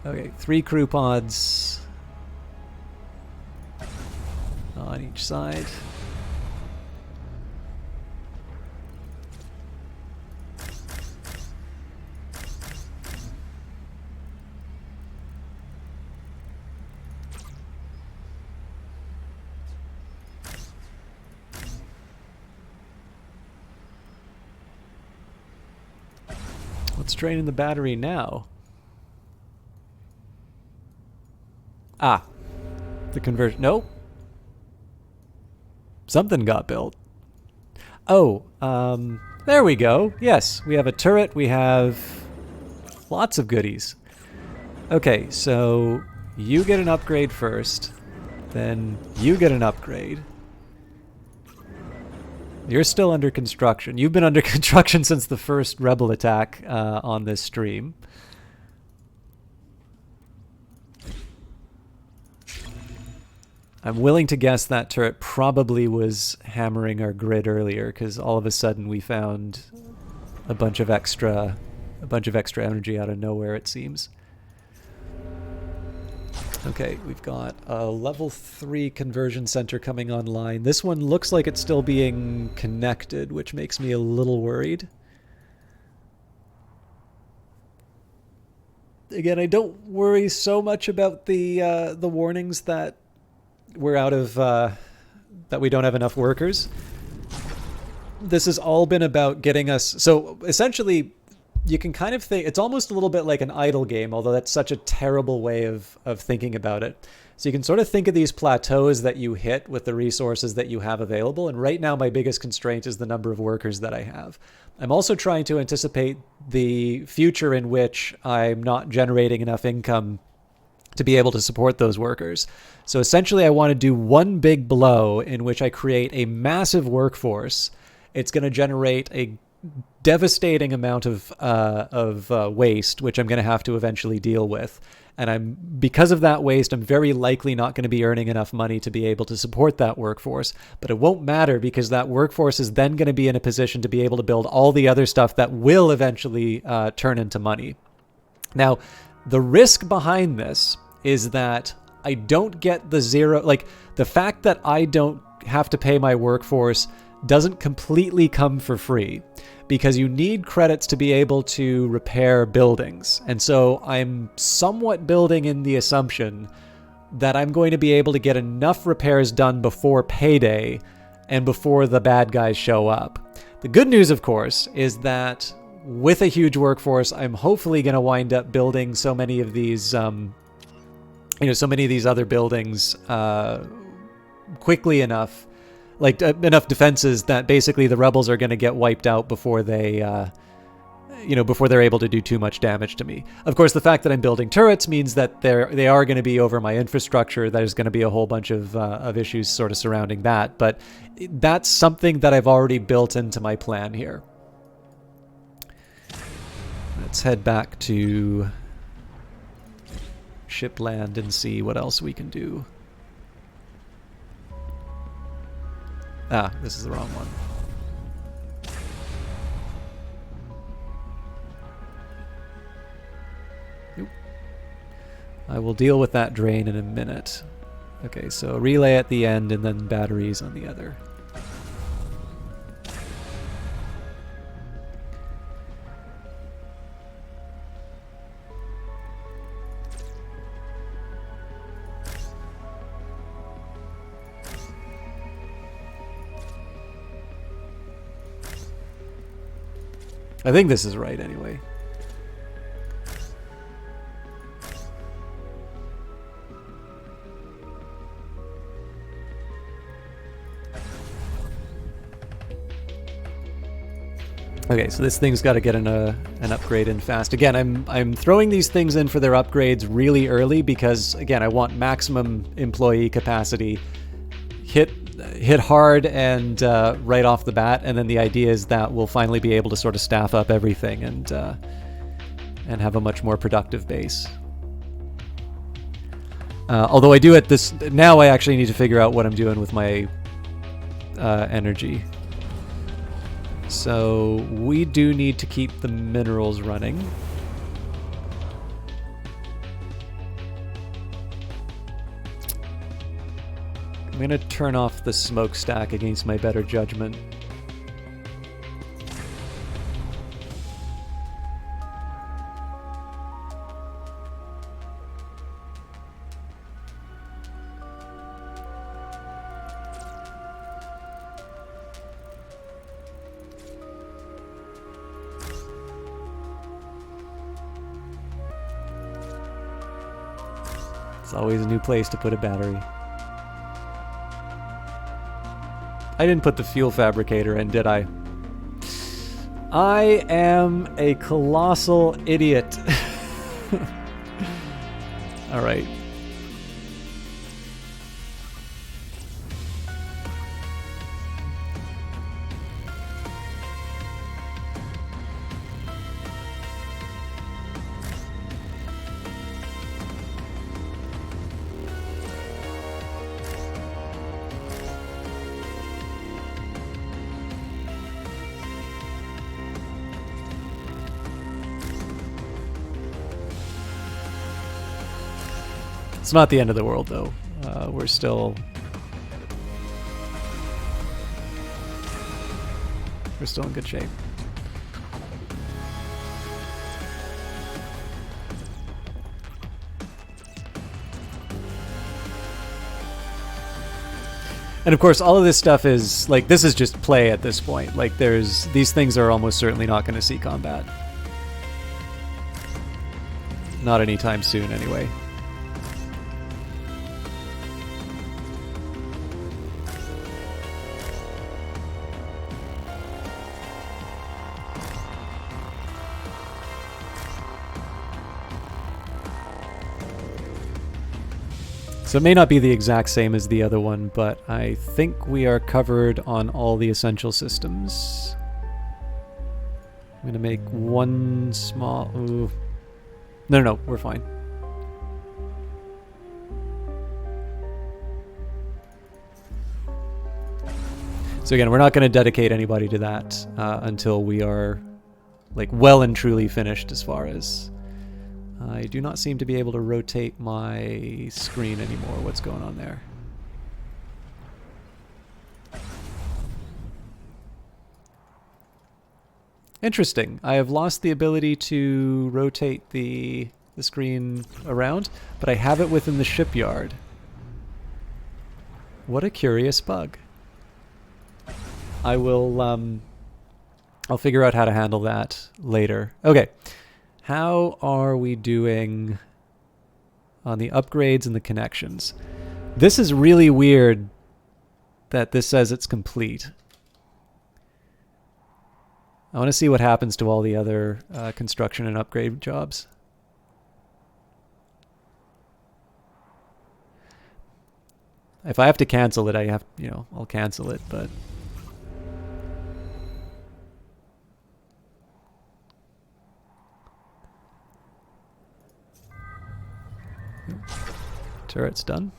Okay, 3 crew pods on each side. What's draining the battery now? Ah, the conversion. Nope. Something got built. Oh, there we go. Yes, we have a turret. We have lots of goodies. Okay, so you get an upgrade first. Then you get an upgrade. You're still under construction. You've been under construction since the first rebel attack on this stream. I'm willing to guess that turret probably was hammering our grid earlier, because all of a sudden we found a bunch of extra energy out of nowhere, it seems. Okay, we've got a level 3 conversion center coming online. This one looks like it's still being connected, which makes me a little worried. Again, I don't worry so much about the warnings that we're out of that we don't have enough workers. This has all been about getting us. So essentially, you can kind of think it's almost a little bit like an idle game, although that's such a terrible way of thinking about it. So you can sort of think of these plateaus that you hit with the resources that you have available. And right now, my biggest constraint is the number of workers that I have. I'm also trying to anticipate the future in which I'm not generating enough income to be able to support those workers. So essentially, I want to do one big blow in which I create a massive workforce. It's going to generate a devastating amount of waste, which I'm going to have to eventually deal with. And because of that waste, I'm very likely not going to be earning enough money to be able to support that workforce. But it won't matter, because that workforce is then going to be in a position to be able to build all the other stuff that will eventually turn into money. Now, the risk behind this is that I don't get the zero, like the fact that I don't have to pay my workforce doesn't completely come for free, because you need credits to be able to repair buildings. And so I'm somewhat building in the assumption that I'm going to be able to get enough repairs done before payday and before the bad guys show up. The good news, of course, is that with a huge workforce, I'm hopefully going to wind up building so many of these, so many of these other buildings quickly enough, like enough defenses that basically the rebels are going to get wiped out before they, before they're able to do too much damage to me. Of course, the fact that I'm building turrets means that they are going to be over my infrastructure. There's going to be a whole bunch of issues sort of surrounding that, but that's something that I've already built into my plan here. Let's head back to Shipland and see what else we can do. Ah, this is the wrong one. Nope. I will deal with that drain in a minute. Okay, so relay at the end and then batteries on the other. I think this is right anyway. Okay, so this thing's got to get an upgrade in fast. Again, I'm throwing these things in for their upgrades really early because, again, I want maximum employee capacity. Hit hard and right off the bat, and then the idea is that we'll finally be able to sort of staff up everything and have a much more productive base. Although I do at this now, I actually need to figure out what I'm doing with my energy. So we do need to keep the minerals running. I'm going to turn off the smokestack against my better judgment. It's always a new place to put a battery. I didn't put the fuel fabricator in, did I? I am a colossal idiot. All right. It's not the end of the world, though. We're still in good shape. And of course, all of this stuff is like, this is just play at this point. Like, these things are almost certainly not going to see combat. Not anytime soon, anyway. So it may not be the exact same as the other one, but I think we are covered on all the essential systems. I'm going to make one small... Ooh. No, we're fine. So again, we're not going to dedicate anybody to that until we are like well and truly finished as far as... I do not seem to be able to rotate my screen anymore. What's going on there? Interesting. I have lost the ability to rotate the screen around, but I have it within the shipyard. What a curious bug. I will I'll figure out how to handle that later. Okay. How are we doing on the upgrades and the connections? This is really weird that this says it's complete. I want to see what happens to all the other construction and upgrade jobs. If I have to cancel it, I have, I'll cancel it, but... Turret's done.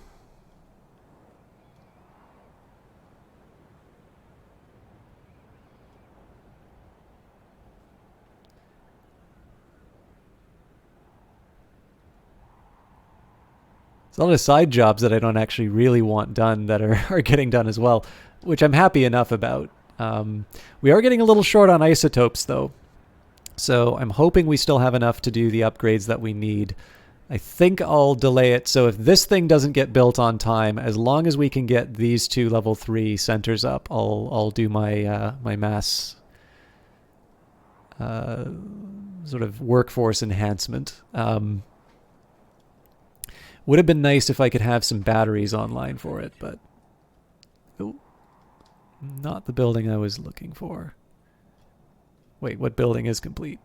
There's a lot of side jobs that I don't actually really want done that are getting done as well, which I'm happy enough about. We are getting a little short on isotopes, though. So I'm hoping we still have enough to do the upgrades that we need. I think I'll delay it, so if this thing doesn't get built on time, as long as we can get these two level 3 centers up, I'll do my my mass sort of workforce enhancement. Would have been nice if I could have some batteries online for it, but not the building I was looking for. Wait, what building is complete?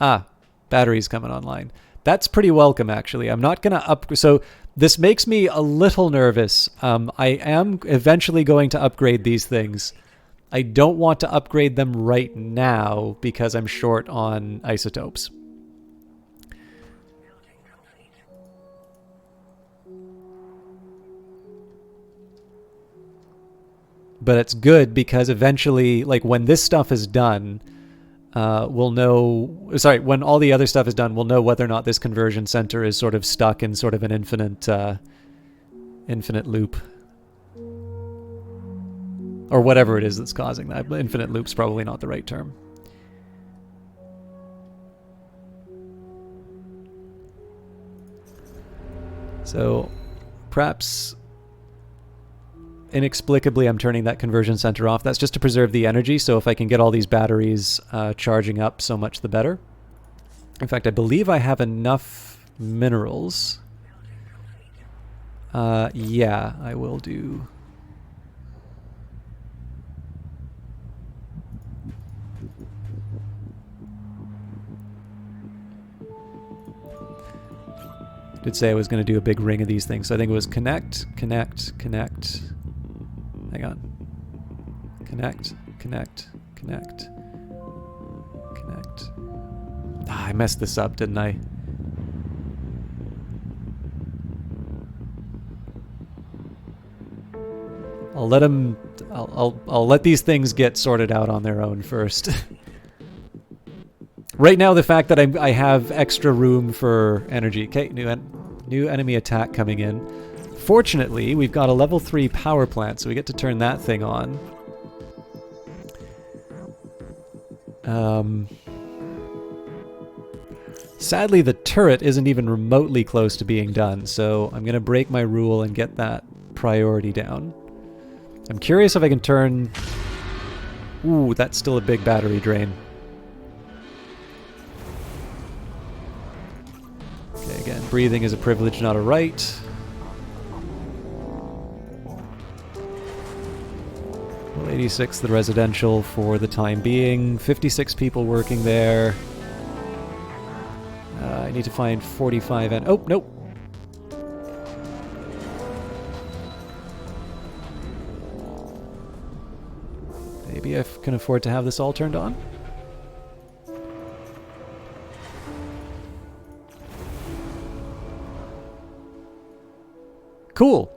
Ah, batteries coming online. That's pretty welcome, actually. I'm not going to so this makes me a little nervous. I am eventually going to upgrade these things. I don't want to upgrade them right now because I'm short on isotopes. But it's good because eventually, like when this stuff is done, we'll know, sorry, when all the other stuff is done, we'll know whether or not this conversion center is sort of stuck in sort of an infinite loop. Or whatever it is that's causing that. Infinite loop's probably not the right term. So, perhaps inexplicably I'm turning that conversion center off. That's just to preserve the energy, so if I can get all these batteries charging up, so much the better. In fact, I believe I have enough minerals. Yeah, I will do. Did say I was going to do a big ring of these things. So I think it was connect, connect, connect. Hang on. Connect, connect, connect, connect. Ah, I messed this up, didn't I? I'll let them. I'll let these things get sorted out on their own first. Right now, the fact that I have extra room for energy. Okay, new enemy attack coming in. Fortunately, we've got a level 3 power plant, so we get to turn that thing on. Sadly, the turret isn't even remotely close to being done, so I'm going to break my rule and get that priority down. I'm curious if I can turn... Ooh, that's still a big battery drain. Okay, again, breathing is a privilege, not a right. Well, 86 the residential for the time being. 56 people working there. I need to find 45 and... Oh, nope. Maybe I can afford to have this all turned on? Cool.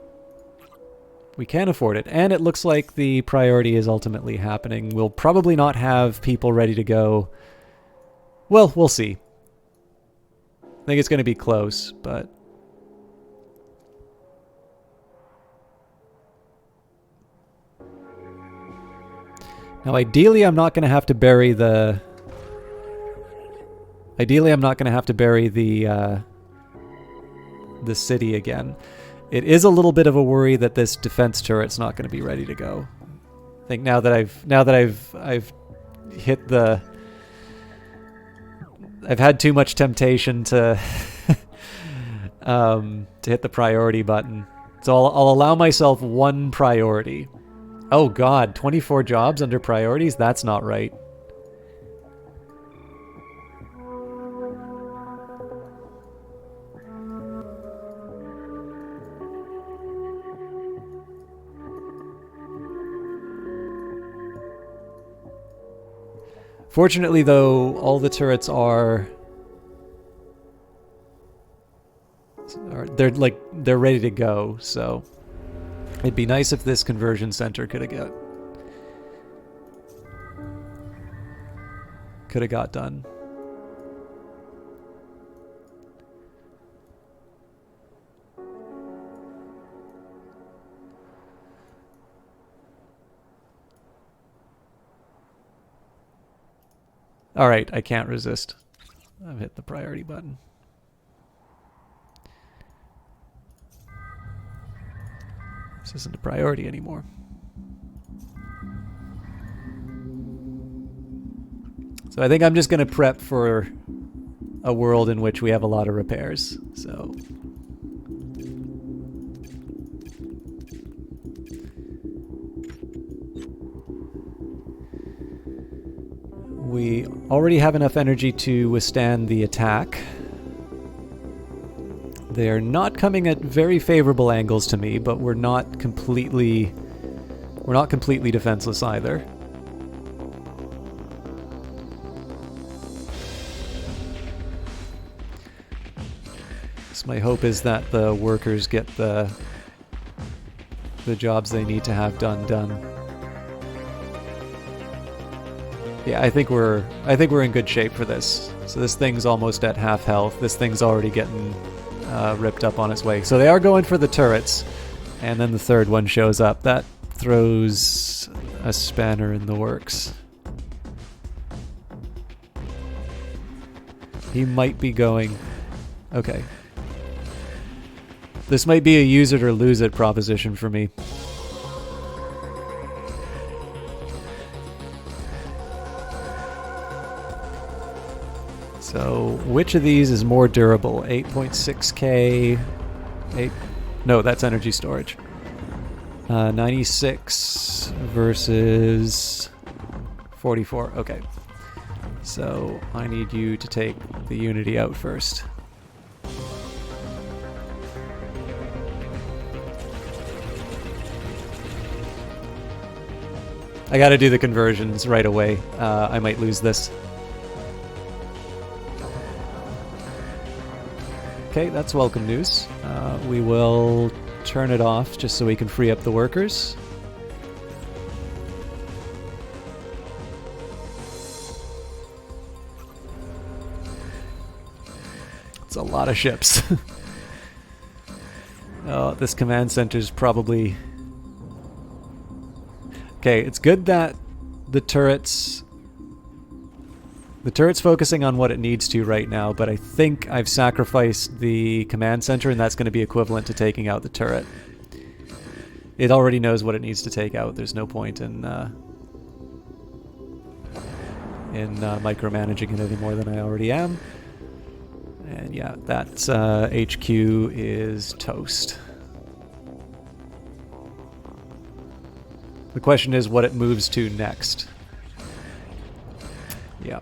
We can afford it. And it looks like the priority is ultimately happening. We'll probably not have people ready to go. Well, we'll see. I think it's going to be close, but... Now, ideally, I'm not going to have to bury the... Ideally, I'm not going to have to bury the city again. It is a little bit of a worry that this defense turret's not going to be ready to go. I think now that I've hit the... I've had too much temptation to to hit the priority button. So I'll allow myself one priority. Oh god, 24 jobs under priorities? That's not right. Fortunately, though, all the turrets are they're ready to go, so it'd be nice if this conversion center could have got done. All right, I can't resist. I've hit the priority button. This isn't a priority anymore. So I think I'm just going to prep for a world in which we have a lot of repairs. So we already have enough energy to withstand the attack. They're not coming at very favorable angles to me, but we're not completely defenseless either. So my hope is that the workers get the jobs they need to have done. Yeah, I think we're in good shape for this. So this thing's almost at half health. This thing's already getting ripped up on its way. So they are going for the turrets, and then the third one shows up. That throws a spanner in the works. He might be going... Okay. This might be a use it or lose it proposition for me. So which of these is more durable? 8.6k. No, that's energy storage. 96 versus 44. Okay. So I need you to take the Unity out first. I gotta do the conversions right away. I might lose this. Okay, that's welcome news. We will turn it off just so we can free up the workers. It's a lot of ships. Oh, this command center's probably... Okay, it's good that the turret's focusing on what it needs to right now, but I think I've sacrificed the command center, and that's going to be equivalent to taking out the turret. It already knows what it needs to take out. There's no point in micromanaging it any more than I already am. And yeah, that HQ is toast. The question is what it moves to next. Yeah.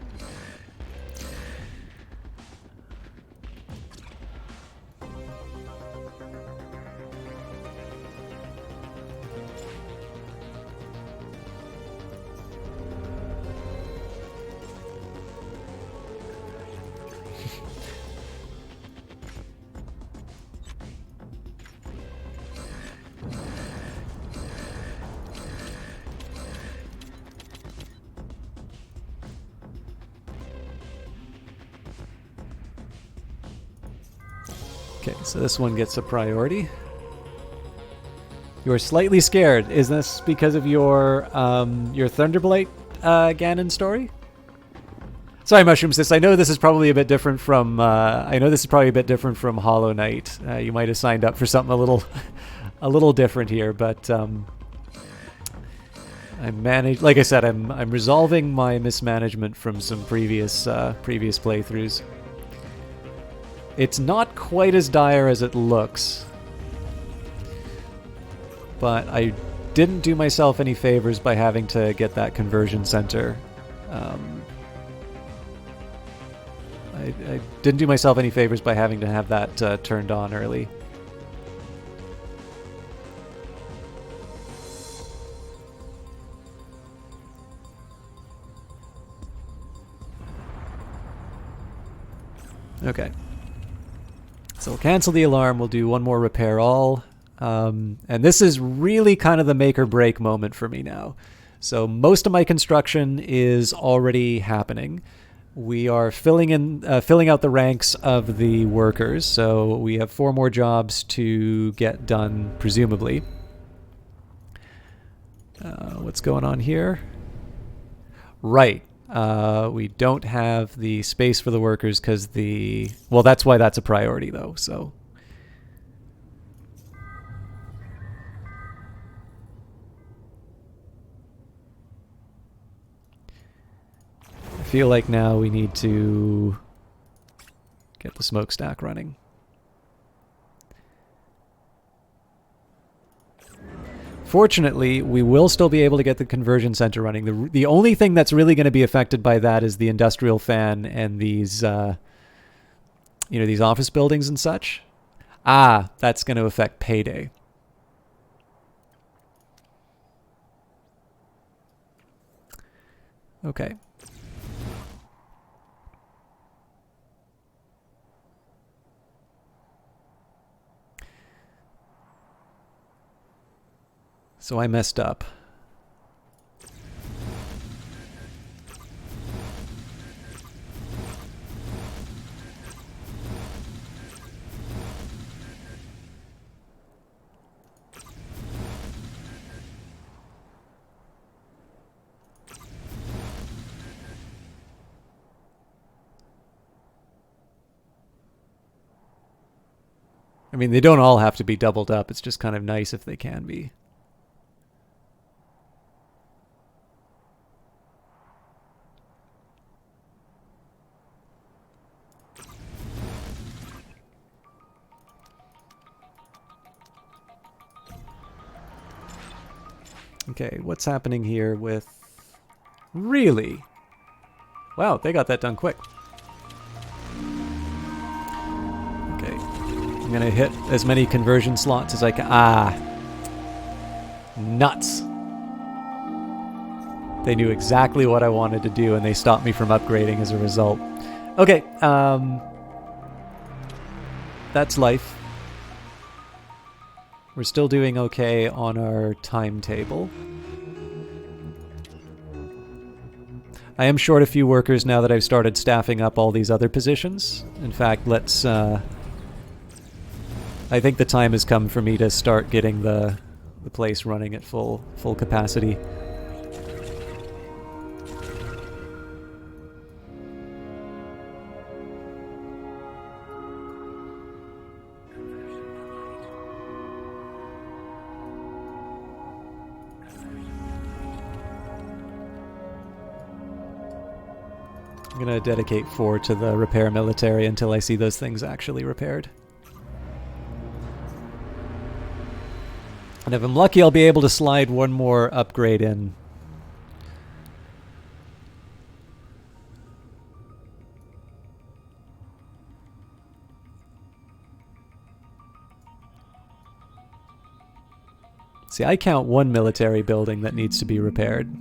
Okay, so this one gets a priority. You're slightly scared. Is this because of your Thunderblight Ganon story? Sorry, Mushroom Sis. I know this is probably a bit different from. Hollow Knight. You might have signed up for something a little different here, but like I said, I'm resolving my mismanagement from some previous playthroughs. It's not quite as dire as it looks, but I didn't do myself any favors by having to get that conversion center. I didn't do myself any favors by having to have that turned on early. Okay. So we'll cancel the alarm, we'll do one more repair all. And this is really kind of the make or break moment for me now. So most of my construction is already happening. We are filling out the ranks of the workers, so we have 4 more jobs to get done, presumably. What's going on here? Right. We don't have the space for the workers because well, that's why that's a priority, though, so... I feel like now we need to get the smokestack running. Fortunately, we will still be able to get the conversion center running. The only thing that's really going to be affected by that is the industrial fan and these, these office buildings and such. Ah, that's going to affect Payday. Okay. So I messed up. I mean, they don't all have to be doubled up. It's just kind of nice if they can be. Okay, what's happening here with... Really? Wow, they got that done quick. Okay, I'm gonna hit as many conversion slots as I can. Ah! Nuts! They knew exactly what I wanted to do, and they stopped me from upgrading as a result. Okay, that's life. We're still doing okay on our timetable. I am short a few workers now that I've started staffing up all these other positions. In fact, let's... I think the time has come for me to start getting the place running at full capacity. I'm going to dedicate 4 to the repair military until I see those things actually repaired. And if I'm lucky, I'll be able to slide one more upgrade in. See, I count one military building that needs to be repaired.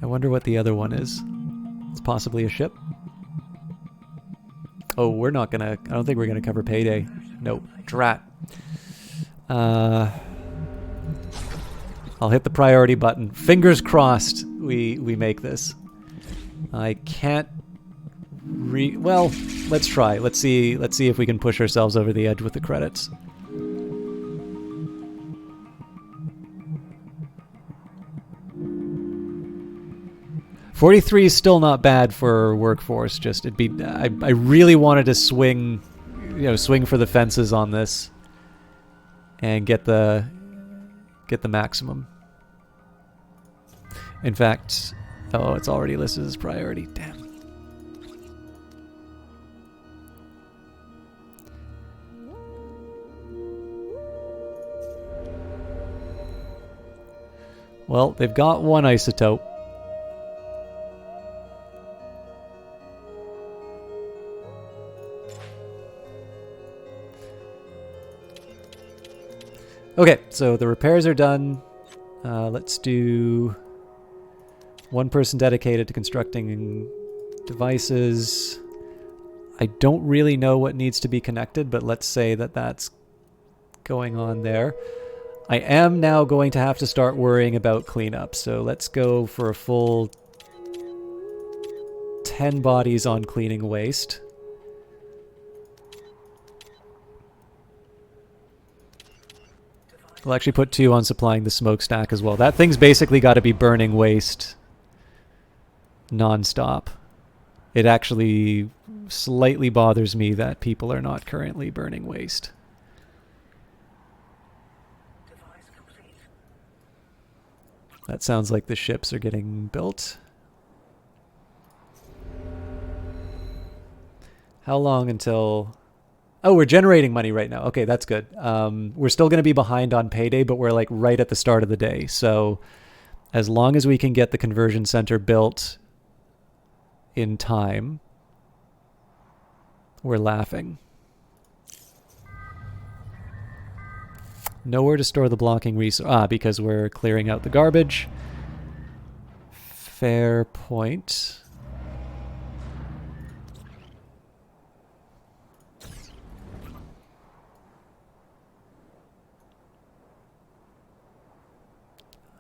I wonder what the other one is. It's possibly a ship. Oh, we're not gonna... I don't think we're gonna cover payday. Nope. Drat. I'll hit the priority button. Fingers crossed we make this. I can't... Well, let's try. Let's see if we can push ourselves over the edge with the credits. $43 is still not bad for workforce. Just it'd be. I really wanted to swing for the fences on this, and get the maximum. In fact, oh, it's already listed as priority. Damn. Well, they've got one isotope. Okay, so the repairs are done. Let's do one person dedicated to constructing devices. I don't really know what needs to be connected, but let's say that that's going on there. I am now going to have to start worrying about cleanup, so let's go for a full 10 bodies on cleaning waste. We'll actually put 2 on supplying the smokestack as well. That thing's basically got to be burning waste non-stop. It actually slightly bothers me that people are not currently burning waste. That sounds like the ships are getting built. How long until... Oh, we're generating money right now. Okay, that's good. We're still going to be behind on payday, but we're like right at the start of the day. So as long as we can get the conversion center built in time, we're laughing. Nowhere to store the blocking resource. Ah, because we're clearing out the garbage. Fair point.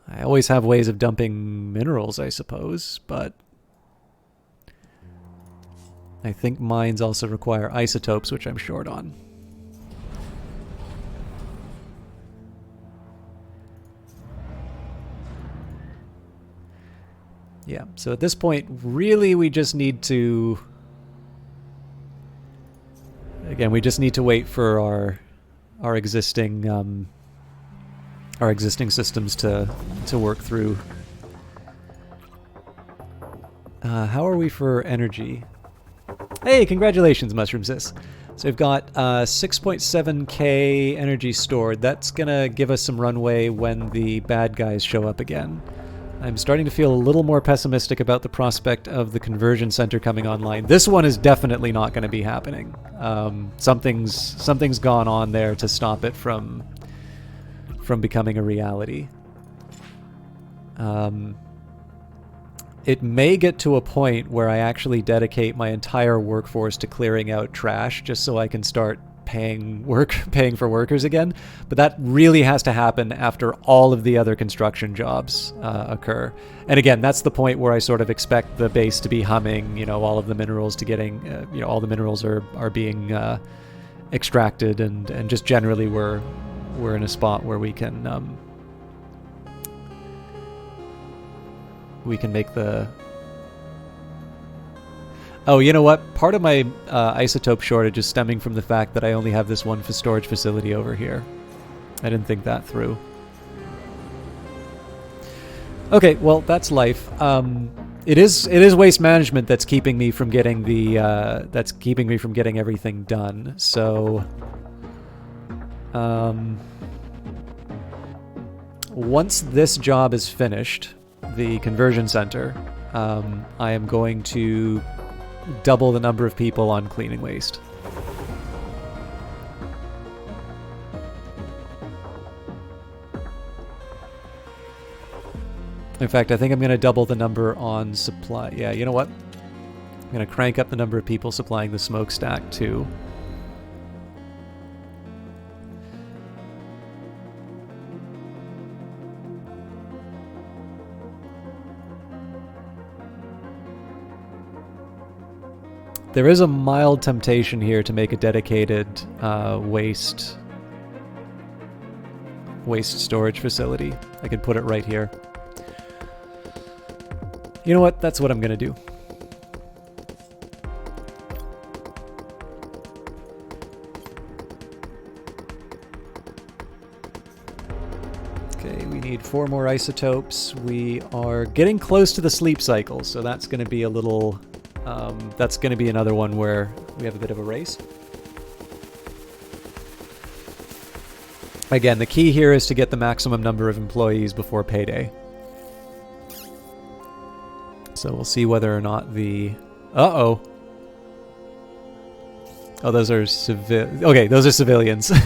I always have ways of dumping minerals, I suppose, but I think mines also require isotopes, which I'm short on. Yeah, so at this point, really we just need to... Again, we just need to wait for our existing systems to work through. How are we for energy? Hey, congratulations, Mushroom Sis. So we've got 6.7k energy stored. That's gonna give us some runway when the bad guys show up again. I'm starting to feel a little more pessimistic about the prospect of the conversion center coming online. This one is definitely not going to be happening. Something's gone on there to stop it from becoming a reality. It may get to a point where I actually dedicate my entire workforce to clearing out trash just so I can start paying for workers again, but that really has to happen after all of the other construction jobs occur. And again, that's the point where I sort of expect the base to be humming, you know, all of the minerals to getting, you know, all the minerals are being extracted, and just generally we're in a spot where we can make the... Oh, you know what? Part of my isotope shortage is stemming from the fact that I only have this one storage facility over here. I didn't think that through. Okay, well, that's life. It is waste management that's keeping me from getting everything done. So, once this job is finished, the conversion center, I am going to double the number of people on cleaning waste. In fact, I think I'm going to double the number on supply. Yeah, you know what? I'm going to crank up the number of people supplying the smokestack too. There is a mild temptation here to make a dedicated waste storage facility. I could put it right here. You know what? That's what I'm going to do. Okay, we need 4 more isotopes. We are getting close to the sleep cycle, so that's going to be a little... that's going to be another one where we have a bit of a race. Again, the key here is to get the maximum number of employees before payday. So we'll see whether or not the... Uh-oh. Oh, those are okay, those are civilians. I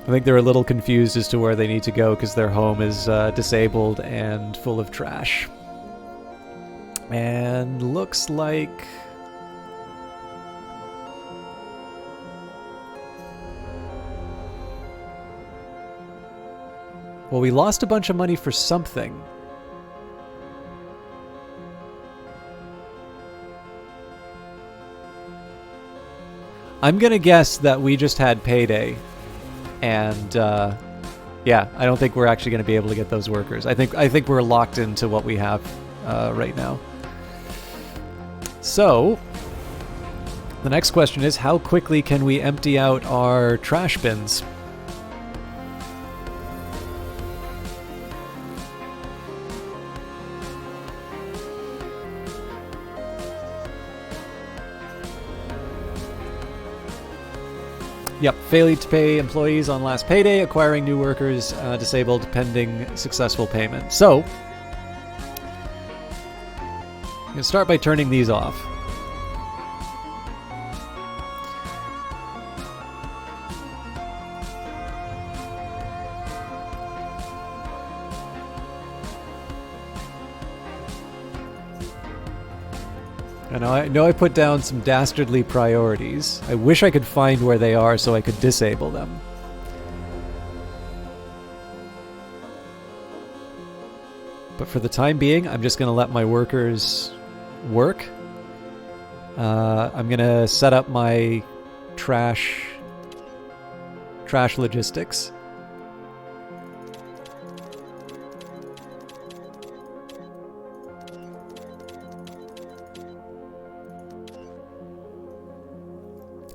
think they're a little confused as to where they need to go because their home is disabled and full of trash. And looks like... Well, we lost a bunch of money for something. I'm gonna guess that we just had payday, and yeah, I don't think we're actually gonna be able to get those workers. I think we're locked into what we have right now. So, the next question is, how quickly can we empty out our trash bins? Yep, failing to pay employees on last payday, acquiring new workers, disabled pending successful payment. So, I'm going to start by turning these off. And I know I put down some dastardly priorities. I wish I could find where they are so I could disable them. But for the time being, I'm just going to let my workers work. I'm going to set up my trash logistics.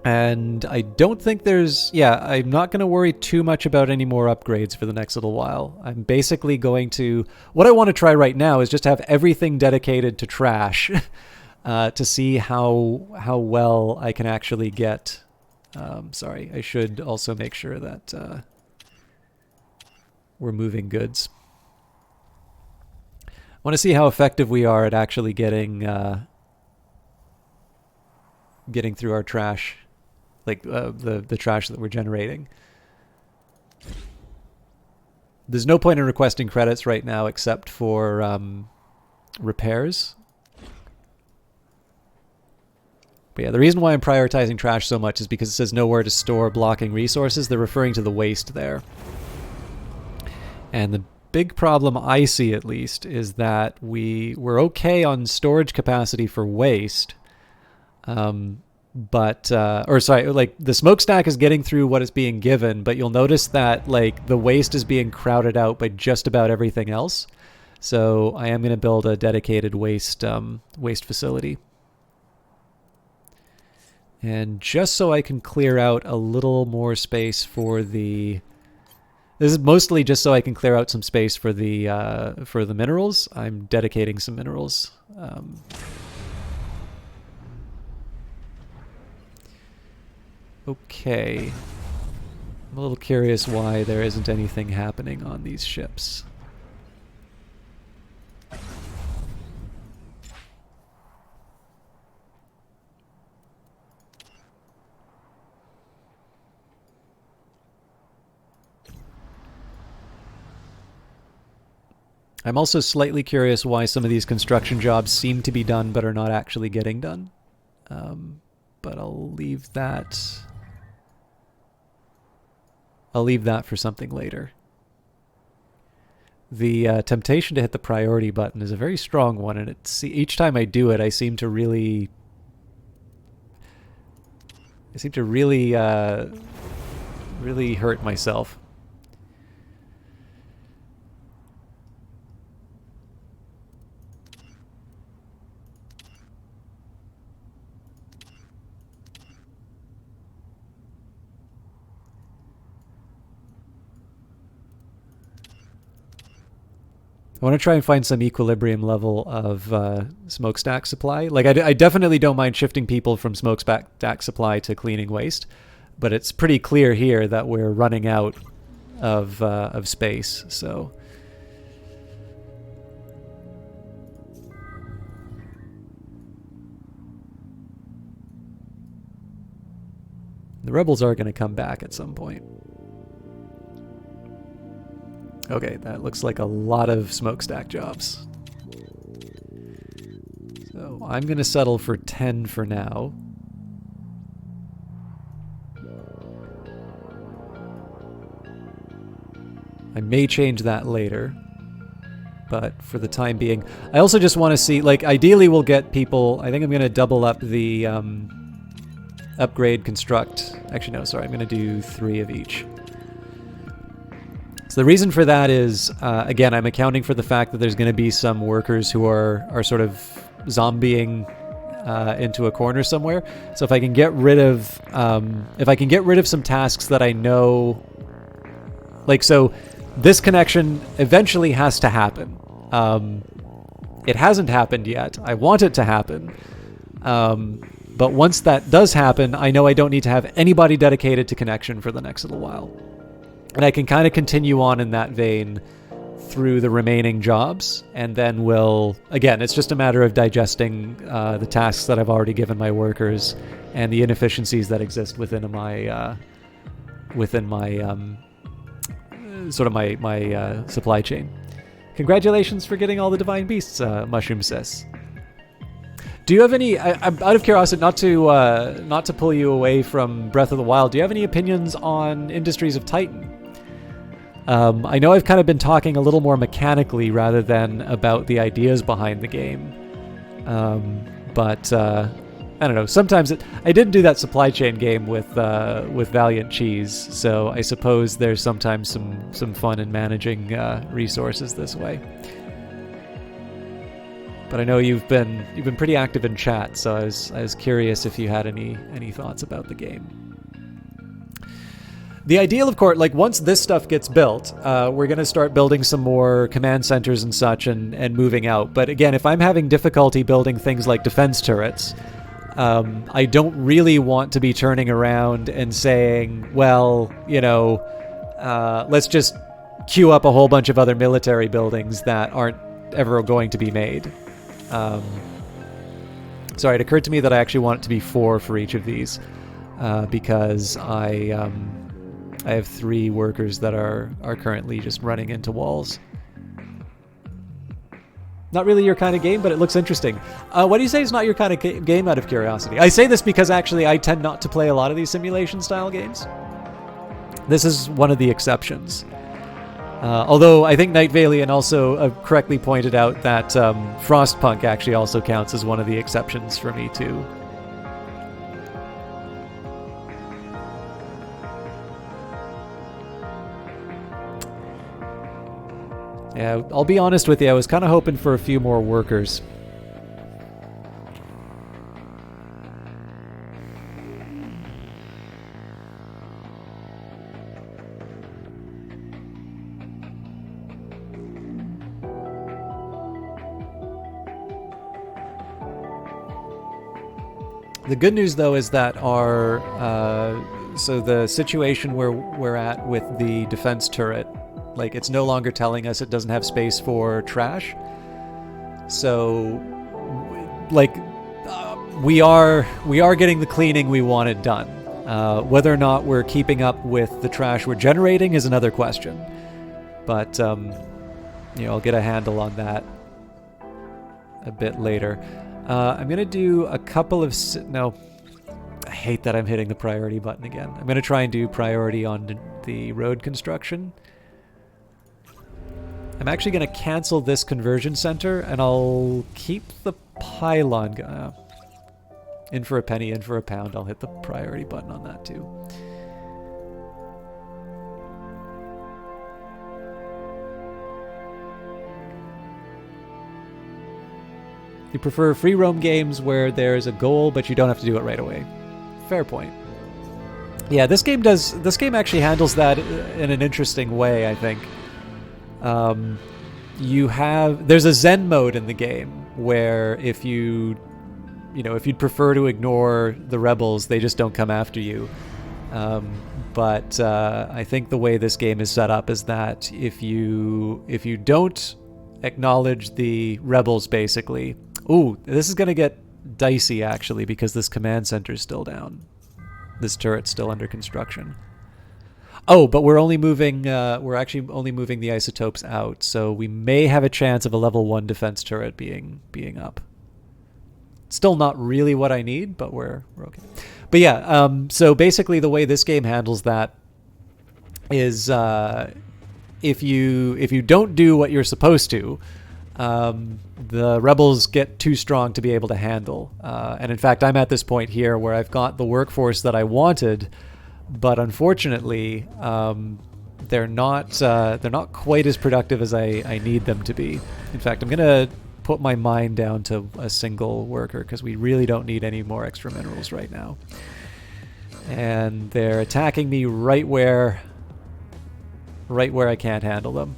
And I don't think there's... Yeah, I'm not going to worry too much about any more upgrades for the next little while. I'm basically going to... What I want to try right now is just have everything dedicated to trash. to see how well I can actually get. Sorry, I should also make sure that we're moving goods. I want to see how effective we are at actually getting through our trash, like the trash that we're generating. There's no point in requesting credits right now except for repairs. But yeah, the reason why I'm prioritizing trash so much is because it says nowhere to store blocking resources. They're referring to the waste there. And the big problem I see, at least, is that we're okay on storage capacity for waste. Or sorry, like the smokestack is getting through what is being given, but you'll notice that like the waste is being crowded out by just about everything else. So I am going to build a dedicated waste facility. And just so I can clear out a little more space for the... This is mostly just so I can clear out some space for the minerals. I'm dedicating some minerals. Okay. I'm a little curious why there isn't anything happening on these ships. I'm also slightly curious why some of these construction jobs seem to be done but are not actually getting done. But I'll leave that for something later. The temptation to hit the priority button is a very strong one, and each time I do it, I seem to really really hurt myself. I want to try and find some equilibrium level of smokestack supply. Like I definitely don't mind shifting people from smokestack supply to cleaning waste, but it's pretty clear here that we're running out of space. So the rebels are going to come back at some point. Okay, that looks like a lot of smokestack jobs. So I'm going to settle for 10 for now. I may change that later, but for the time being, I also just want to see, like, ideally we'll get people, I think I'm going to double up the upgrade, construct. Actually, no, sorry, I'm going to do 3 of each. So the reason for that is, again, I'm accounting for the fact that there's going to be some workers who are sort of zombieing into a corner somewhere. So if I can get rid of some tasks that I know, like, so this connection eventually has to happen. It hasn't happened yet. I want it to happen. But once that does happen, I know I don't need to have anybody dedicated to connection for the next little while. And I can kind of continue on in that vein through the remaining jobs, and then again, it's just a matter of digesting the tasks that I've already given my workers and the inefficiencies that exist within my sort of my supply chain. Congratulations for getting all the Divine Beasts, Mushroom Sis. Do you have any? I'm out of curiosity, not to pull you away from Breath of the Wild. Do you have any opinions on Industries of Titan? I know I've kind of been talking a little more mechanically rather than about the ideas behind the game. But I don't know. Sometimes I didn't do that supply chain game with Valiant Cheese, so I suppose there's sometimes some fun in managing resources this way. But I know you've been pretty active in chat, so I was curious if you had any thoughts about the game. The ideal, of course, like once this stuff gets built, we're going to start building some more command centers and such and moving out. But again, if I'm having difficulty building things like defense turrets, I don't really want to be turning around and saying, well, you know, let's just queue up a whole bunch of other military buildings that aren't ever going to be made. Sorry, it occurred to me that I actually want it to be 4 for each of these, because I have 3 workers that are currently just running into walls. Not really your kind of game, but it looks interesting. What do you say is not your kind of game, out of curiosity? I say this because actually I tend not to play a lot of these simulation-style games. This is one of the exceptions. Although I think Night Valiant also correctly pointed out that Frostpunk actually also counts as one of the exceptions for me too. Yeah, I'll be honest with you, I was kind of hoping for a few more workers. The good news, though, is that our so the situation where we're at with the defense turret, like it's no longer telling us it doesn't have space for trash. So, like, we are getting the cleaning we wanted done. Whether or not we're keeping up with the trash we're generating is another question. But you know, I'll get a handle on that a bit later. I'm going to do a couple of... No, I hate that I'm hitting the priority button again. I'm going to try and do priority on the road construction. I'm actually going to cancel this conversion center, and I'll keep the pylon... in for a penny, in for a pound. I'll hit the priority button on that too. You prefer free roam games where there's a goal, but you don't have to do it right away. Fair point. Yeah, this game actually handles that in an interesting way, I think. There's a Zen mode in the game where if you'd prefer to ignore the rebels, they just don't come after you. But I think the way this game is set up is that if you don't acknowledge the rebels, basically... Ooh, this is going to get dicey, actually, because this command center's still down. This turret's still under construction. Oh, but we're actually only moving the isotopes out, so we may have a chance of a level 1 defense turret being up. Still not really what I need, but we're okay. But yeah, so basically the way this game handles that is if you don't do what you're supposed to, the rebels get too strong to be able to handle. And in fact, I'm at this point here where I've got the workforce that I wanted, but unfortunately, they're not quite as productive as I need them to be. In fact, I'm gonna put my mine down to a single worker because we really don't need any more extra minerals right now. And they're attacking me right where I can't handle them.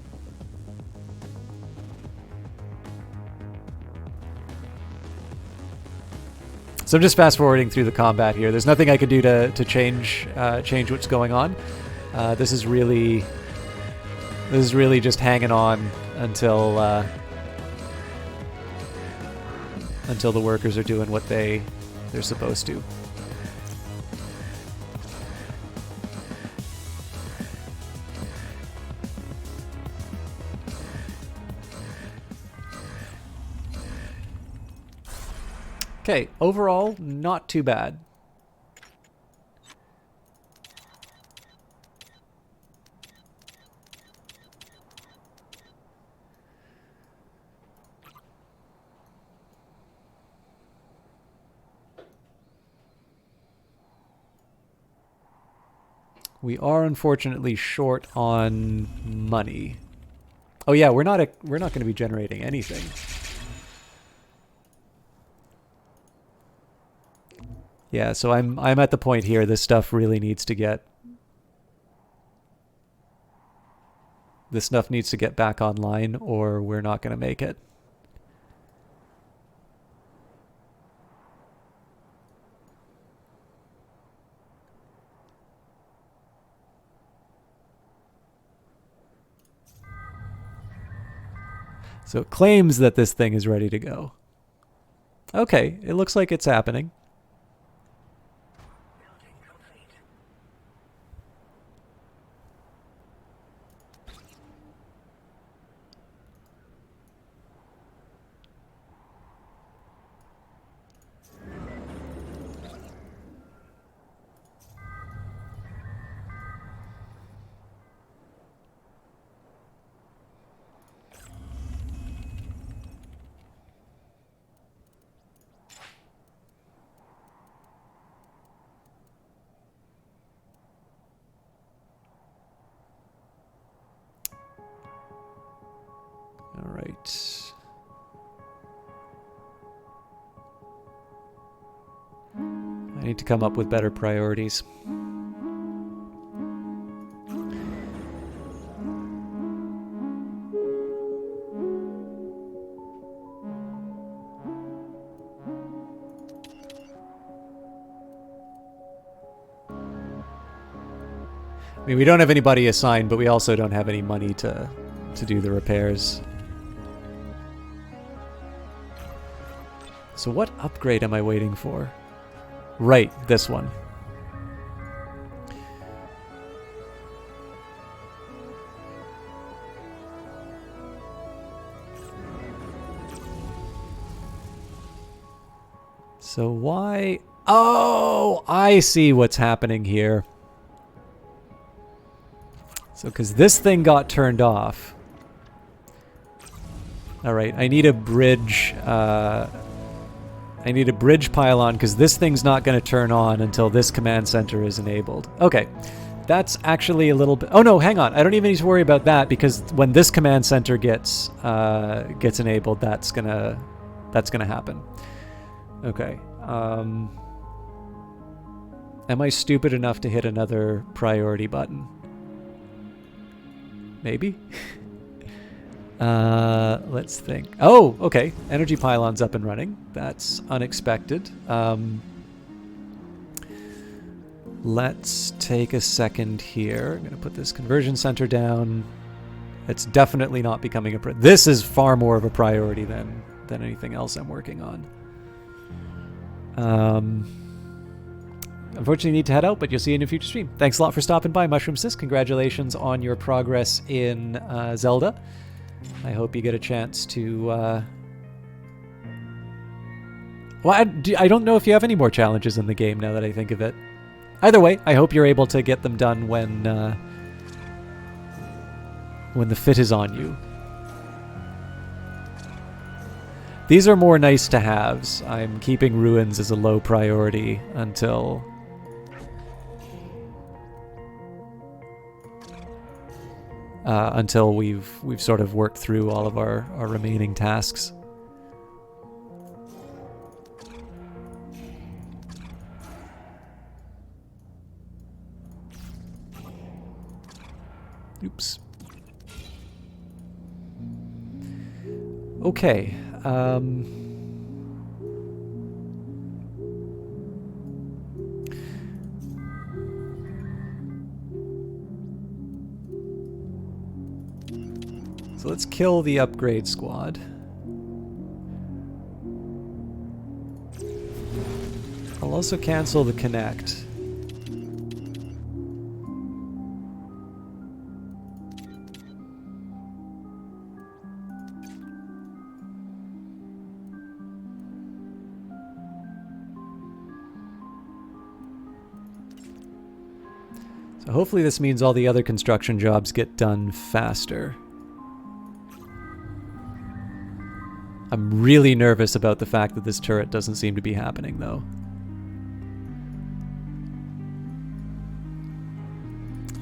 So I'm just fast forwarding through the combat here. There's nothing I can do to change what's going on. This is really just hanging on until the workers are doing what they're supposed to. Okay, overall, not too bad. We are unfortunately short on money. Oh yeah, we're not going to be generating anything. Yeah, so I'm at the point here. This stuff really needs to get This stuff needs to get back online or we're not going to make it. So it claims that this thing is ready to go. Okay, it looks like it's happening. All right. I need to come up with better priorities. I mean, we don't have anybody assigned, but we also don't have any money to do the repairs. So what upgrade am I waiting for? Right, this one. So why... Oh, I see what's happening here. So, because this thing got turned off. Alright, I need a bridge... I need a bridge pylon because this thing's not going to turn on until this command center is enabled. Okay, that's actually a little bit... Oh no, hang on. I don't even need to worry about that because when this command center gets enabled, that's gonna happen. Okay. Am I stupid enough to hit another priority button? Maybe. Let's think. Oh, okay. Energy pylon's up and running. That's unexpected. Let's take a second here. I'm going to put this conversion center down. It's definitely not becoming a... This is far more of a priority than anything else I'm working on. Unfortunately, need to head out, but you'll see you in a future stream. Thanks a lot for stopping by, Mushroom Sis. Congratulations on your progress in Zelda. I hope you get a chance to... Well, I don't know if you have any more challenges in the game now that I think of it. Either way, I hope you're able to get them done when the fit is on you. These are more nice to haves. I'm keeping ruins as a low priority until we've sort of worked through all of our remaining tasks. Oops. Okay. So let's kill the upgrade squad. I'll also cancel the connect. So hopefully this means all the other construction jobs get done faster. I'm really nervous about the fact that this turret doesn't seem to be happening, though.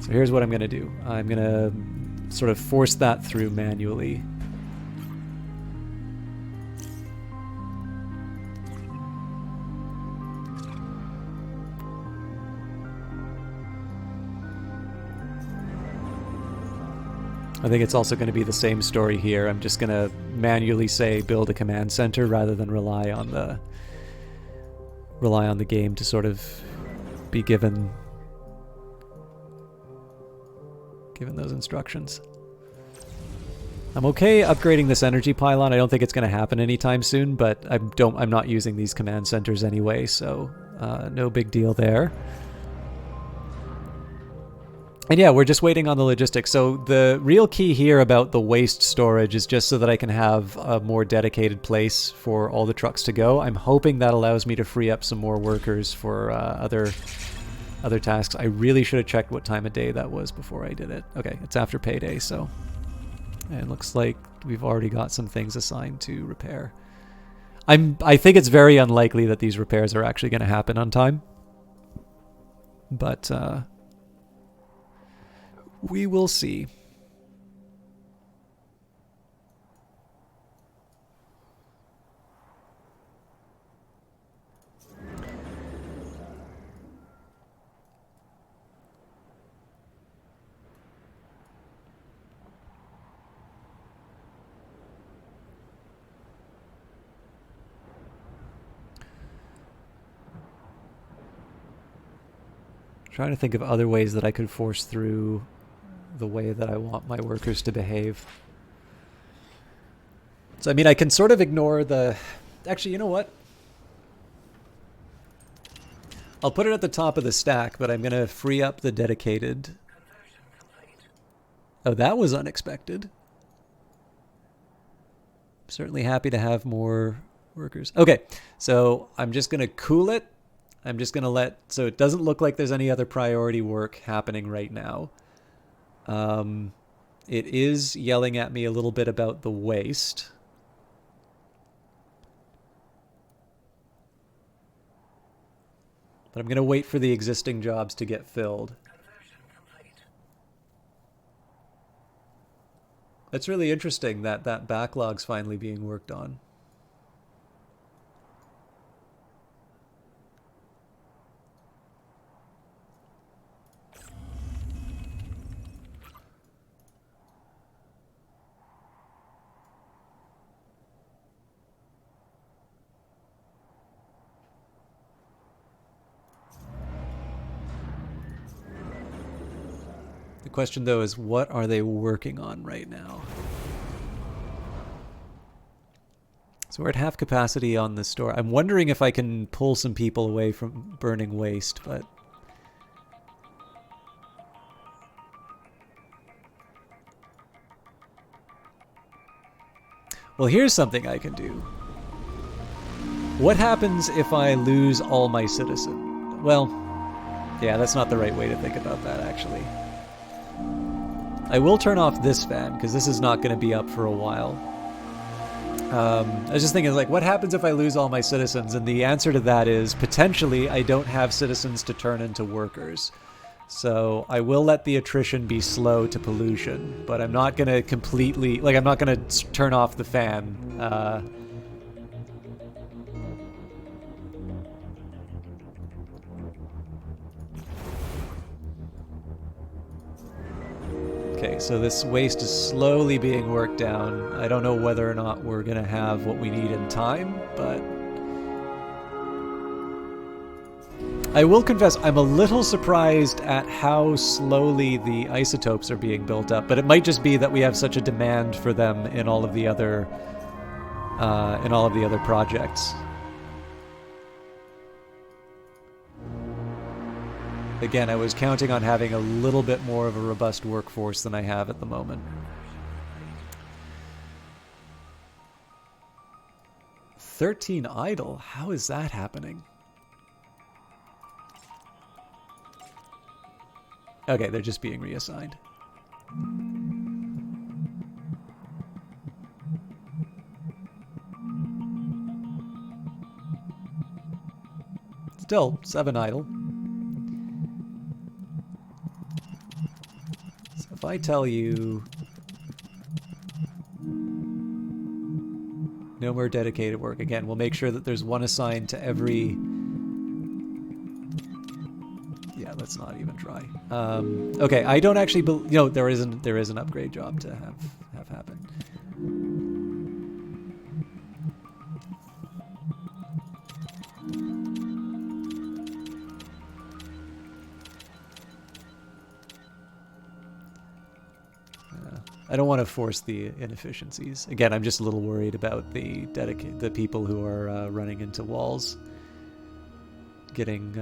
So here's what I'm going to do. I'm going to sort of force that through manually. I think it's also going to be the same story here. I'm just going to manually say build a command center rather than rely on the game to sort of be given those instructions. I'm okay upgrading this energy pylon. I don't think it's going to happen anytime soon, but I'm not using these command centers anyway, so no big deal there. And yeah, we're just waiting on the logistics. So the real key here about the waste storage is just so that I can have a more dedicated place for all the trucks to go. I'm hoping that allows me to free up some more workers for other tasks. I really should have checked what time of day that was before I did it. Okay, it's after payday, so... And it looks like we've already got some things assigned to repair. I think it's very unlikely that these repairs are actually going to happen on time. But... we will see. Trying to think of other ways that I could force through the way that I want my workers to behave. So, I mean, I can sort of ignore the... Actually, you know what? I'll put it at the top of the stack, but I'm going to free up the dedicated. Oh, that was unexpected. I'm certainly happy to have more workers. Okay, so I'm just going to cool it. I'm just going to let... So it doesn't look like there's any other priority work happening right now. It is yelling at me a little bit about the waste. But I'm going to wait for the existing jobs to get filled. It's really interesting that that backlog's finally being worked on. The question, though, is what are they working on right now? So we're at half capacity on the store. I'm wondering if I can pull some people away from burning waste, but... Well, here's something I can do. What happens if I lose all my citizens? Well, yeah, that's not the right way to think about that, actually. I will turn off this fan, because this is not going to be up for a while. I was just thinking, like, what happens if I lose all my citizens? And the answer to that is, potentially, I don't have citizens to turn into workers. So I will let the attrition be slow to pollution, but I'm not going to completely... Like, I'm not going to turn off the fan. Okay, so this waste is slowly being worked down. I don't know whether or not we're going to have what we need in time, but... I will confess, I'm a little surprised at how slowly the isotopes are being built up, but it might just be that we have such a demand for them in all of the other projects. Again, I was counting on having a little bit more of a robust workforce than I have at the moment. 13 idle? How is that happening? Okay, they're just being reassigned. Still, 7 idle. So if I tell you... no more dedicated work. Again, we'll make sure that there's one assigned to every... yeah, let's not even try. boy. Okay, I don't actually there is an upgrade job to have happen. I don't want to force the inefficiencies. Again, I'm just a little worried about the people who are running into walls getting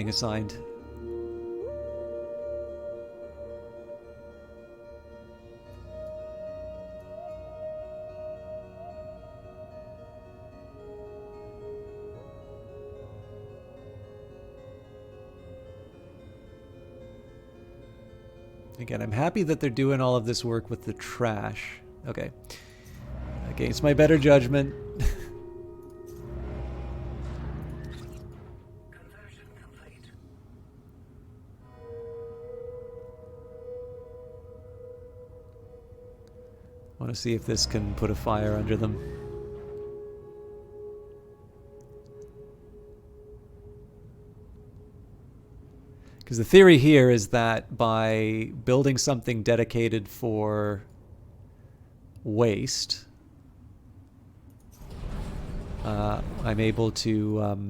assigned. Again, I'm happy that they're doing all of this work with the trash. Okay. Against my better judgment. Conversion complete. Want to see if this can put a fire under them. Because the theory here is that by building something dedicated for waste, I'm able to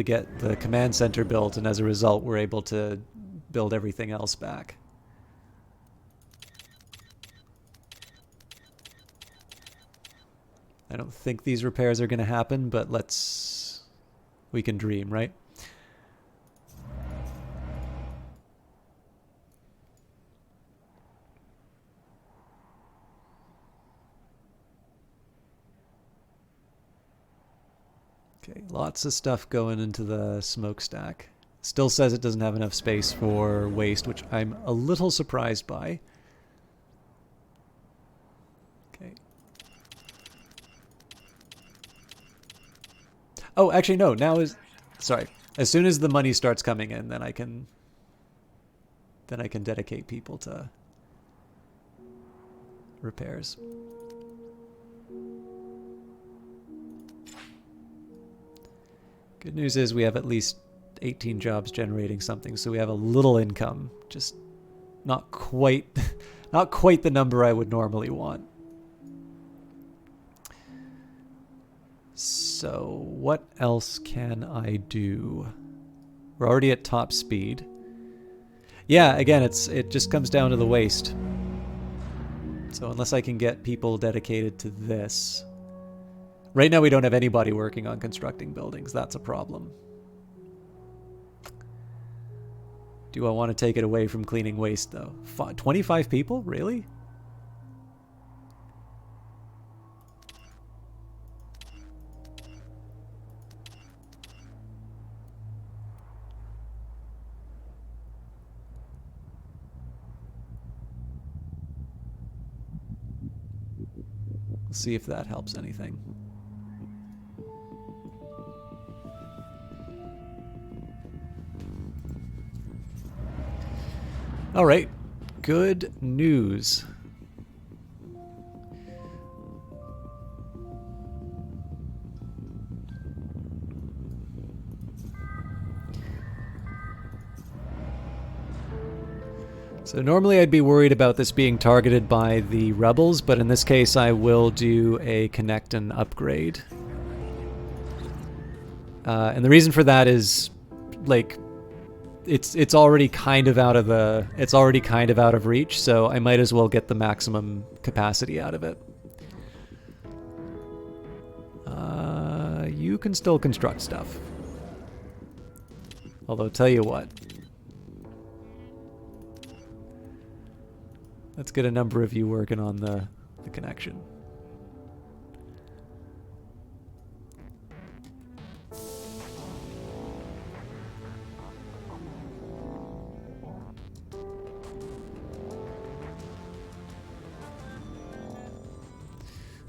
get the command center built, and as a result, we're able to build everything else back. I don't think these repairs are going to happen, but we can dream, right? Okay, lots of stuff going into the smokestack. Still says it doesn't have enough space for waste, which I'm a little surprised by. Okay. Oh, actually, no. Sorry. As soon as the money starts coming in, then I can dedicate people to repairs. Good news is we have at least 18 jobs generating something, so we have a little income. Just not quite the number I would normally want. So what else can I do? We're already at top speed. Yeah, again, it just comes down to the waste. So unless I can get people dedicated to this. Right now we don't have anybody working on constructing buildings. That's a problem. Do I want to take it away from cleaning waste, though? 25 people? Really? Let's see if that helps anything. All right, good news. So normally I'd be worried about this being targeted by the rebels, but in this case I will do a connect and upgrade. And the reason for that is, like, it's already kind of out of reach, so I might as well get the maximum capacity out of it. You can still construct stuff. Although, tell you what. Let's get a number of you working on the connection.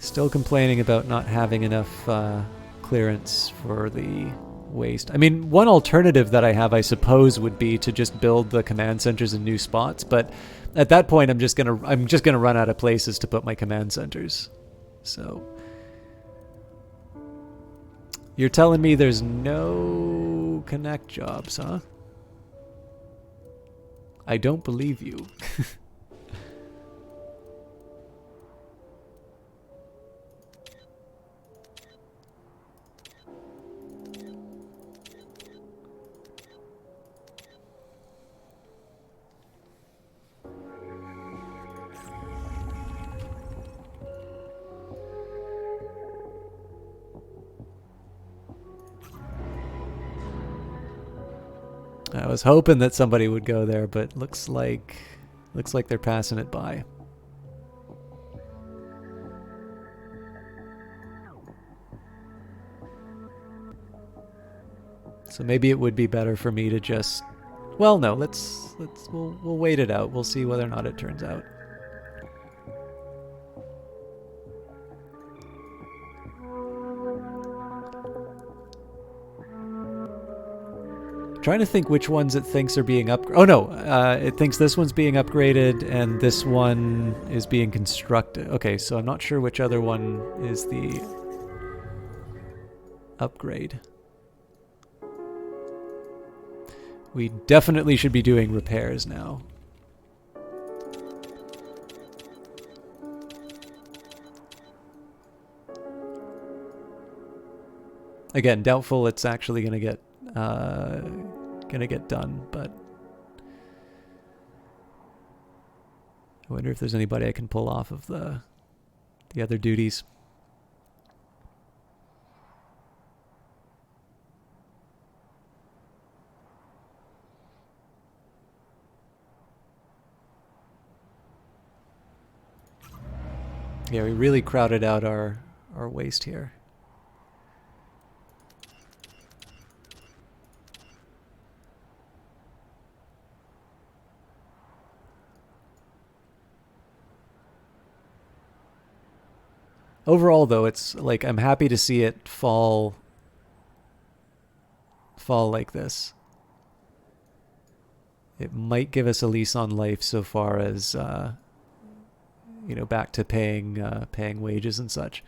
Still complaining about not having enough clearance for the waste. I mean, one alternative that I have, I suppose, would be to just build the command centers in new spots, but at that point I'm just gonna run out of places to put my command centers. So You're telling me there's no connect jobs, huh? I don't believe you. I was hoping that somebody would go there, but looks like they're passing it by. So maybe it would be better for me to just, well, no, we'll wait it out. We'll see whether or not it turns out. Trying to think which ones it thinks are being upgraded. Oh no, it thinks this one's being upgraded and this one is being constructed. Okay, so I'm not sure which other one is the upgrade. We definitely should be doing repairs now. Again, doubtful it's actually going to get done, but I wonder if there's anybody I can pull off of the other duties. Yeah, we really crowded out our waste here. Overall, though, it's like I'm happy to see it fall like this. It might give us a lease on life so far as you know, back to paying wages and such.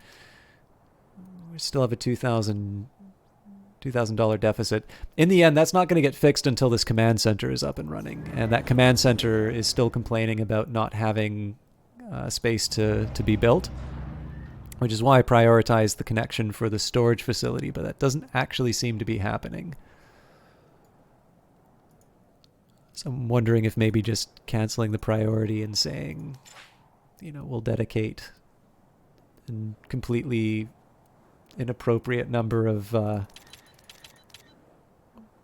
We still have a $2,000 deficit. In the end, that's not going to get fixed until this command center is up and running, and that command center is still complaining about not having space to be built, which is why I prioritized the connection for the storage facility, but that doesn't actually seem to be happening. So I'm wondering if maybe just canceling the priority and saying, you know, we'll dedicate a completely inappropriate number of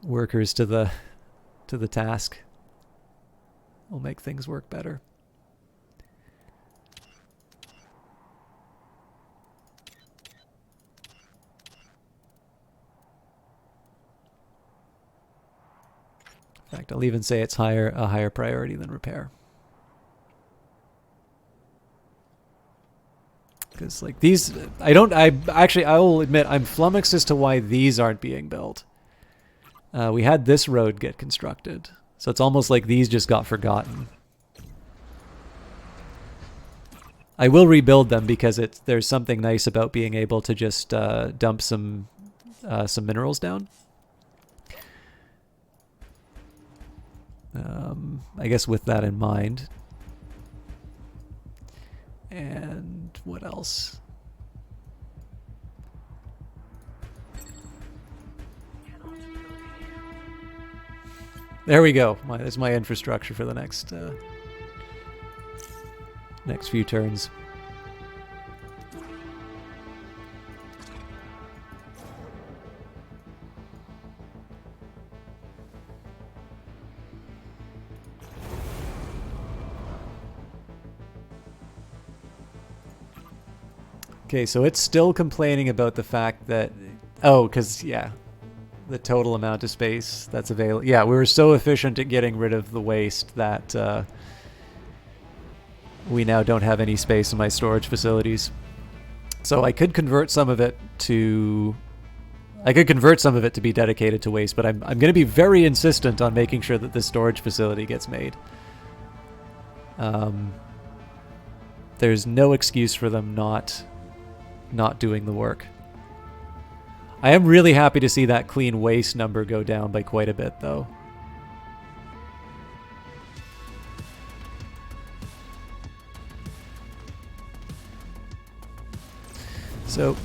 workers to the task will make things work better. In fact, I'll even say it's a higher priority than repair. Because like these, I will admit I'm flummoxed as to why these aren't being built. We had this road get constructed, so it's almost like these just got forgotten. I will rebuild them because there's something nice about being able to just dump some minerals down. I guess with that in mind. And what else? There we go. There's my infrastructure for the next few turns. Okay, so it's still complaining about the fact that, because, yeah, the total amount of space that's available. Yeah, we were so efficient at getting rid of the waste that we now don't have any space in my storage facilities. So I could convert some of it to be dedicated to waste, but I'm going to be very insistent on making sure that this storage facility gets made. There's no excuse for them not doing the work. I am really happy to see that clean waste number go down by quite a bit, though. So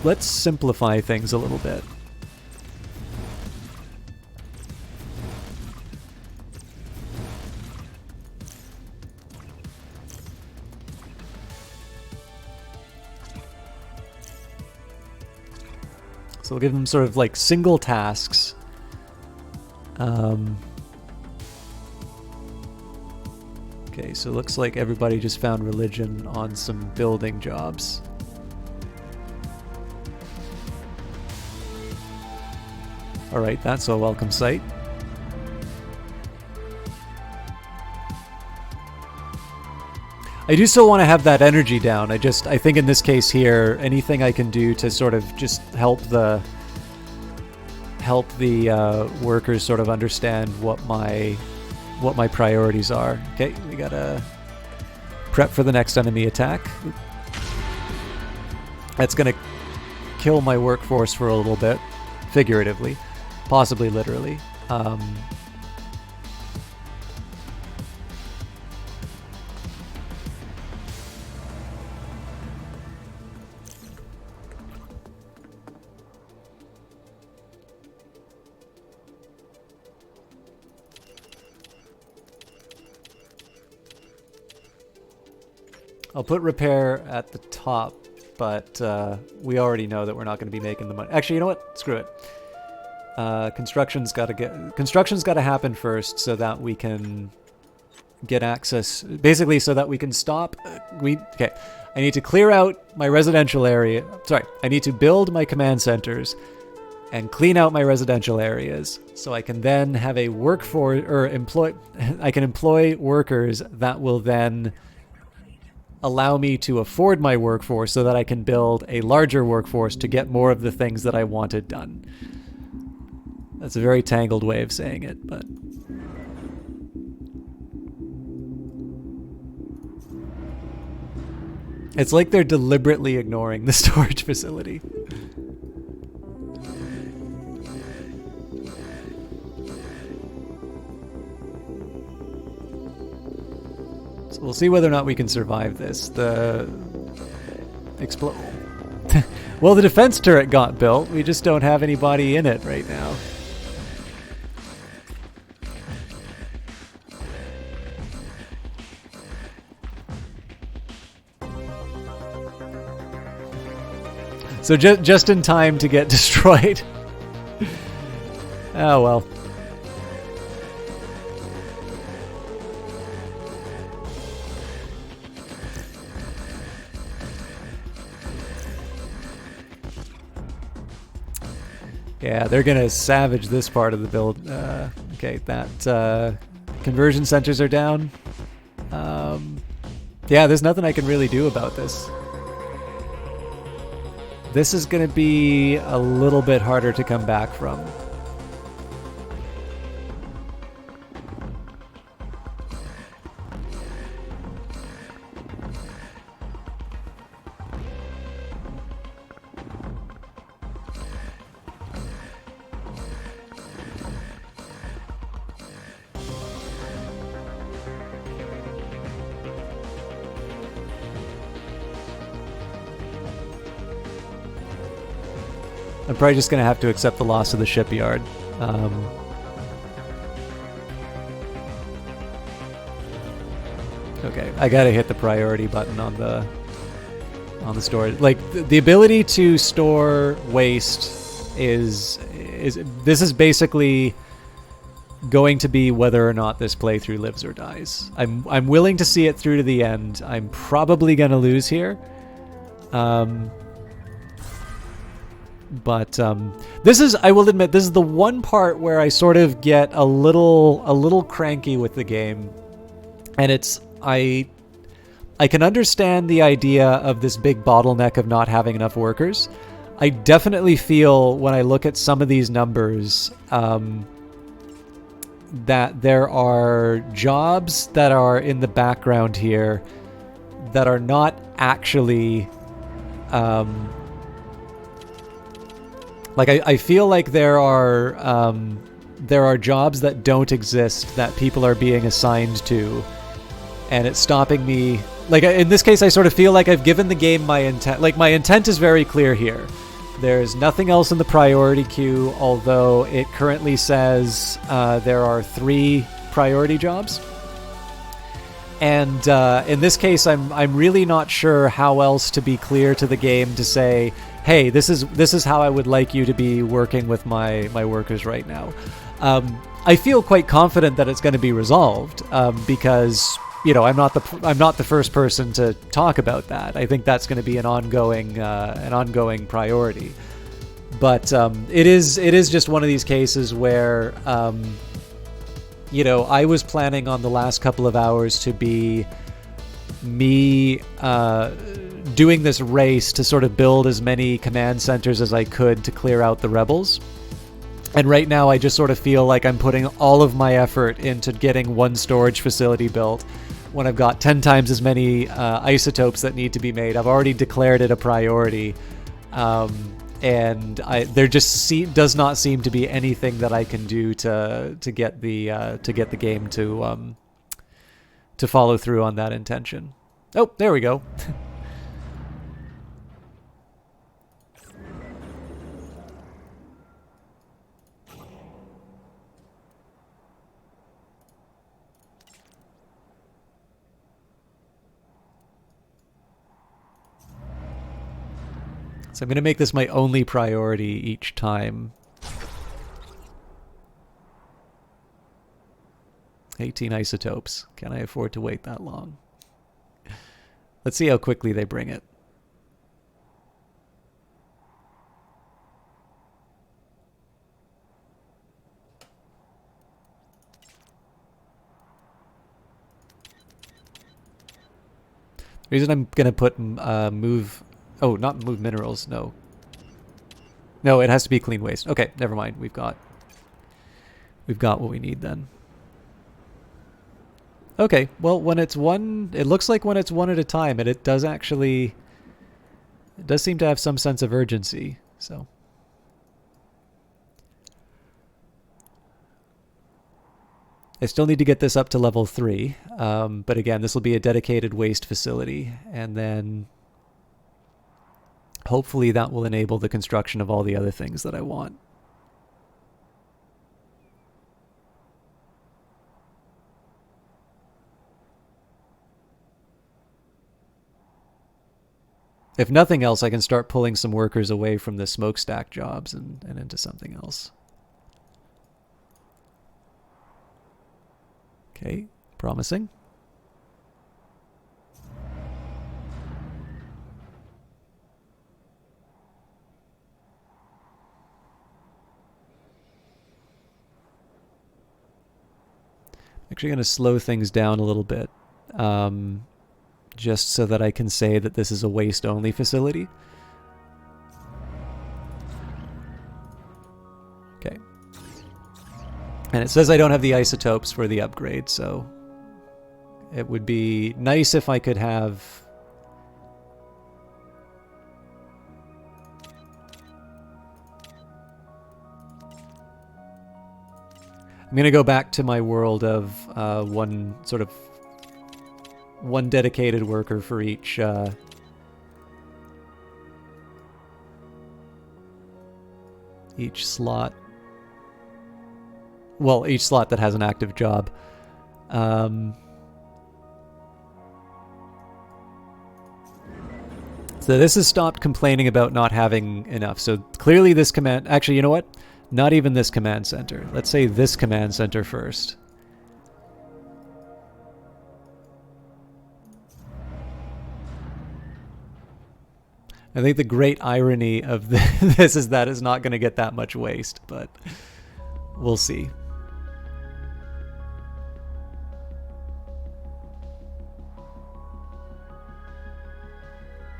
let's simplify things a little bit. So we'll give them sort of like single tasks. Okay, so it looks like everybody just found religion on some building jobs. Alright, that's a welcome sight. I do still want to have that energy down. I think in this case here, anything I can do to sort of just help the workers sort of understand what my priorities are. Okay, we gotta prep for the next enemy attack. That's gonna kill my workforce for a little bit, figuratively, possibly literally. I'll put repair at the top, but we already know that we're not going to be making the money. Actually, you know what? Screw it. Construction's got to happen first, so that we can get access. Basically, so that we can stop. Okay. I need to clear out my residential area. Sorry, I need to build my command centers and clean out my residential areas, so I can then have a workforce or employ. I can employ workers that will then allow me to afford my workforce so that I can build a larger workforce to get more of the things that I wanted done. That's a very tangled way of saying it, but... It's like they're deliberately ignoring the storage facility. We'll see whether or not we can survive this. Well, the defense turret got built. We just don't have anybody in it right now. So just in time to get destroyed. Oh well. Yeah, they're gonna savage this part of the build. Okay, that conversion centers are down. Yeah, there's nothing I can really do about this. This is gonna be a little bit harder to come back from. I'm probably just going to have to accept the loss of the shipyard. Okay, I got to hit the priority button on the storage. Like the ability to store waste is this is basically going to be whether or not this playthrough lives or dies. I'm willing to see it through to the end. I'm probably going to lose here. But this is, I will admit, this is the one part where I sort of get a little cranky with the game, and it's I can understand the idea of this big bottleneck of not having enough workers. I definitely feel when I look at some of these numbers that there are jobs that are in the background here that are not actually Like I feel like there are jobs that don't exist that people are being assigned to, and it's stopping me. Like in this case, I sort of feel like I've given the game my intent. Like my intent is very clear here. There's nothing else in the priority queue, although it currently says there are 3 priority jobs. And in this case, I'm really not sure how else to be clear to the game to say, hey, this is how I would like you to be working with my workers right now. I feel quite confident that it's going to be resolved because I'm not the first person to talk about that. I think that's going to be an ongoing priority. But it is just one of these cases where I was planning on the last couple of hours to be me doing this race to sort of build as many command centers as I could to clear out the rebels. And right now I just sort of feel like I'm putting all of my effort into getting one storage facility built when I've got 10 times as many isotopes that need to be made. I've already declared it a priority. And there just does not seem to be anything that I can do to get the game to follow through on that intention. Oh, there we go. So I'm going to make this my only priority each time. 18 isotopes. Can I afford to wait that long? Let's see how quickly they bring it. The reason I'm going to put move... Oh, not move minerals, no. No, it has to be clean waste. Okay, never mind. We've got what we need then. Okay, well, when it's one... It looks like when it's one at a time, and it does actually... It does seem to have some sense of urgency, so... I still need to get this up to level 3, but again, this will be a dedicated waste facility, and then... Hopefully that will enable the construction of all the other things that I want. If nothing else, I can start pulling some workers away from the smokestack jobs and into something else. Okay, promising. Actually going to slow things down a little bit, just so that I can say that this is a waste-only facility. Okay. And it says I don't have the isotopes for the upgrade, so it would be nice if I could have... I'm going to go back to my world of one dedicated worker for each slot. Well, each slot that has an active job. So this has stopped complaining about not having enough. So clearly this command... Actually, you know what? Not even this command center. Let's say this command center first. I think the great irony of this is that it's not going to get that much waste, but we'll see.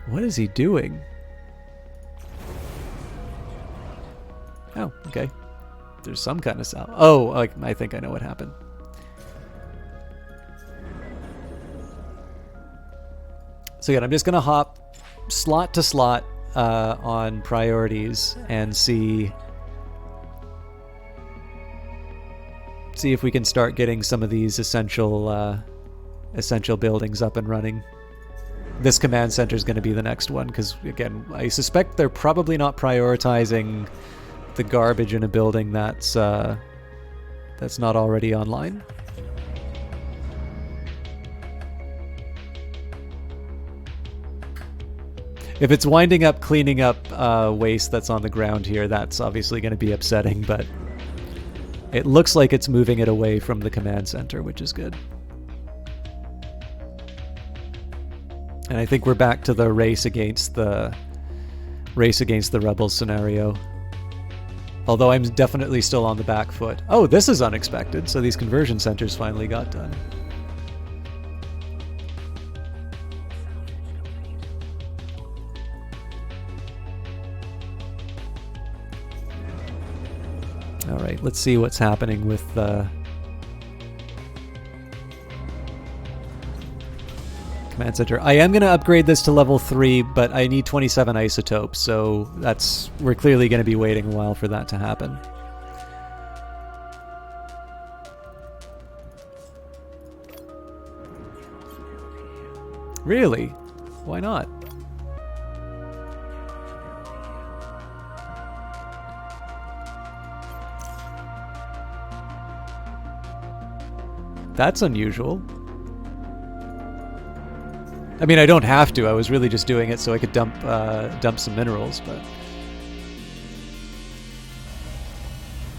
What is he doing? Oh, okay. There's some kind of sound. Oh, I think I know what happened. So again, I'm just going to hop slot to slot on priorities and see if we can start getting some of these essential buildings up and running. This command center is going to be the next one because, again, I suspect they're probably not prioritizing the garbage in a building that's not already online. If it's winding up cleaning up waste that's on the ground here, that's obviously going to be upsetting, but it looks like it's moving it away from the command center, which is good. And I think we're back to the race against the rebels scenario. Although I'm definitely still on the back foot. Oh, this is unexpected. So these conversion centers finally got done. All right, let's see what's happening with command center. I am going to upgrade this to level 3, but I need 27 isotopes, so we're clearly going to be waiting a while for that to happen. Really? Why not? That's unusual. I mean, I don't have to. I was really just doing it so I could dump some minerals, but...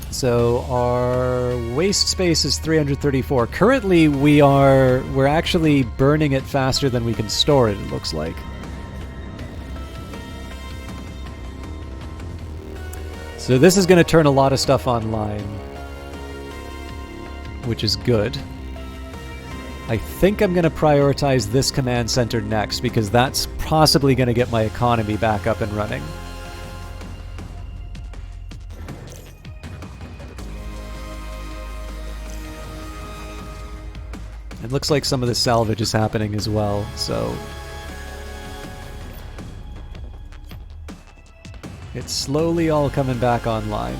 So our waste space is 334. Currently, we're actually burning it faster than we can store it, it looks like. So this is going to turn a lot of stuff online, which is good. I think I'm going to prioritize this command center next because that's possibly going to get my economy back up and running. It looks like some of the salvage is happening as well, so... It's slowly all coming back online.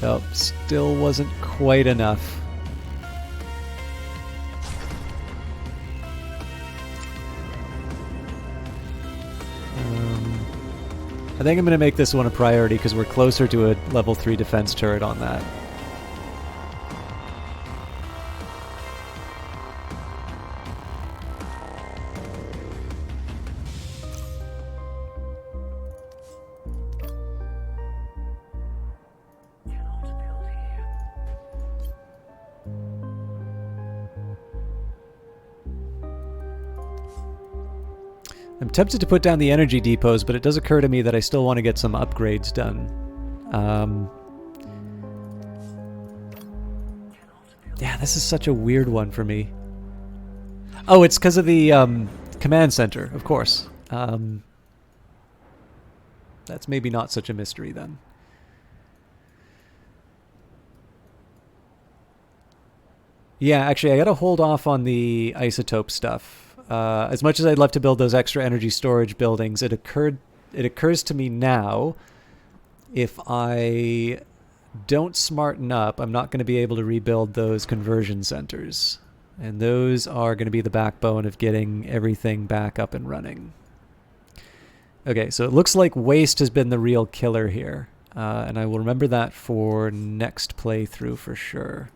Oh, still wasn't quite enough. I think I'm going to make this one a priority because we're closer to a level 3 defense turret on that. I'm tempted to put down the energy depots, but it does occur to me that I still want to get some upgrades done. Yeah, this is such a weird one for me. Oh, it's because of the command center, of course. That's maybe not such a mystery then. Yeah, actually, I gotta hold off on the isotope stuff. As much as I'd love to build those extra energy storage buildings, it occurs to me now, if I don't smarten up, I'm not going to be able to rebuild those conversion centers. And those are going to be the backbone of getting everything back up and running. Okay, so it looks like waste has been the real killer here. And I will remember that for next playthrough for sure.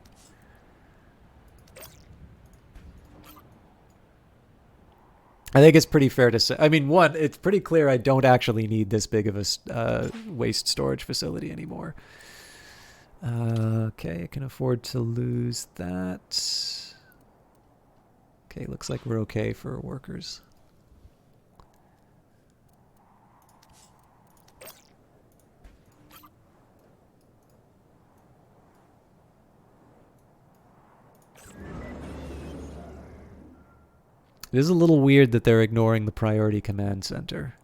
I think it's pretty fair to say. I mean, one, it's pretty clear I don't actually need this big of a waste storage facility anymore. Okay, I can afford to lose that. Okay, looks like we're okay for workers. It is a little weird that they're ignoring the priority command center.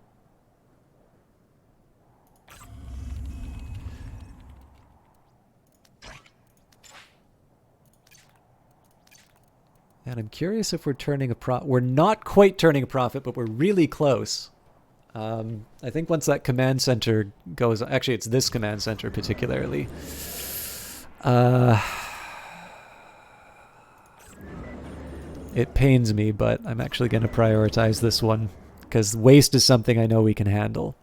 And I'm curious if we're turning a profit. We're not quite turning a profit, but we're really close. I think once that command center goes... Actually, it's this command center particularly. It pains me, but I'm actually going to prioritize this one, because waste is something I know we can handle.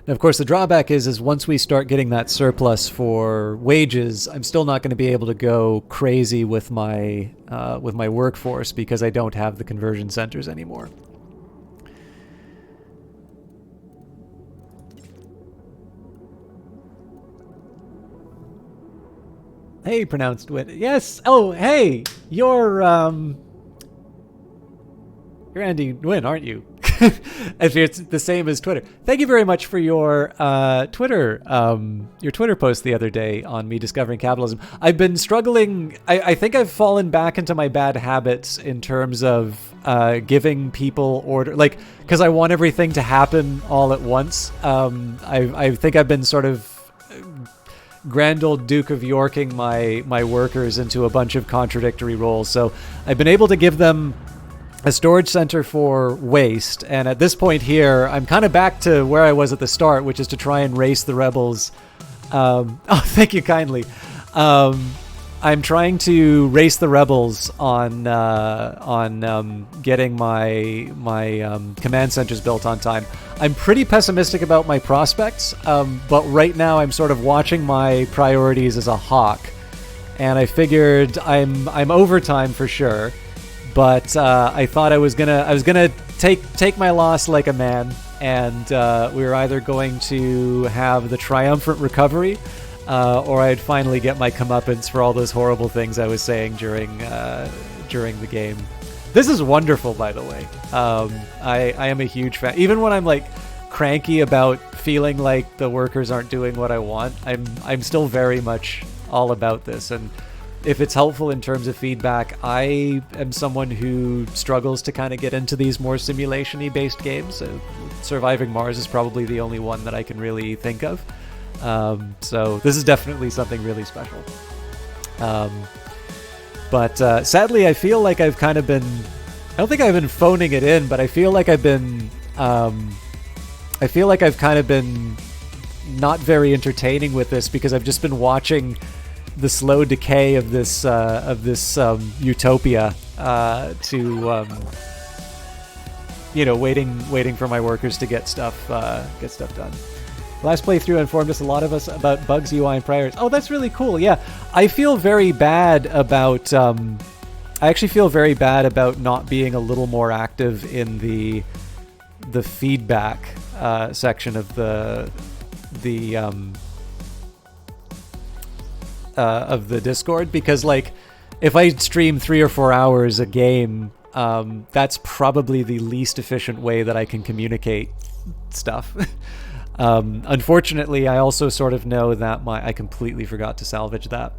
And of course, the drawback is once we start getting that surplus for wages, I'm still not going to be able to go crazy with my workforce because I don't have the conversion centers anymore. Hey, pronounced wit. Yes. Oh, hey, you're Andy Nguyen, aren't you? It's the same as Twitter. Thank you very much for your Twitter post the other day on me discovering capitalism. I've been struggling. I think I've fallen back into my bad habits in terms of giving people order, like, because I want everything to happen all at once. I think I've been sort of grand old Duke of Yorking my workers into a bunch of contradictory roles. So I've been able to give them a storage center for waste, and at this point here, I'm kind of back to where I was at the start, which is to try and race the rebels. Oh, thank you kindly. I'm trying to race the rebels on getting my command centers built on time. I'm pretty pessimistic about my prospects, but right now I'm sort of watching my priorities as a hawk, and I figured I'm overtime for sure. But I thought I was gonna take my loss like a man, and we were either going to have the triumphant recovery, or I'd finally get my comeuppance for all those horrible things I was saying during the game. This is wonderful, by the way. I am a huge fan. Even when I'm like cranky about feeling like the workers aren't doing what I want, I'm still very much all about this. And if it's helpful in terms of feedback, I am someone who struggles to kind of get into these more simulation-y based games. Surviving Mars is probably the only one that I can really think of. So this is definitely something really special. But sadly, I feel like I've kind of been... I don't think I've been phoning it in, but I feel like I've been... I feel like I've kind of been not very entertaining with this because I've just been watching the slow decay of this utopia waiting for my workers to get stuff done. Last playthrough informed us a lot of us about bugs, UI, and priors. Oh, that's really cool. Yeah, I feel very bad about. I actually feel very bad about not being a little more active in the feedback section of the Discord, because like if I stream 3 or 4 hours a game, that's probably the least efficient way that I can communicate stuff. Unfortunately, I also sort of know that I completely forgot to salvage that.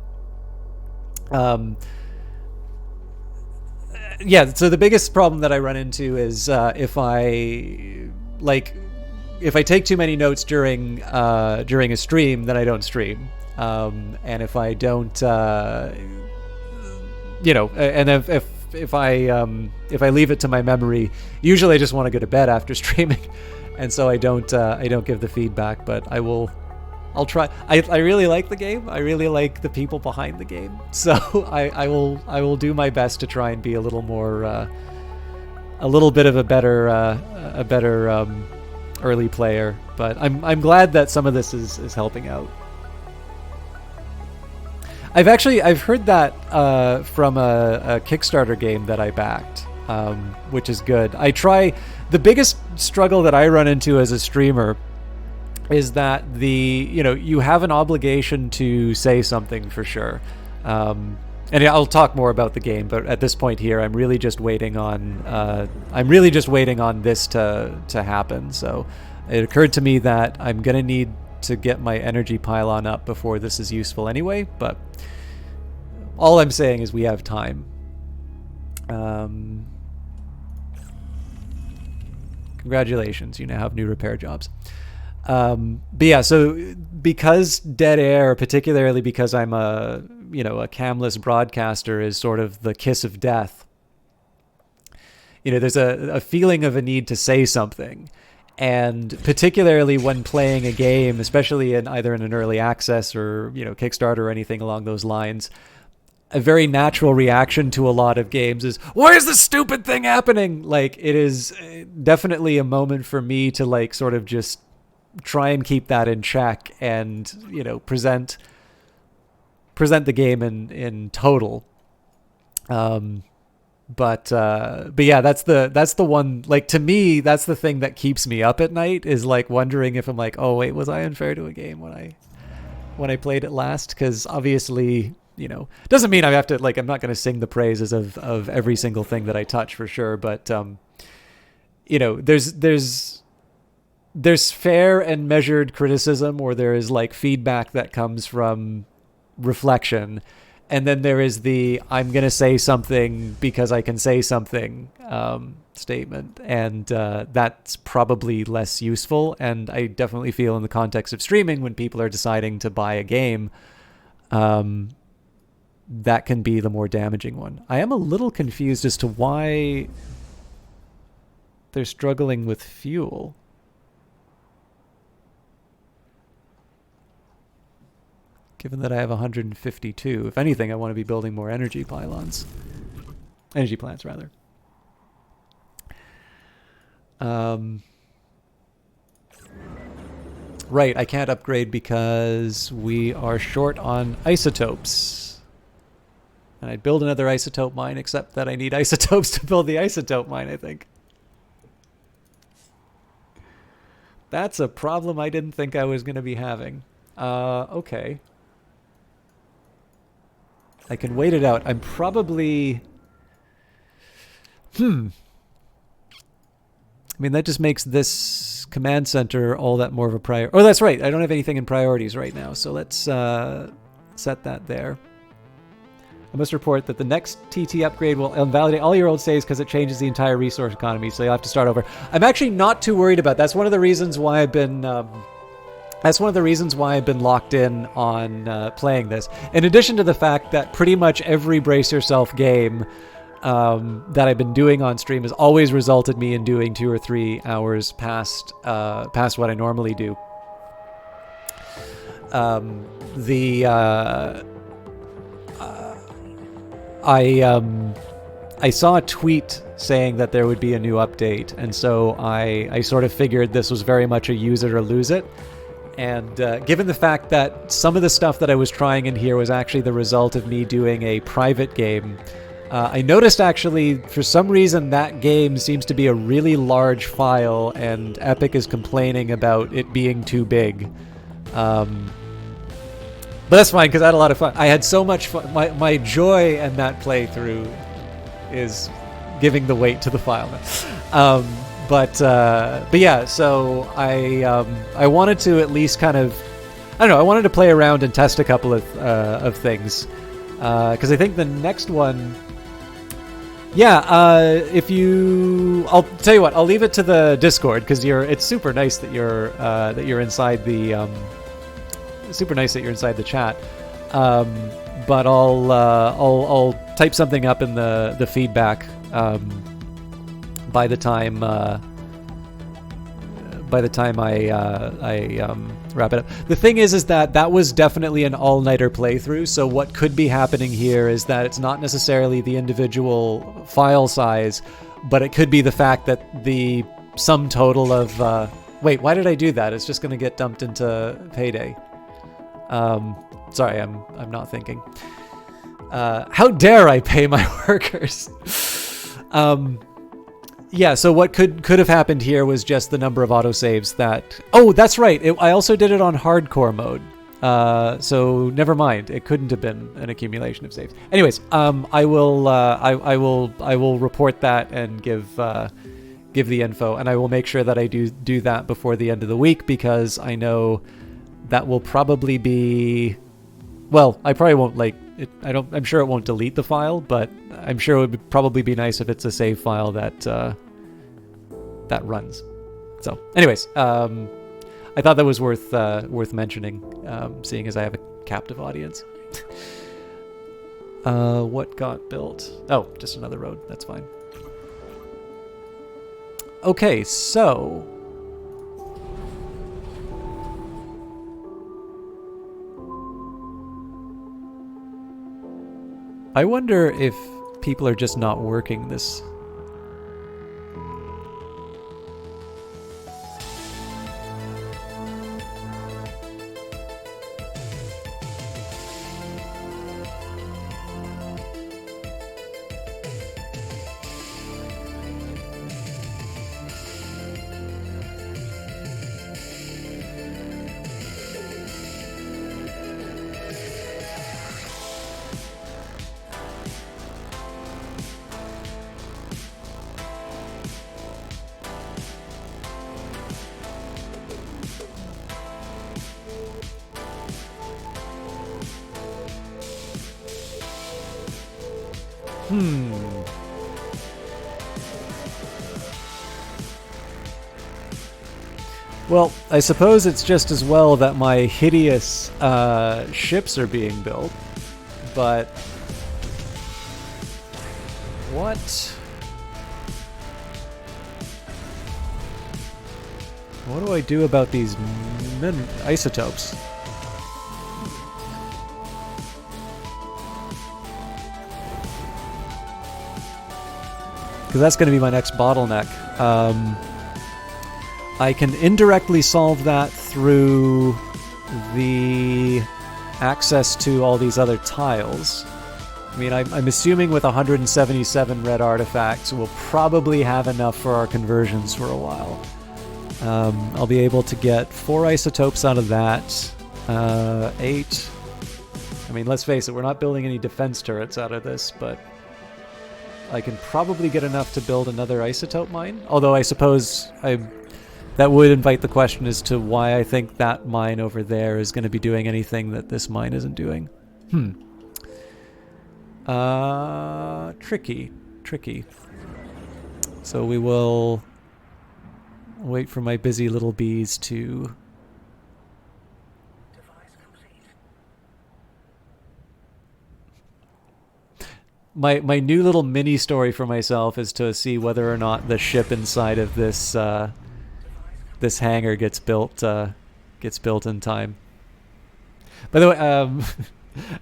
Yeah, so the biggest problem that I run into is if I take too many notes during a stream, then I don't stream. And if I don't, and if I leave it to my memory, usually I just want to go to bed after streaming, and so I don't give the feedback. But I'll try. I really like the game. I really like the people behind the game. So I will do my best to try and be a little more, a little bit of a better early player. But I'm glad that some of this is helping out. I've heard that from a Kickstarter game that I backed, which is good. The biggest struggle that I run into as a streamer is that you have an obligation to say something for sure. And I'll talk more about the game, but at this point here, I'm really just waiting on this to happen. So it occurred to me that I'm gonna need to get my energy pylon up before this is useful anyway. But all I'm saying is we have time. Congratulations, you now have new repair jobs. But yeah, so because dead air, particularly because I'm a camless broadcaster, is sort of the kiss of death. There's a feeling of a need to say something. And particularly when playing a game, especially either in an early access or, Kickstarter or anything along those lines, a very natural reaction to a lot of games is, why is this stupid thing happening? Like, it is definitely a moment for me to like sort of just try and keep that in check and, present the game in total. But yeah, that's the one, like, to me, that's the thing that keeps me up at night, is like wondering if I'm like, oh wait, was I unfair to a game when I played it last? Because obviously, doesn't mean I have to, like, I'm not going to sing the praises of every single thing that I touch for sure. But, there's fair and measured criticism, or there is like feedback that comes from reflection. And then there is the I'm going to say something because I can say something statement. And that's probably less useful. And I definitely feel in the context of streaming, when people are deciding to buy a game, that can be the more damaging one. I am a little confused as to why they're struggling with fuel. Given that I have 152. If anything, I want to be building more energy pylons. Energy plants, rather. Right, I can't upgrade because we are short on isotopes. And I'd build another isotope mine, except that I need isotopes to build the isotope mine, I think. That's a problem I didn't think I was going to be having. Okay. I can wait it out. I'm probably... I mean, that just makes this command center all that more of a priority. Oh, that's right. I don't have anything in priorities right now. So let's set that there. I must report that the next TT upgrade will invalidate all your old saves because it changes the entire resource economy. So you'll have to start over. I'm actually not too worried about that. That's one of the reasons why I've been... That's one of the reasons why I've been locked in on playing this. In addition to the fact that pretty much every Brace Yourself game that I've been doing on stream has always resulted me in doing 2 or 3 hours past what I normally do. I saw a tweet saying that there would be a new update, and so I sort of figured this was very much a use it or lose it. And given the fact that some of the stuff that I was trying in here was actually the result of me doing a private game, I noticed actually for some reason that game seems to be a really large file, and Epic is complaining about it being too big. But that's fine because I had a lot of fun. I had so much fun. My joy in that playthrough is giving the weight to the file. But yeah, so I wanted to at least kind of, I don't know, I wanted to play around and test a couple of things, because I think the next one, yeah, I'll tell you what, I'll leave it to the Discord because it's super nice that you're inside the chat, but I'll type something up in the feedback. By the time I wrap it up. The thing is that was definitely an all-nighter playthrough, so what could be happening here is that it's not necessarily the individual file size, but it could be the fact that the sum total of... wait, why did I do that? It's just going to get dumped into Payday. Sorry, I'm not thinking. How dare I pay my workers? Yeah, so what could have happened here was just the number of autosaves that... Oh, that's right. I also did it on hardcore mode. So never mind. It couldn't have been an accumulation of saves. Anyways, I will report that and give the info, and I will make sure that I do that before the end of the week, because I know that will probably be... Well, I probably won't I'm sure it won't delete the file, but I'm sure it would probably be nice if it's a save file that that runs. So, anyways, I thought that was worth mentioning, seeing as I have a captive audience. What got built? Oh, just another road. That's fine. Okay, so I wonder if people are just not working this. Well, I suppose it's just as well that my hideous ships are being built, but what? What do I do about these isotopes? Because that's going to be my next bottleneck. I can indirectly solve that through the access to all these other tiles. I mean, I'm assuming with 177 red artifacts, we'll probably have enough for our conversions for a while. I'll be able to get 4 isotopes out of that. 8. I mean, let's face it, we're not building any defense turrets out of this, but I can probably get enough to build another isotope mine. Although I suppose that would invite the question as to why I think that mine over there is going to be doing anything that this mine isn't doing. Tricky. So we will wait for my busy little bees to... My new little mini story for myself is to see whether or not the ship inside of this this hangar gets built in time. By the way,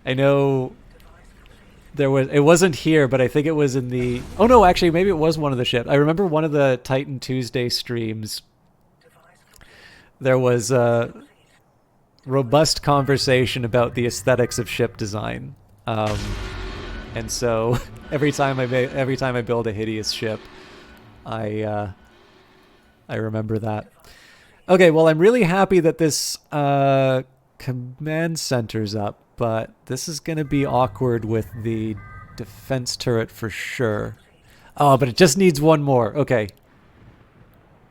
I know it wasn't here, but I think it was in the... Oh no, actually, maybe it was one of the ships. I remember one of the Titan Tuesday streams. There was a robust conversation about the aesthetics of ship design. And so every time I build a hideous ship, I remember that. Okay, well, I'm really happy that this command center's up, but this is going to be awkward with the defense turret for sure. Oh, but it just needs one more. Okay.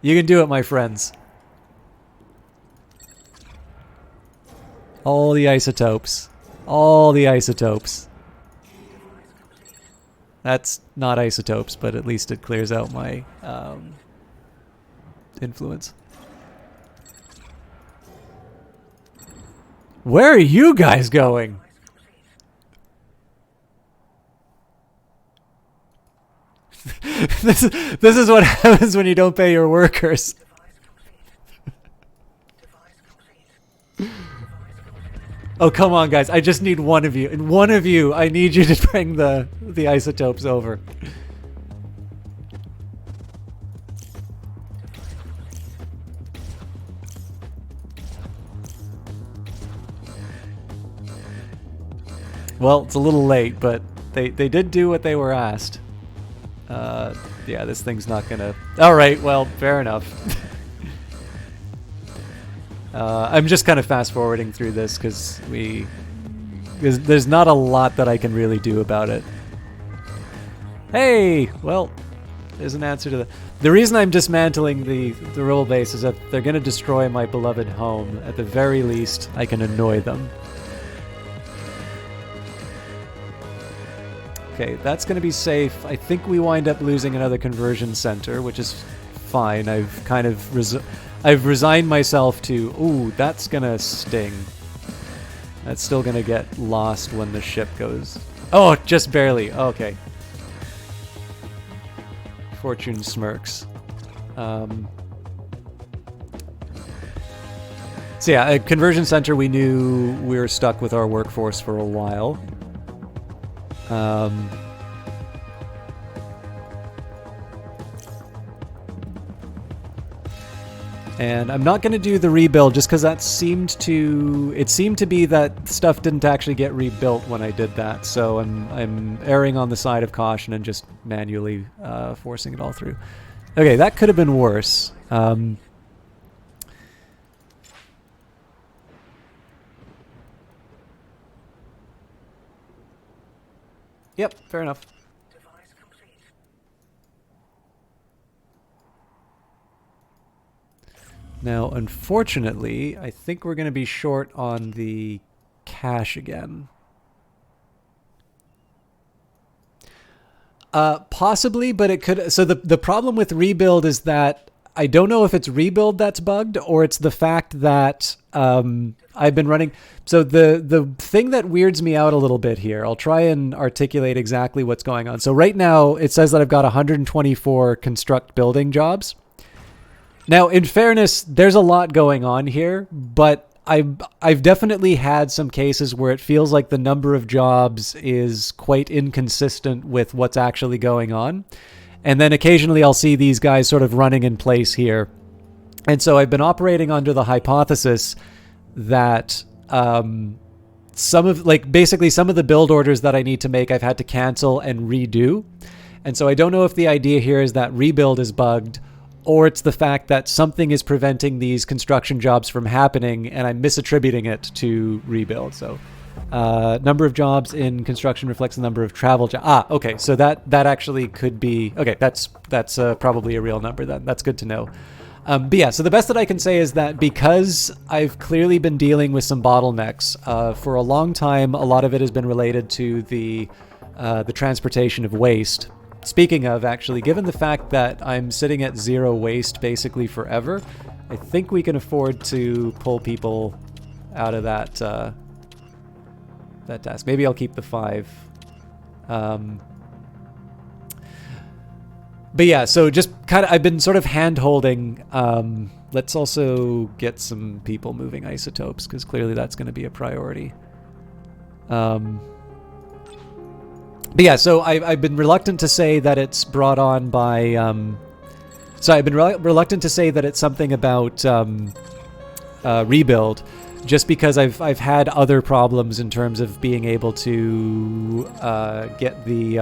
You can do it, my friends. All the isotopes. All the isotopes. That's not isotopes, but at least it clears out my influence. Where are you guys going? This is what happens when you don't pay your workers. Oh, come on, guys. I just need one of you. And one of you, I need you to bring the isotopes over. Well, it's a little late, but they did do what they were asked. Yeah, this thing's not gonna... Alright, well, fair enough. I'm just kind of fast-forwarding through this because there's not a lot that I can really do about it. Hey! Well, there's an answer to that. The reason I'm dismantling the rebel base is that they're gonna destroy my beloved home. At the very least, I can annoy them. Okay, that's going to be safe. I think we wind up losing another conversion center, which is fine. I've kind of I've resigned myself to, ooh, that's going to sting. That's still going to get lost when the ship goes. Oh, just barely. Okay. Fortune smirks. So yeah, a conversion center, we knew we were stuck with our workforce for a while. And I'm not going to do the rebuild just because it seemed to be that stuff didn't actually get rebuilt when I did that. So I'm erring on the side of caution and just manually forcing it all through. Okay, that could have been worse. Yep, fair enough. Now, unfortunately, I think we're going to be short on the cash again. Possibly, but it could... So the problem with rebuild is that I don't know if it's rebuild that's bugged or it's the fact that I've been running... So the thing that weirds me out a little bit here, I'll try and articulate exactly what's going on. So right now, it says that I've got 124 construct building jobs. Now, in fairness, there's a lot going on here, but I've definitely had some cases where it feels like the number of jobs is quite inconsistent with what's actually going on. And then occasionally I'll see these guys sort of running in place here. And so I've been operating under the hypothesis that some of the build orders that I need to make, I've had to cancel and redo. And so I don't know if the idea here is that rebuild is bugged, or it's the fact that something is preventing these construction jobs from happening, and I'm misattributing it to rebuild. So number of jobs in construction reflects the number of travel jobs. Okay, so that actually could be... Okay, that's probably a real number then. That's good to know. But yeah, so the best that I can say is that because I've clearly been dealing with some bottlenecks, for a long time, a lot of it has been related to the transportation of waste. Speaking of, actually, given the fact that I'm sitting at 0 waste basically forever, I think we can afford to pull people out of that task. Maybe I'll keep the 5. But yeah, so just kind of, I've been sort of hand-holding. Let's also get some people moving isotopes, because clearly that's going to be a priority. But yeah, so I've been reluctant to say that it's brought on by... So I've been reluctant to say that it's something about rebuild, just because I've had other problems in terms of being able to get the...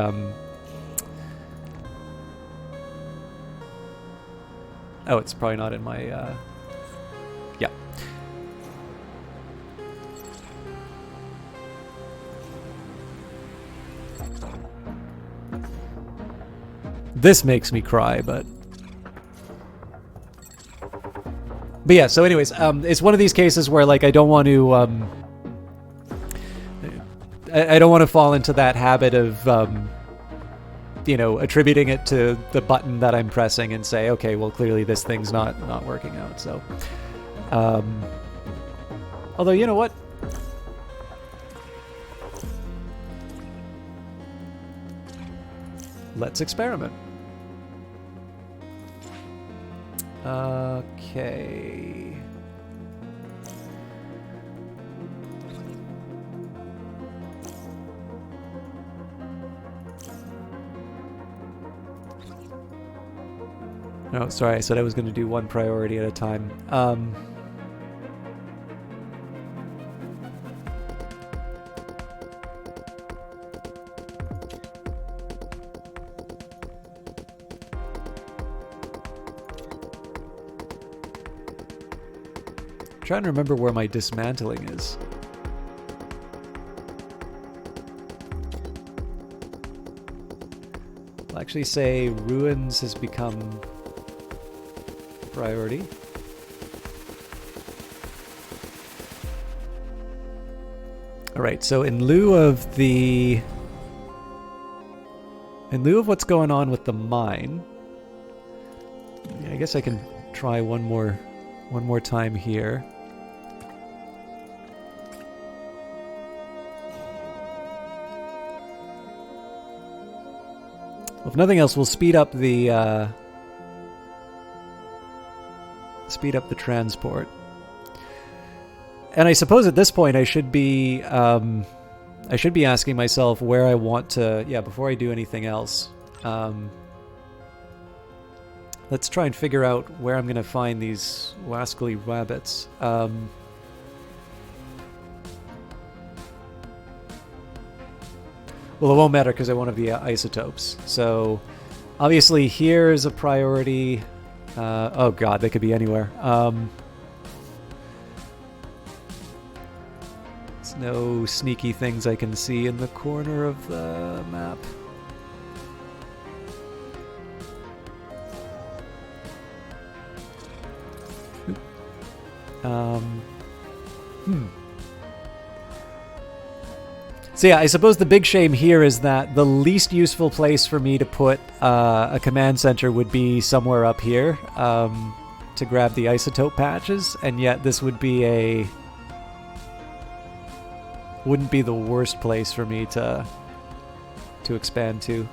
Oh, it's probably not in my... Yeah. This makes me cry, but yeah, so anyways, it's one of these cases where, like, I don't want to I don't want to fall into that habit of you know, attributing it to the button that I'm pressing and say, okay, well, clearly this thing's not working out. So although, you know what? Let's experiment. Okay. No, sorry, I said I was going to do one priority at a time. trying to remember where my dismantling is. I'll actually say ruins has become priority. Alright, so in lieu of what's going on with the mine, I guess I can try one more time here. Well, if nothing else, we'll speed up the transport. And I suppose at this point I should be asking myself where I want to, before I do anything else. Let's try and figure out where I'm going to find these wascally rabbits. Well, it won't matter because I won't have the isotopes. So, obviously here is a priority. Oh god, they could be anywhere. There's no sneaky things I can see in the corner of the map. So yeah, I suppose the big shame here is that the least useful place for me to put a command center would be somewhere up here to grab the isotope patches, and yet this would be wouldn't be the worst place for me to expand to.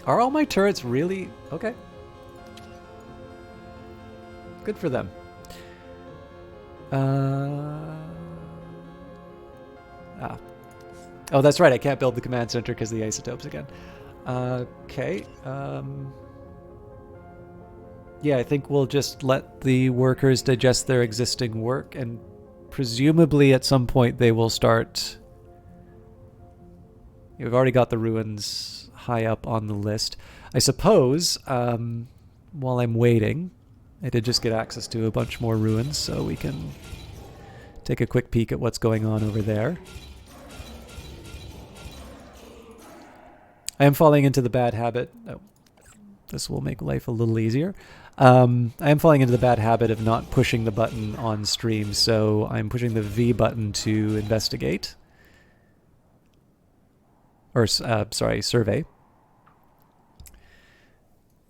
Are all my turrets really? Okay. Good for them. Oh, that's right. I can't build the command center because of the isotopes again. Okay. Yeah, I think we'll just let the workers digest their existing work, and presumably at some point they will start... We've already got the ruins high up on the list. I suppose, while I'm waiting, I did just get access to a bunch more ruins, so we can take a quick peek at what's going on over there. I am falling into the bad habit. Oh, this will make life a little easier. I am falling into the bad habit of not pushing the button on stream, so I'm pushing the V button to investigate. Or, sorry, survey.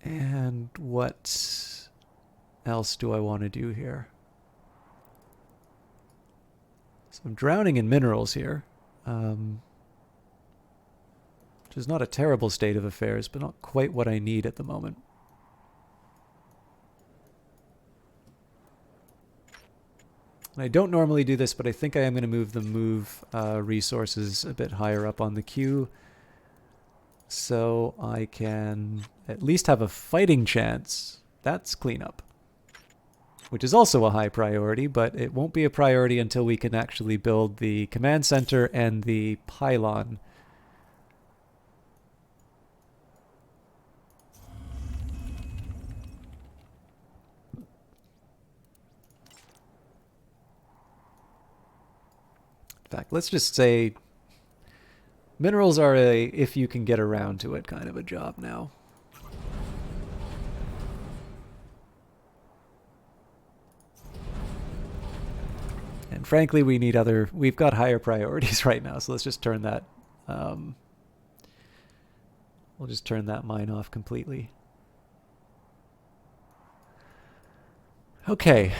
And what else do I want to do here? So I'm drowning in minerals here, which is not a terrible state of affairs, but not quite what I need at the moment. And I don't normally do this, but I think I am going to move the resources a bit higher up on the queue, so I can at least have a fighting chance. That's cleanup, which is also a high priority, but it won't be a priority until we can actually build the command center and the pylon. In fact, let's just say minerals are a if you can get around to it kind of a job now. And frankly, we've got higher priorities right now, so let's just turn that, we'll just turn that mine off completely. Okay,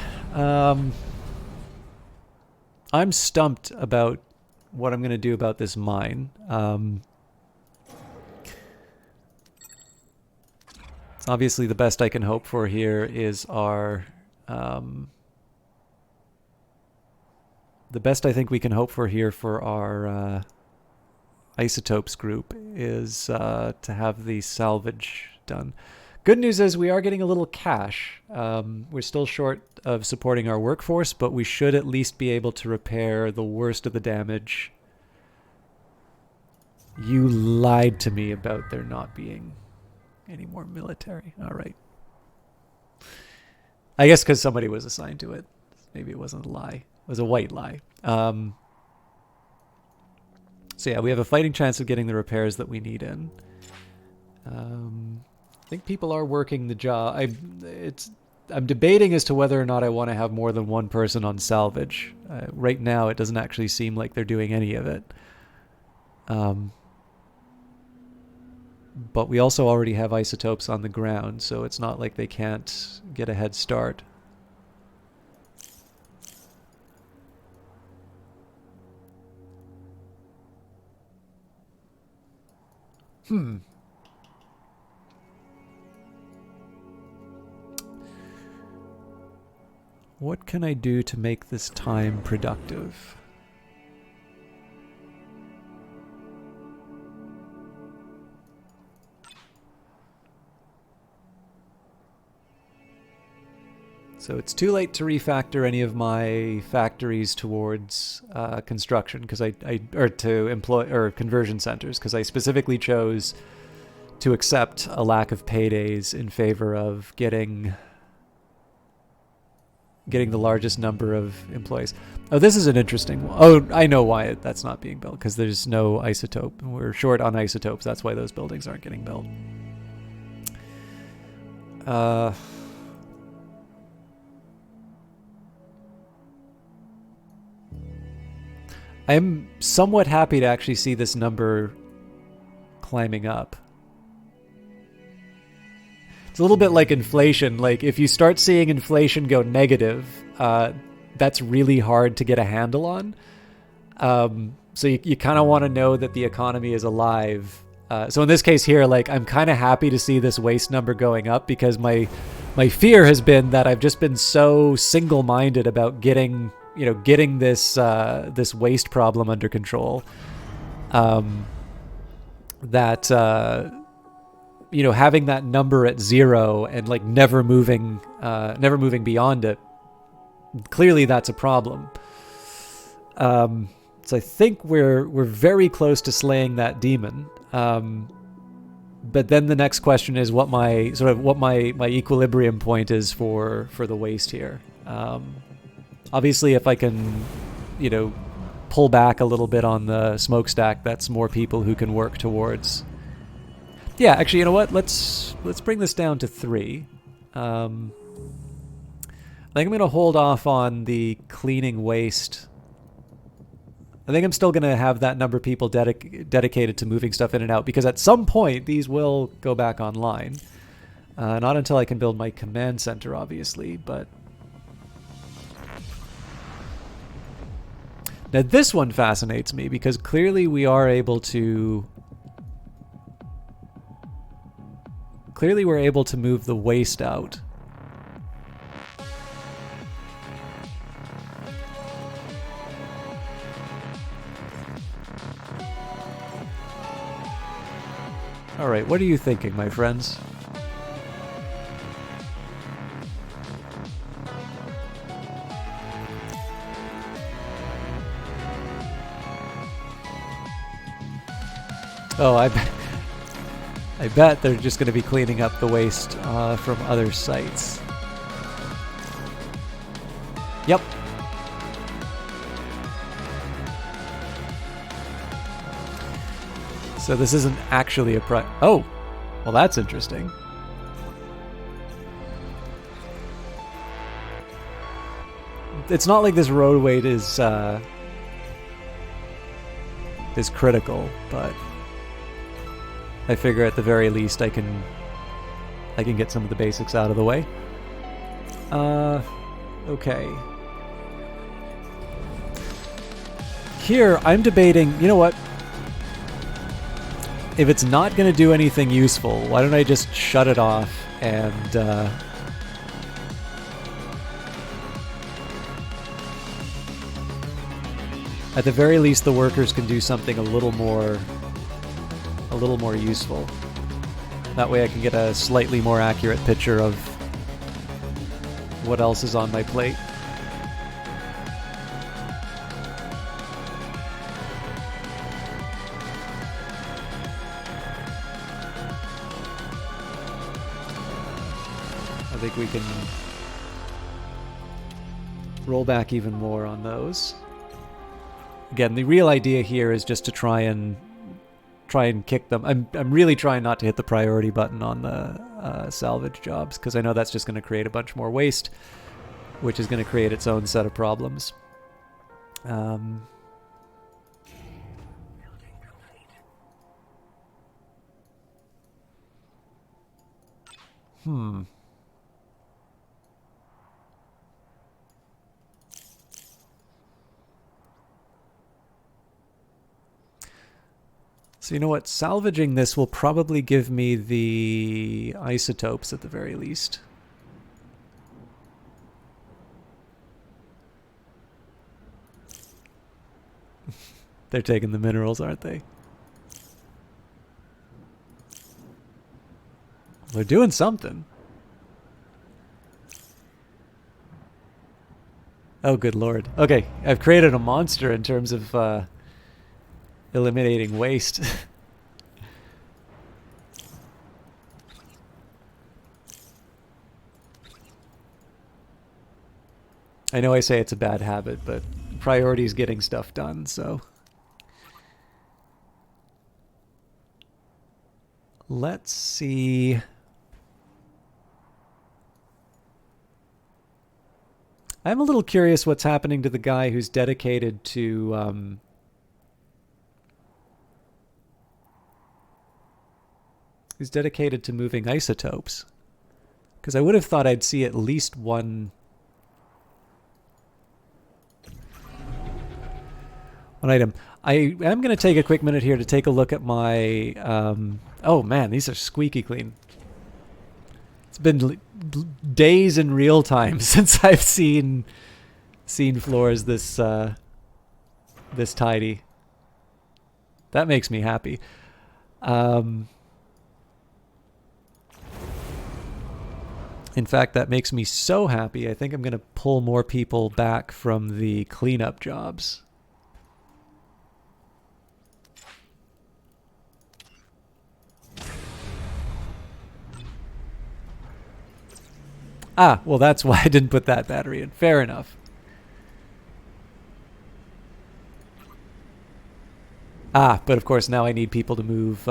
I'm stumped about what I'm going to do about this mine. Obviously the best I can hope for here is our... the best I think we can hope for here for our isotopes group is to have the salvage done. Good news is we are getting a little cash. We're still short of supporting our workforce, but we should at least be able to repair the worst of the damage. You lied to me about there not being any more military. All right. I guess because somebody was assigned to it. Maybe it wasn't a lie. It was a white lie. So yeah, we have a fighting chance of getting the repairs that we need in. I think people are working the job. I'm debating as to whether or not I want to have more than one person on salvage. Right now, it doesn't actually seem like they're doing any of it. But we also already have isotopes on the ground, so it's not like they can't get a head start. What can I do to make this time productive? So it's too late to refactor any of my factories towards construction because or to employ or conversion centers because I specifically chose to accept a lack of paydays in favor of getting the largest number of employees. Oh, this is an interesting one. Oh, I know why that's not being built because there's no isotope. We're short on isotopes. That's why those buildings aren't getting built. I'm somewhat happy to actually see this number climbing up. It's a little bit like inflation. Like if you start seeing inflation go negative, that's really hard to get a handle on. So you kind of want to know that the economy is alive. So in this case here, like I'm kind of happy to see this waste number going up because my fear has been that I've just been so single-minded about getting this this waste problem under control, that having that number at 0 and like never moving beyond it, clearly that's a problem. So I think we're very close to slaying that demon. But then the next question is what my equilibrium point is for the waste here. Obviously, if I can, pull back a little bit on the smokestack, that's more people who can work towards. Yeah, actually, you know what? Let's bring this down to 3. I think I'm going to hold off on the cleaning waste. I think I'm still going to have that number of people dedicated to moving stuff in and out because at some point these will go back online. Not until I can build my command center, obviously, but. Now this one fascinates me because clearly we're able to move the waste out. All right, what are you thinking, my friends? Oh, I bet they're just going to be cleaning up the waste from other sites. Yep. So this isn't actually a oh, well that's interesting. It's not like this road weight is critical, but I figure at the very least I can get some of the basics out of the way. Okay. Here, I'm debating, you know what? If it's not going to do anything useful, why don't I just shut it off and at the very least the workers can do something a little more useful. That way I can get a slightly more accurate picture of what else is on my plate. I think we can roll back even more on those. Again, the real idea here is just to try and kick them. I'm really trying not to hit the priority button on the salvage jobs, because I know that's just going to create a bunch more waste, which is going to create its own set of problems. So you know what? Salvaging this will probably give me the isotopes at the very least. They're taking the minerals, aren't they? They're doing something. Oh, good lord. Okay, I've created a monster in terms of eliminating waste. I know I say it's a bad habit, but priority is getting stuff done, so... Let's see... I'm a little curious what's happening to the guy who's dedicated to... who's dedicated to moving isotopes. Because I would have thought I'd see at least one item. I am going to take a quick minute here to take a look at my... oh man, these are squeaky clean. It's been days in real time since I've seen floors this this tidy. That makes me happy. In fact, that makes me so happy, I think I'm going to pull more people back from the cleanup jobs. Ah, well, that's why I didn't put that battery in. Fair enough. Ah, but of course now I need people to move.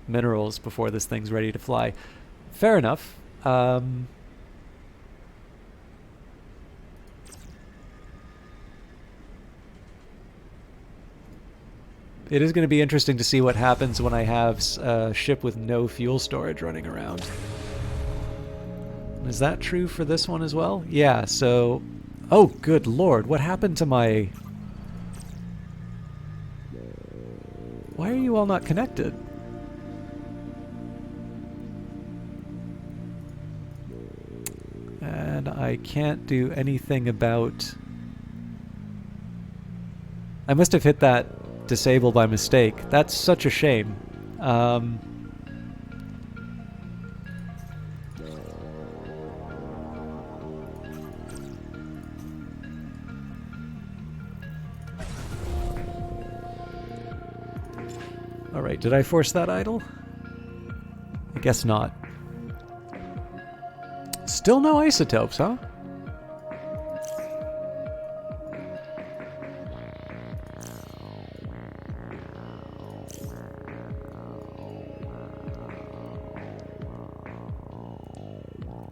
Minerals before this thing's ready to fly. Fair enough. It is going to be interesting to see what happens when I have a ship with no fuel storage running around. Is that true for this one as well? Yeah, so... Oh, good lord, what happened to my... Why are you all not connected? And I can't do anything about... I must have hit that disable by mistake. That's such a shame. Alright, did I force that idle? I guess not. Still no isotopes, huh?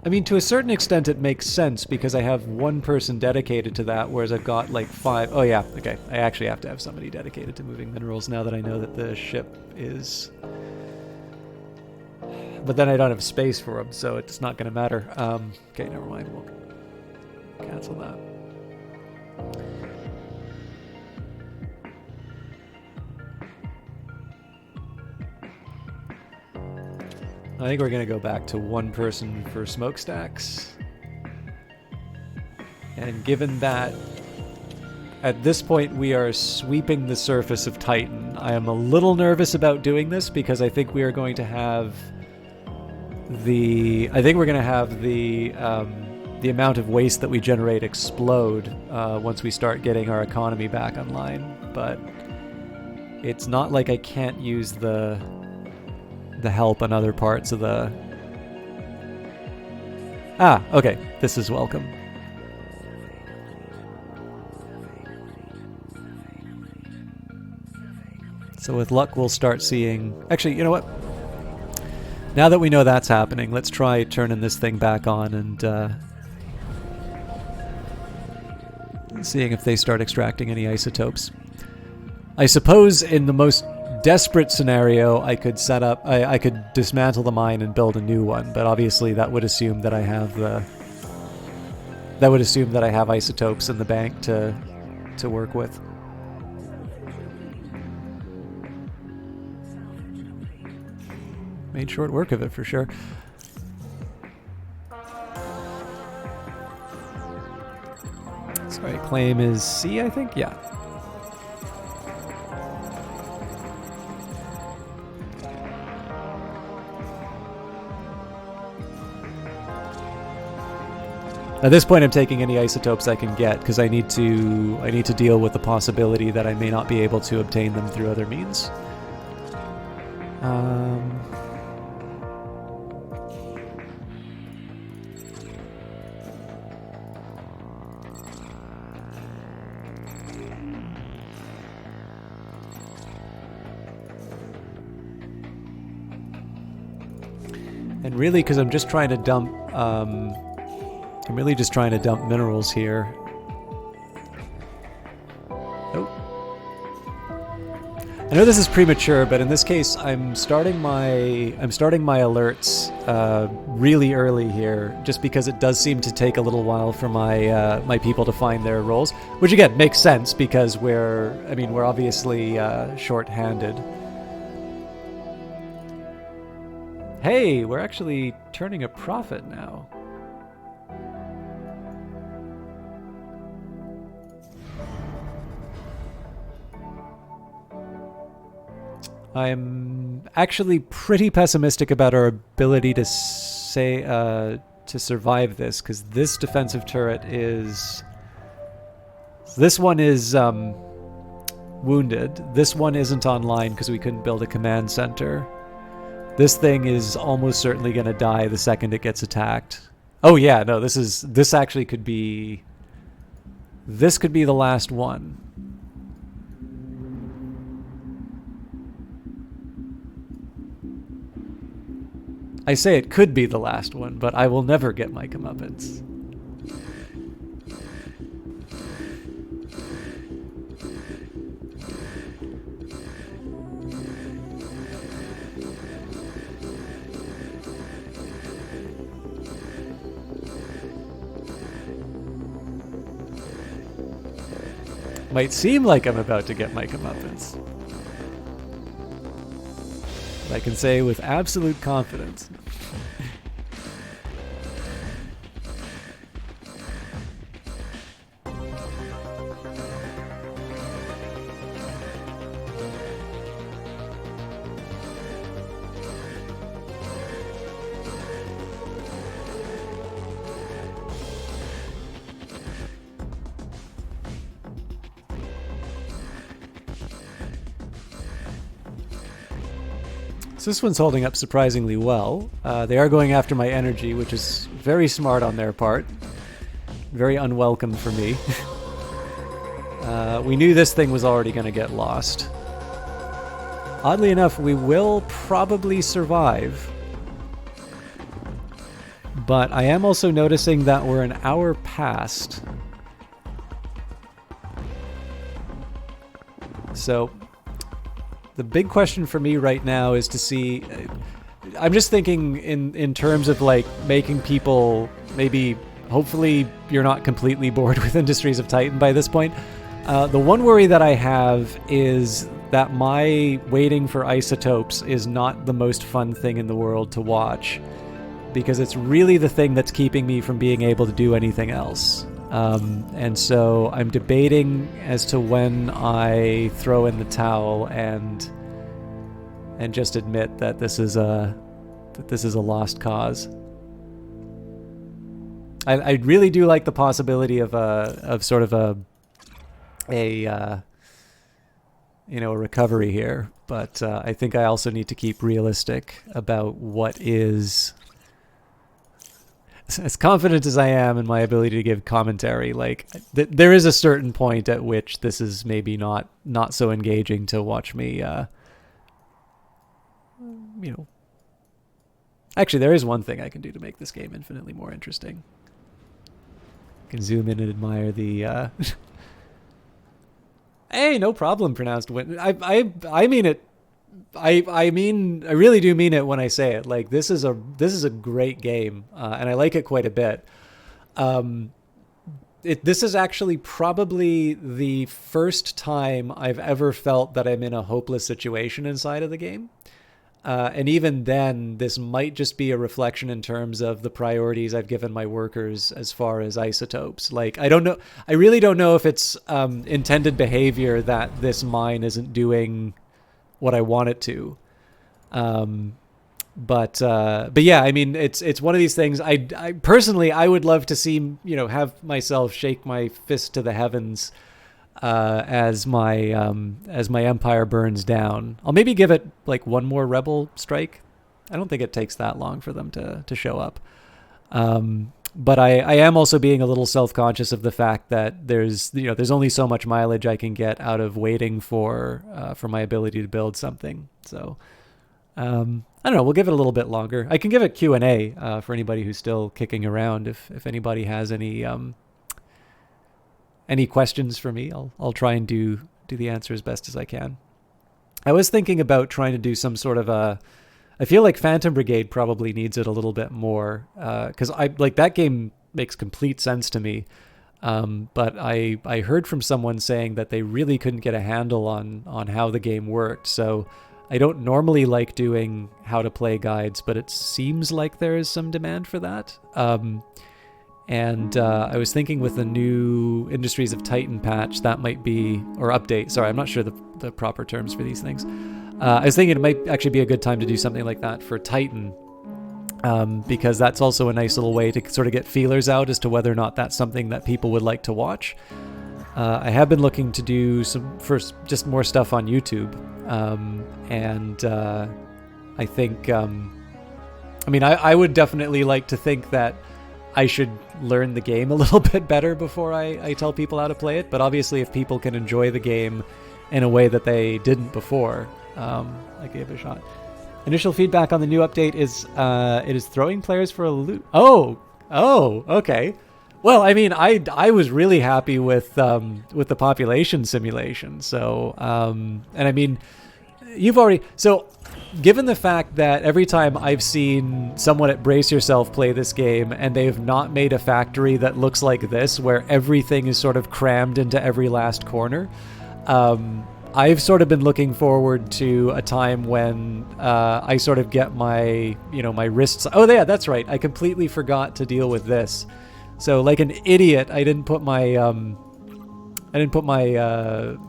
I mean, to a certain extent it makes sense because I have one person dedicated to that, whereas I've got like 5... Oh yeah, okay. I actually have to have somebody dedicated to moving minerals now that I know that the ship is... But then I don't have space for them, so it's not going to matter. Okay, never mind. We'll cancel that. I think we're going to go back to one person for smokestacks. And given that At this point, we are sweeping the surface of Titan. I am a little nervous about doing this because I think we are going to have the amount of waste that we generate explode once we start getting our economy back online. But it's not like I can't use the help on other parts of the... Ah, okay. This is welcome. So with luck, we'll start seeing... Actually, you know what? Now that we know that's happening, let's try turning this thing back on and seeing if they start extracting any isotopes. I suppose in the most desperate scenario, I could set up... I could dismantle the mine and build a new one, but obviously that would assume that I have the... That would assume that I have isotopes in the bank to work with. Made short work of it, for sure. Sorry, claim is C, I think? Yeah. At this point, I'm taking any isotopes I can get because I need to deal with the possibility that I may not be able to obtain them through other means. And really, because I'm just trying to dump, I'm really just trying to dump minerals here. Nope. I know this is premature, but in this case, I'm starting my alerts really early here, just because it does seem to take a little while for my my people to find their roles, which again makes sense because we're obviously short-handed. Hey, we're actually turning a profit now. I'm actually pretty pessimistic about our ability to survive this, because this defensive turret is... This one is wounded. This one isn't online because we couldn't build a command center. This thing is almost certainly going to die the second it gets attacked. Oh yeah, no, this actually could be... This could be the last one. I say it could be the last one, but I will never get my comeuppance. Might seem like I'm about to get my comeuppance. I can say with absolute confidence. So this one's holding up surprisingly well. They are going after my energy, which is very smart on their part. Very unwelcome for me. We knew this thing was already going to get lost. Oddly enough, we will probably survive. But I am also noticing that we're an hour past. So... The big question for me right now is to see... I'm just thinking in terms of like making people maybe... Hopefully you're not completely bored with Industries of Titan by this point. The one worry that I have is that my waiting for isotopes is not the most fun thing in the world to watch. Because it's really the thing that's keeping me from being able to do anything else. And so I'm debating as to when I throw in the towel and just admit that this is a lost cause. I really do like the possibility of sort of a recovery here, but I think I also need to keep realistic about what is. As confident as I am in my ability to give commentary, like there is a certain point at which this is maybe not so engaging to watch me. Actually, there is one thing I can do to make this game infinitely more interesting. I can zoom in and admire the. Hey, no problem. Pronounced win. I mean it. I mean, I really do mean it when I say it. Like, this is a great game, and I like it quite a bit. This is actually probably the first time I've ever felt that I'm in a hopeless situation inside of the game. And even then, this might just be a reflection in terms of the priorities I've given my workers as far as isotopes. Like, I don't know. I really don't know if it's intended behavior that this mine isn't doing what I want it to. But yeah, I mean, it's one of these things. I personally, I would love to see, have myself shake my fist to the heavens as my empire burns down. I'll maybe give it like one more rebel strike. I don't think it takes that long for them to show up. But I am also being a little self-conscious of the fact that there's only so much mileage I can get out of waiting for my ability to build something. So I don't know. We'll give it a little bit longer. I can give it Q&A for anybody who's still kicking around. If anybody has any questions for me, I'll try and do the answer as best as I can. I was thinking about trying to do some sort of I feel like Phantom Brigade probably needs it a little bit more, because that game makes complete sense to me. But I heard from someone saying that they really couldn't get a handle on how the game worked. So I don't normally like doing how to play guides, but it seems like there is some demand for that. And I was thinking with the new Industries of Titan patch, that might be, or update. Sorry, I'm not sure the proper terms for these things. I was thinking it might actually be a good time to do something like that for Titan, because that's also a nice little way to sort of get feelers out as to whether or not that's something that people would like to watch. I have been looking to do just more stuff on YouTube, and I think, I would definitely like to think that I should learn the game a little bit better before I tell people how to play it. But obviously, if people can enjoy the game in a way that they didn't before, I gave it a shot. Initial feedback on the new update is it is throwing players for a loop. Oh, okay. Well, I mean, I was really happy with the population simulation. So, and I mean, given the fact that every time I've seen someone at Brace Yourself play this game and they've not made a factory that looks like this, where everything is sort of crammed into every last corner, I've sort of been looking forward to a time when I sort of get my wrists. Oh yeah, that's right. I completely forgot to deal with this. So like an idiot, I didn't put my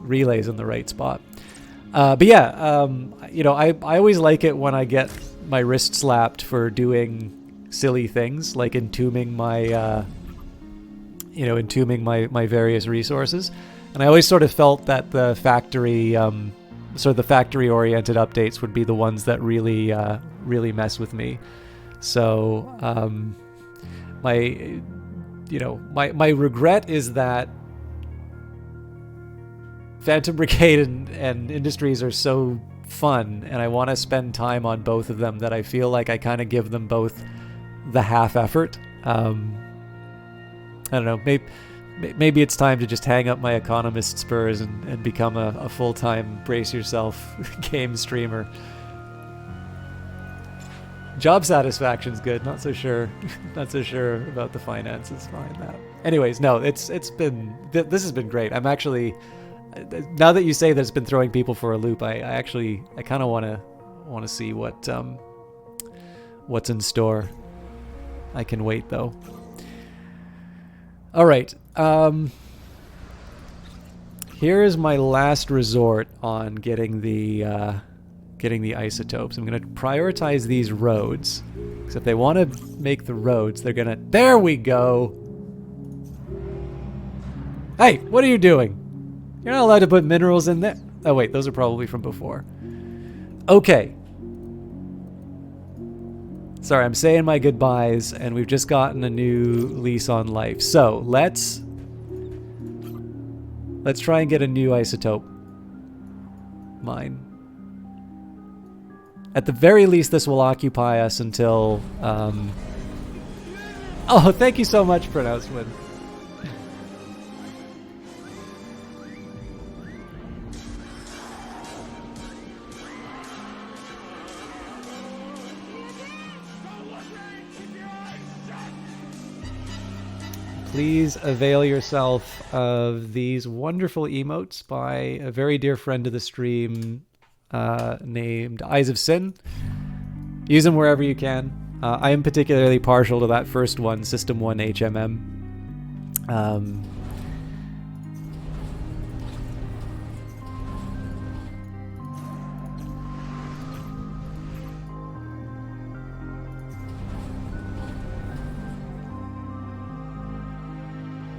relays in the right spot. But yeah, I always like it when I get my wrist slapped for doing silly things like entombing my various resources. And I always sort of felt that the factory factory-oriented updates would be the ones that really mess with me. So my regret is that Phantom Brigade and Industries are so fun, and I want to spend time on both of them, that I feel like I kind of give them both the half effort. I don't know, maybe it's time to just hang up my economist spurs and become a full-time Brace Yourself game streamer. Job satisfaction's good. Not so sure about the finances behind that. Anyways, no, this has been great. I'm actually, now that you say that it's been throwing people for a loop, I kind of want to see what's in store. I can wait though. All right. Here is my last resort on getting the isotopes. I'm going to prioritize these roads. Because if they want to make the roads, they're going to... There we go! Hey, what are you doing? You're not allowed to put minerals in there. Oh, wait, those are probably from before. Okay. Sorry, I'm saying my goodbyes, and we've just gotten a new lease on life. So, let's try and get a new isotope mine. At the very least, this will occupy us until... Oh, thank you so much, Pronouncement. Please avail yourself of these wonderful emotes by a very dear friend of the stream named Eyes of Sin. Use them wherever you can. I am particularly partial to that first one, System 1 HMM.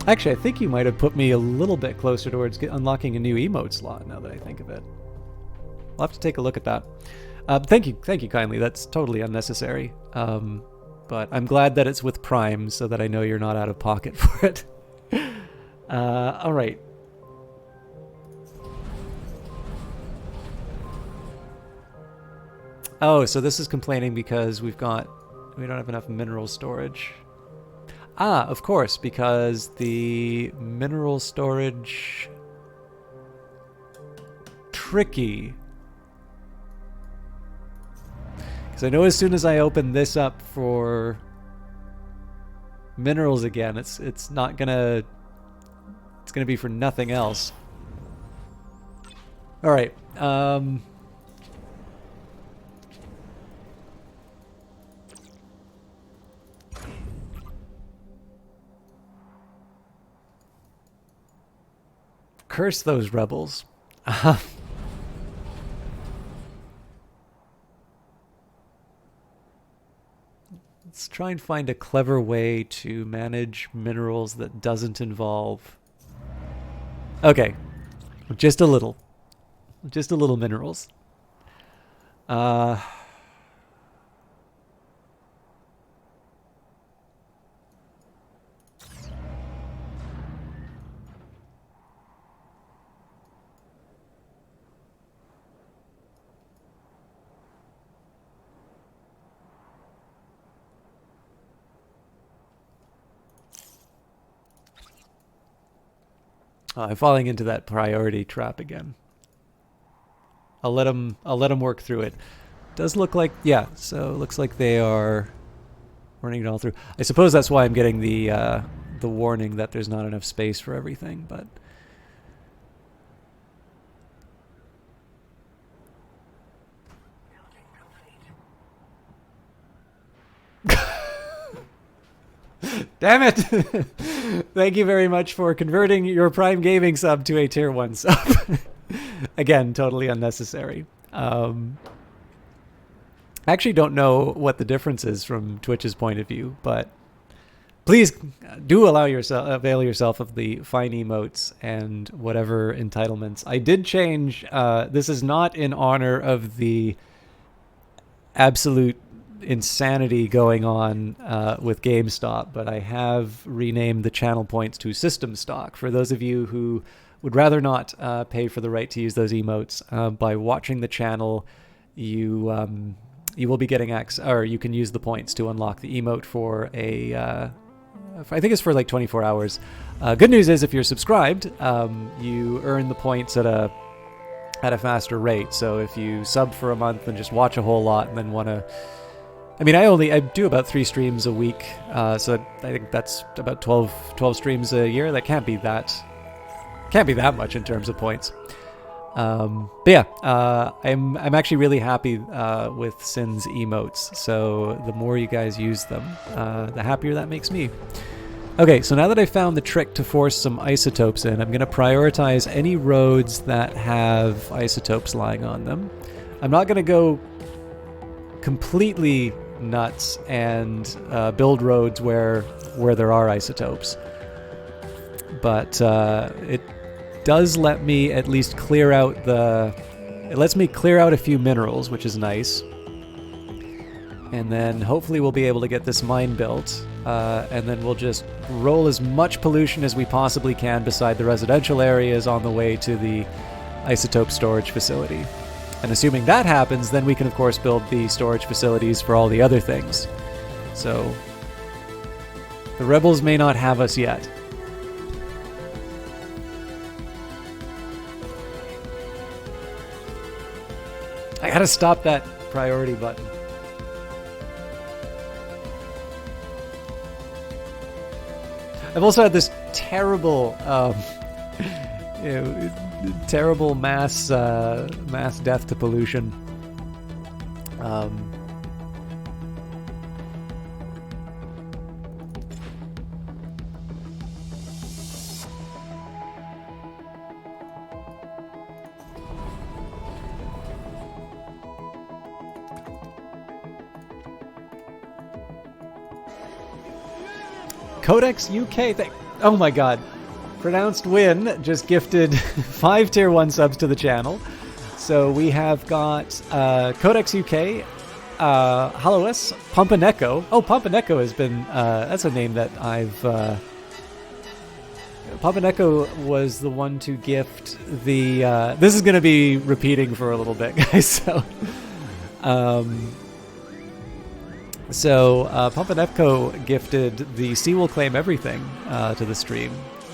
Actually, I think you might have put me a little bit closer towards unlocking a new emote slot, now that I think of it. I'll have to take a look at that. Thank you kindly. That's totally unnecessary. But I'm glad that it's with Prime, so that I know you're not out of pocket for it. All right. Oh, so this is complaining because we don't have enough mineral storage. Ah, of course, because the mineral storage... Tricky. Because I know as soon as I open this up for minerals again, it's not gonna... It's gonna be for nothing else. Alright, curse those rebels. Let's try and find a clever way to manage minerals that doesn't involve... Okay. Just a little. Just a little minerals. I'm falling into that priority trap again. I'll let them work through it. Does look like, yeah, so it looks like they are running it all through. I suppose that's why I'm getting the warning that there's not enough space for everything, but damn it! Thank you very much for converting your Prime Gaming sub to a Tier 1 sub. Again, totally unnecessary. I actually don't know what the difference is from Twitch's point of view, but please do avail yourself of the fine emotes and whatever entitlements. I did change, this is not in honor of the absolute insanity going on with GameStop, but I have renamed the channel points to System Stock. For those of you who would rather not pay for the right to use those emotes, by watching the channel, you will be getting access, or you can use the points to unlock the emote for a I think it's for like 24 hours. Good news is if you're subscribed, you earn the points at a faster rate. So if you sub for a month and just watch a whole lot and then want to... I mean, I do about 3 streams a week, so I think that's about 12 streams a year. That can't be that much in terms of points. But yeah, I'm actually really happy with Sin's emotes. So the more you guys use them, the happier that makes me. Okay, so now that I found the trick to force some isotopes in, I'm going to prioritize any roads that have isotopes lying on them. I'm not going to go completely nuts and build roads where there are isotopes, but it does let me at least clear out it lets me clear out a few minerals, which is nice. And then hopefully we'll be able to get this mine built, and then we'll just roll as much pollution as we possibly can beside the residential areas on the way to the isotope storage facility. And assuming that happens, then we can of course build the storage facilities for all the other things. So the rebels may not have us yet. I gotta stop that priority button. I've also had this terrible, terrible mass death to pollution. Codex UK, oh my god. Pronounced Win just gifted 5 tier 1 subs to the channel. So we have got Codex UK, Halois, Pumpaneko. Oh, Pumpaneko has been, that's a name that I've... Pumpaneko was the one to gift the... this is going to be repeating for a little bit, guys, so... Pumpaneko gifted the Sea Will Claim Everything to the stream,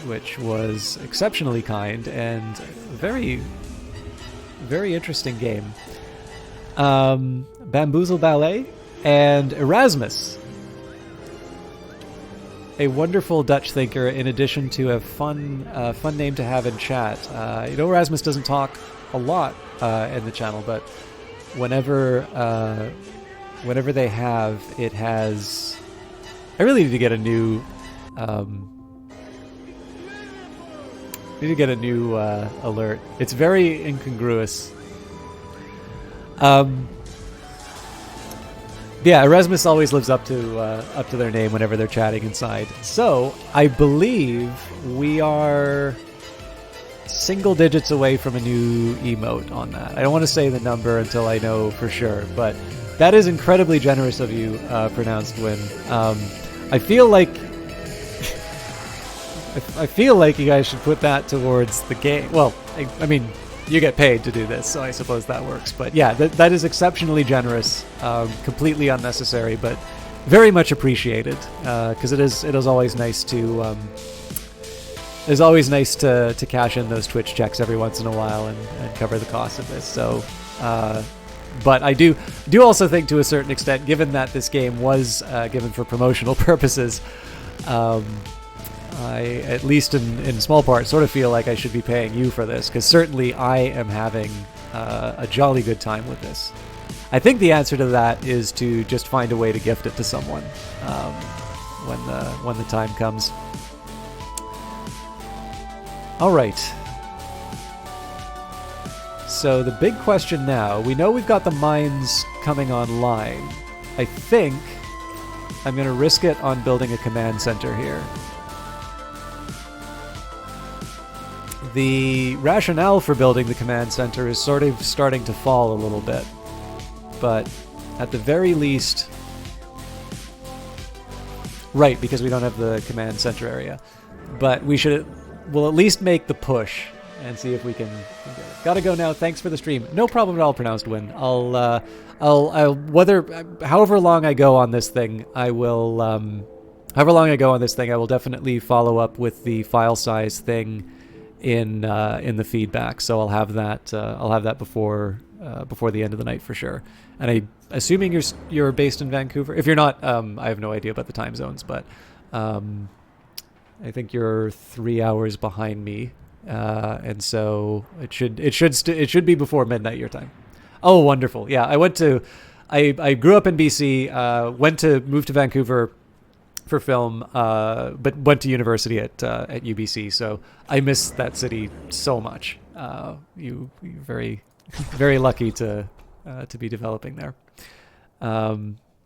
which was exceptionally kind and very, very interesting game. Bamboozle Ballet and Erasmus, a wonderful Dutch thinker, in addition to a fun name to have in chat. Erasmus doesn't talk a lot in the channel, but whenever they have, it has... I really need to get a new... alert. It's very incongruous. Yeah, Erasmus always lives up to their name whenever they're chatting inside. So, I believe we are single digits away from a new emote on that. I don't want to say the number until I know for sure, but... that is incredibly generous of you, Pronounced Win. I feel like you guys should put that towards the game. Well, I mean, you get paid to do this, so I suppose that works. But yeah, that is exceptionally generous, completely unnecessary, but very much appreciated. Because it is always nice to cash in those Twitch checks every once in a while and cover the cost of this. So. But I do also think, to a certain extent, given that this game was given for promotional purposes, I, at least in small part, sort of feel like I should be paying you for this, because certainly I am having a jolly good time with this. I think the answer to that is to just find a way to gift it to someone when the time comes. All right. So the big question now, we know we've got the mines coming online. I think I'm going to risk it on building a command center here. The rationale for building the command center is sort of starting to fall a little bit. But at the very least... right, because we don't have the command center area. But we'll at least make the push and see if we can get it. Gotta go now. Thanks for the stream. No problem at all, Pronounced Win. I'll however long I go on this thing, I will definitely follow up with the file size thing in the feedback. So I'll have that before the end of the night for sure. And assuming you're based in Vancouver. If you're not, I have no idea about the time zones, but I think you're 3 hours behind me. And so it should be before midnight your time. Oh, wonderful. Yeah, I grew up in BC, moved to Vancouver for film, but went to university at UBC. So I miss that city so much. You're very, very lucky to be developing there.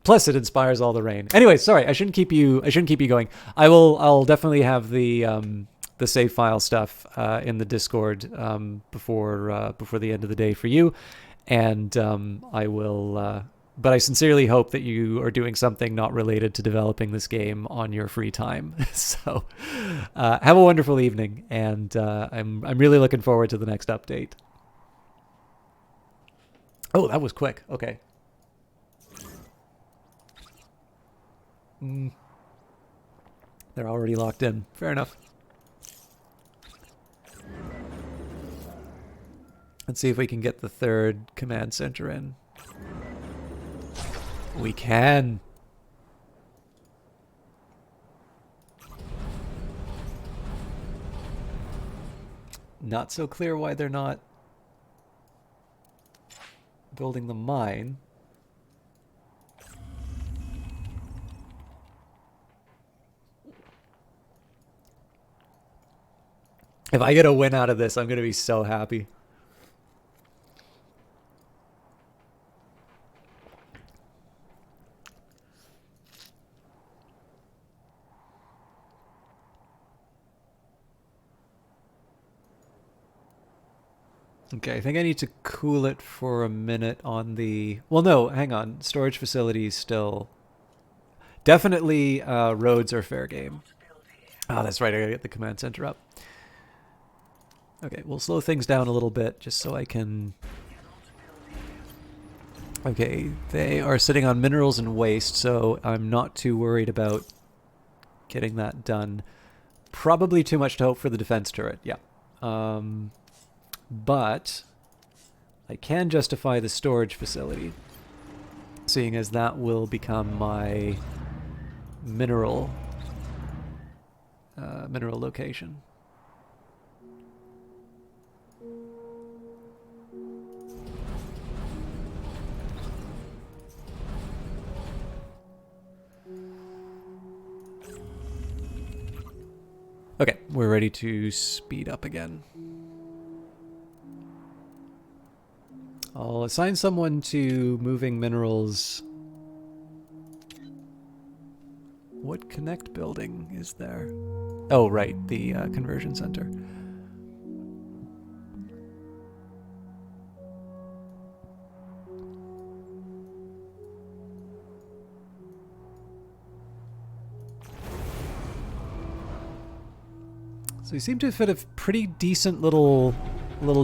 Plus, it inspires all the rain. Anyway, sorry, I shouldn't keep you going. I'll definitely have the save file stuff in the Discord before the end of the day for you, and I will. But I sincerely hope that you are doing something not related to developing this game on your free time. So, have a wonderful evening, and I'm really looking forward to the next update. Oh, that was quick. Okay. They're already locked in. Fair enough. Let's see if we can get the third command center in. We can. Not so clear why they're not building the mine. If I get a win out of this, I'm going to be so happy. Okay, I think I need to cool it for a minute on the... Well, no, hang on. Storage facilities still... Definitely roads are fair game. Oh, that's right. I gotta get the command center up. Okay, we'll slow things down a little bit just so I can... Okay, they are sitting on minerals and waste, so I'm not too worried about getting that done. Probably too much to hope for the defense turret, yeah. But I can justify the storage facility, seeing as that will become my mineral location. Okay, we're ready to speed up again. I'll assign someone to moving minerals. What connect building is there? Oh, right, the conversion center. So you seem to fit a pretty decent little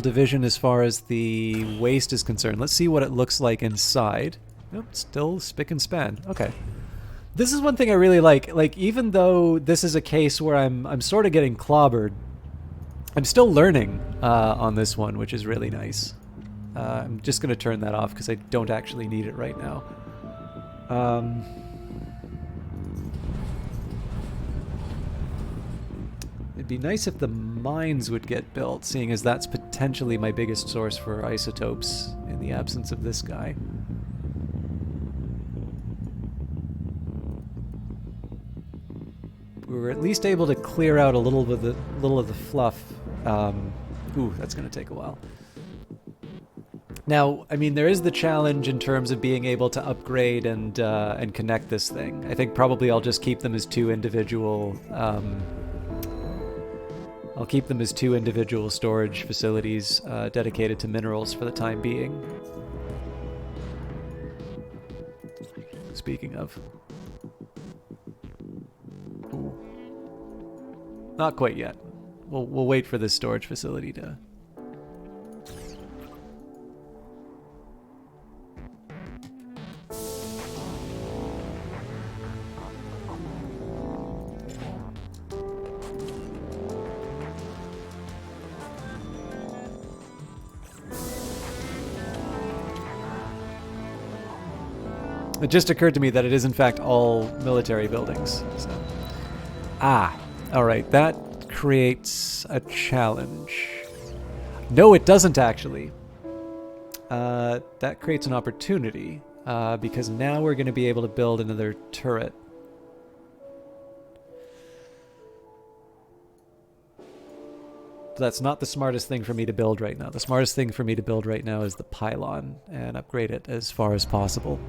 division as far as the waste is concerned. Let's see what it looks like inside. Nope, still spick and span. Okay. This is one thing I really like. Like, even though this is a case where I'm sort of getting clobbered, I'm still learning on this one, which is really nice. I'm just going to turn that off because I don't actually need it right now. It'd be nice if the mines would get built, seeing as that's potentially my biggest source for isotopes in the absence of this guy. We were at least able to clear out a little of the fluff. Ooh, that's going to take a while. Now, I mean, there is the challenge in terms of being able to upgrade and connect this thing. I think probably I'll just keep them as two individual. I'll keep them as two individual storage facilities dedicated to minerals for the time being. Speaking of. Ooh. Not quite yet. We'll wait for this storage facility to... It just occurred to me that it is in fact all military buildings. So. Alright, that creates a challenge. No, it doesn't actually. That creates an opportunity, because now we're going to be able to build another turret. that's not the smartest thing for me to build right now. The smartest thing for me to build right now is the pylon and upgrade it as far as possible.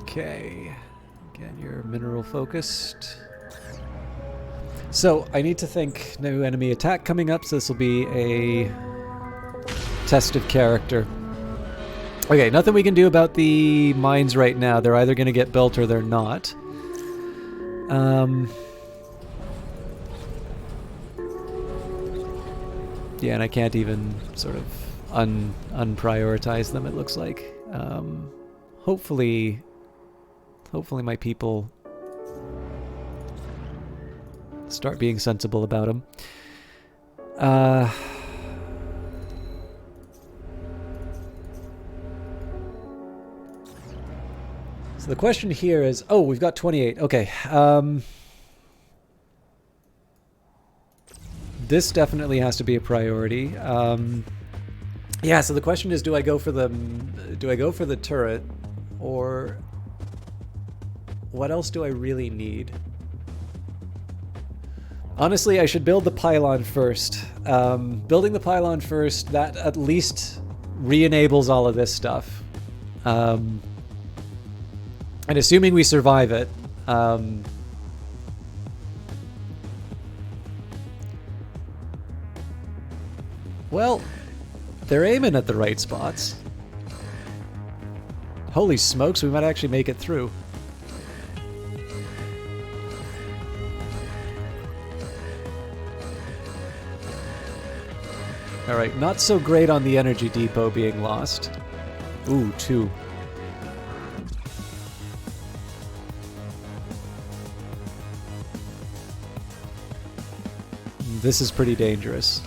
Okay, again, you're mineral focused. So I need to think new enemy attack coming up, so this will be a test of character. Okay, nothing we can do about the mines right now. They're either going to get built or they're not. Yeah, and I can't even sort of unprioritize them, it looks like. Hopefully my people start being sensible about them. So the question here is, oh, we've got 28. Okay. This definitely has to be a priority. Yeah, so the question is, do I go for the turret, or what else do I really need? Honestly, I should build the pylon first. Building the pylon first, that at least re-enables all of this stuff. And assuming we survive it, well, they're aiming at the right spots. Holy smokes, we might actually make it through. Alright, not so great on the energy depot being lost. Ooh, 2. This is pretty dangerous.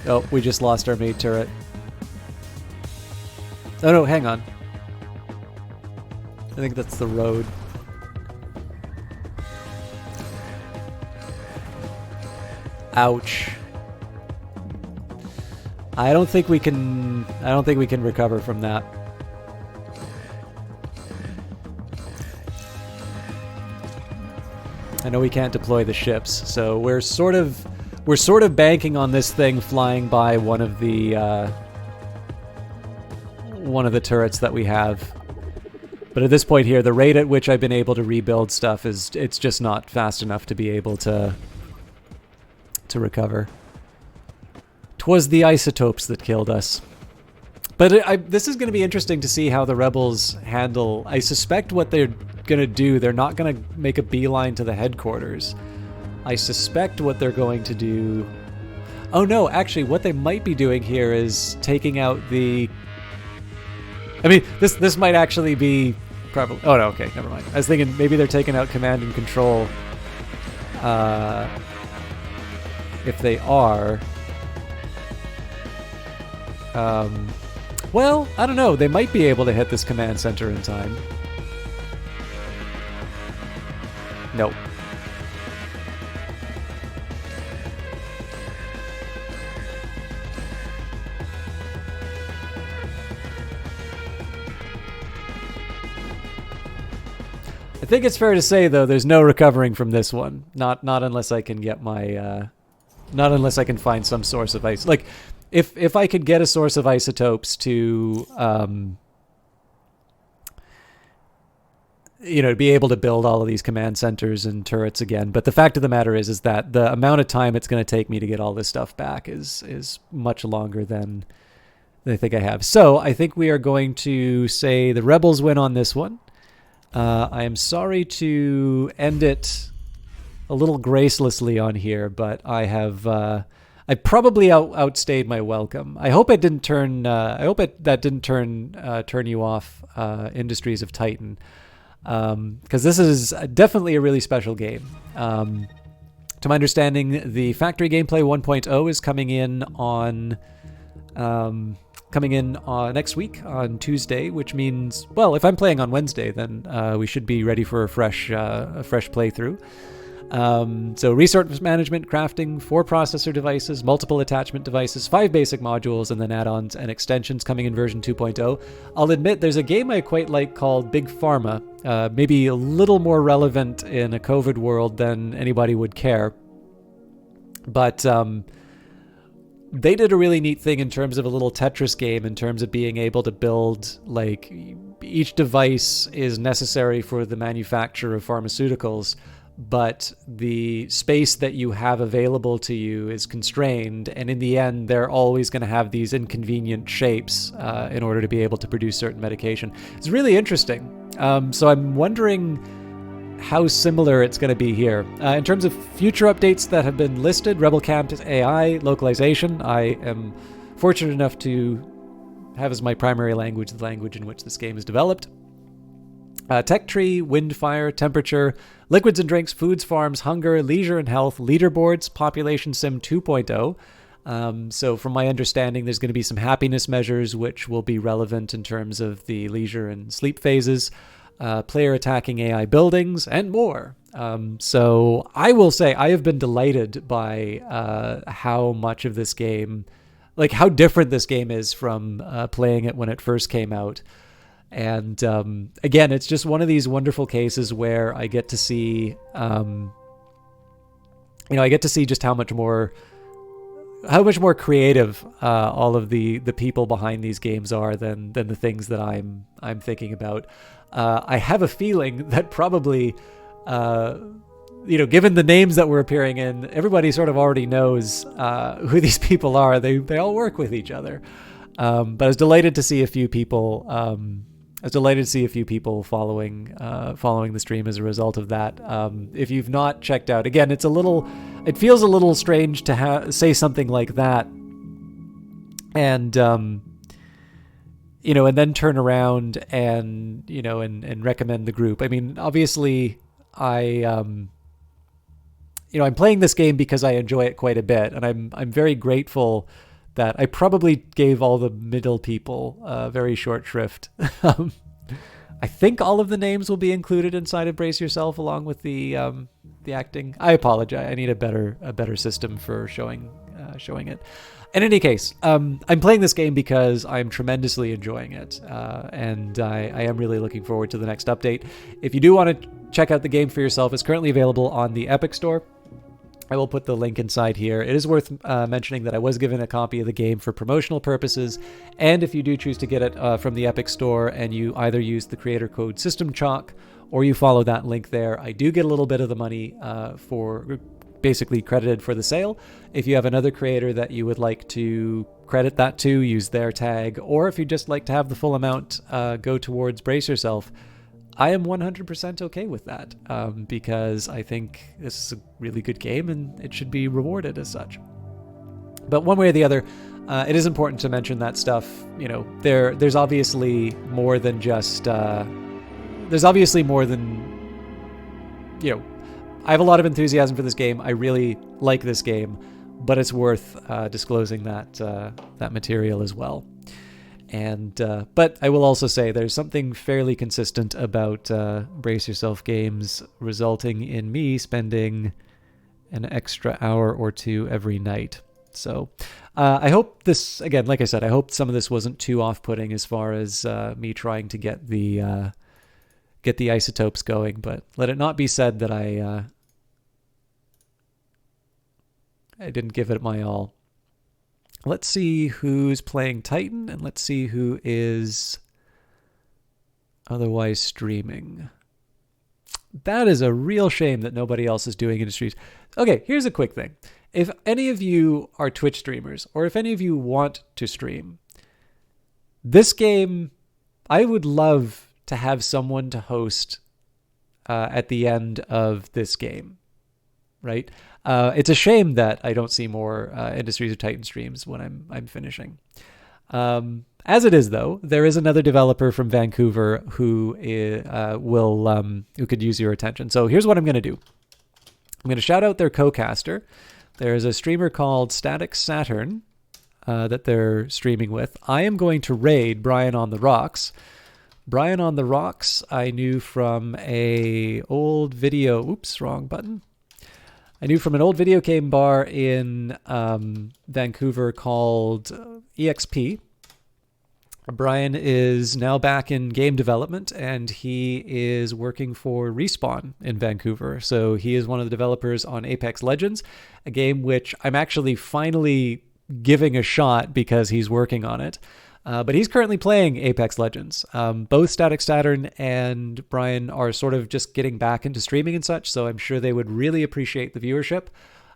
Oh, we just lost our main turret. Oh no, hang on. I think that's the road. Ouch. I don't think we can recover from that. I know we can't deploy the ships, so we're sort of banking on this thing flying by one of the turrets that we have. But at this point here, the rate at which I've been able to rebuild stuff it's just not fast enough to be able to recover. 'Twas the isotopes that killed us. But this is going to be interesting to see how the rebels handle. I suspect what they're going to do, they're not going to make a beeline to the headquarters. I suspect what they're going to do... Oh no, actually what they might be doing here is taking out the... I mean, this might actually be... probably... Oh no, okay, never mind. I was thinking maybe they're taking out command and control. If they are... well, I don't know. They might be able to hit this command center in time. Nope. I think it's fair to say, though, there's no recovering from this one. Not unless I can get my... not unless I can find some source of ice. Like... If I could get a source of isotopes to, be able to build all of these command centers and turrets again. But the fact of the matter is that the amount of time it's going to take me to get all this stuff back is much longer than I think I have. So I think we are going to say the rebels win on this one. I am sorry to end it a little gracelessly on here, but I have... I probably outstayed my welcome. I hope it didn't turn. That didn't turn you off. Industries of Titan. because this is definitely a really special game. To my understanding, the Factory Gameplay 1.0 is coming in on next week on Tuesday, which means, well, if I'm playing on Wednesday, then we should be ready for a fresh playthrough. So resource management, crafting, 4 processor devices, multiple attachment devices, 5 basic modules, and then add-ons and extensions coming in version 2.0. I'll admit there's a game I quite like called Big Pharma, maybe a little more relevant in a COVID world than anybody would care. But they did a really neat thing in terms of a little Tetris game, in terms of being able to build, like, each device is necessary for the manufacture of pharmaceuticals, but the space that you have available to you is constrained, and in the end they're always going to have these inconvenient shapes in order to be able to produce certain medication. It's really interesting. So I'm wondering how similar it's going to be here. In terms of future updates that have been listed, Rebel Camp AI localization. I am fortunate enough to have as my primary language the language in which this game is developed. Tech tree, wind, fire, temperature, liquids and drinks, foods, farms, hunger, leisure and health, leaderboards, population sim 2.0. So from my understanding, there's going to be some happiness measures which will be relevant in terms of the leisure and sleep phases, player attacking AI buildings, and more. So I will say I have been delighted by how much of this game, like how different this game is from playing it when it first came out. And again, it's just one of these wonderful cases where I get to see, I get to see just how much more creative all of the people behind these games are than the things that I'm thinking about. I have a feeling that probably, given the names that we're appearing in, everybody sort of already knows who these people are. They all work with each other. But I was delighted to see a few people. Following the stream as a result of that. If you've not checked out, again, it feels a little strange to say something like that, and and then turn around and and recommend the group. I mean, obviously, I'm playing this game because I enjoy it quite a bit, and I'm very grateful that I probably gave all the middle people very short shrift. I think all of the names will be included inside of Brace Yourself along with the acting. I apologize. I need a better system for showing it. In any case, I'm playing this game because I'm tremendously enjoying it, and I am really looking forward to the next update. If you do want to check out the game for yourself, it's currently available on the Epic Store. I will put the link inside here. It is worth mentioning that I was given a copy of the game for promotional purposes, and if you do choose to get it from the Epic Store and you either use the creator code SystemChalk or you follow that link there, I do get a little bit of the money for basically credited for the sale. If you have another creator that you would like to credit that to, use their tag, or if you'd just like to have the full amount go towards Brace Yourself, I am 100% okay with that, because I think this is a really good game and it should be rewarded as such. But one way or the other, it is important to mention that stuff. There's obviously more than just. There's obviously more than. I have a lot of enthusiasm for this game. I really like this game, but it's worth disclosing that material as well. And but I will also say there's something fairly consistent about Brace Yourself games resulting in me spending an extra hour or two every night. So I hope this, again, like I said, I hope some of this wasn't too off-putting as far as me trying to get the isotopes going. But let it not be said that I didn't give it my all. Let's see who's playing Titan, and let's see who is otherwise streaming. That is a real shame that nobody else is doing Industries. Okay, here's a quick thing. If any of you are Twitch streamers, or if any of you want to stream, this game, I would love to have someone to host at the end of this game, right? It's a shame that I don't see more Industries of Titan streams when I'm finishing. As it is, though, there is another developer from Vancouver who who could use your attention. So here's what I'm going to do. I'm going to shout out their co-caster. There's a streamer called Static Saturn that they're streaming with. I am going to raid Brian on the Rocks. Brian on the Rocks I knew from a old video. Oops, wrong button. I knew from an old video game bar in Vancouver called EXP. Brian is now back in game development, and he is working for Respawn in Vancouver. So he is one of the developers on Apex Legends, a game which I'm actually finally giving a shot because he's working on it. But he's currently playing Apex Legends. Both Static Saturn and Brian are sort of just getting back into streaming and such, so I'm sure they would really appreciate the viewership.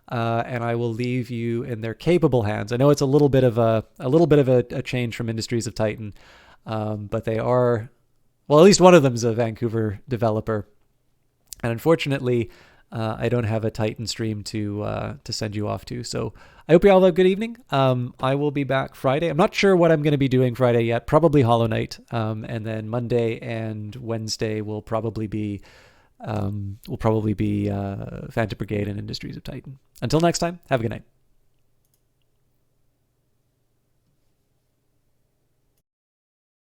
And I will leave you in their capable hands. I know it's a little bit of a change from Industries of Titan, but they are, well, at least one of them is a Vancouver developer, and unfortunately, I don't have a Titan stream to send you off to. So I hope you all have a good evening. I will be back Friday. I'm not sure what I'm going to be doing Friday yet. Probably Hollow Knight, and then Monday and Wednesday will probably be Phantom Brigade and Industries of Titan. Until next time, have a good night.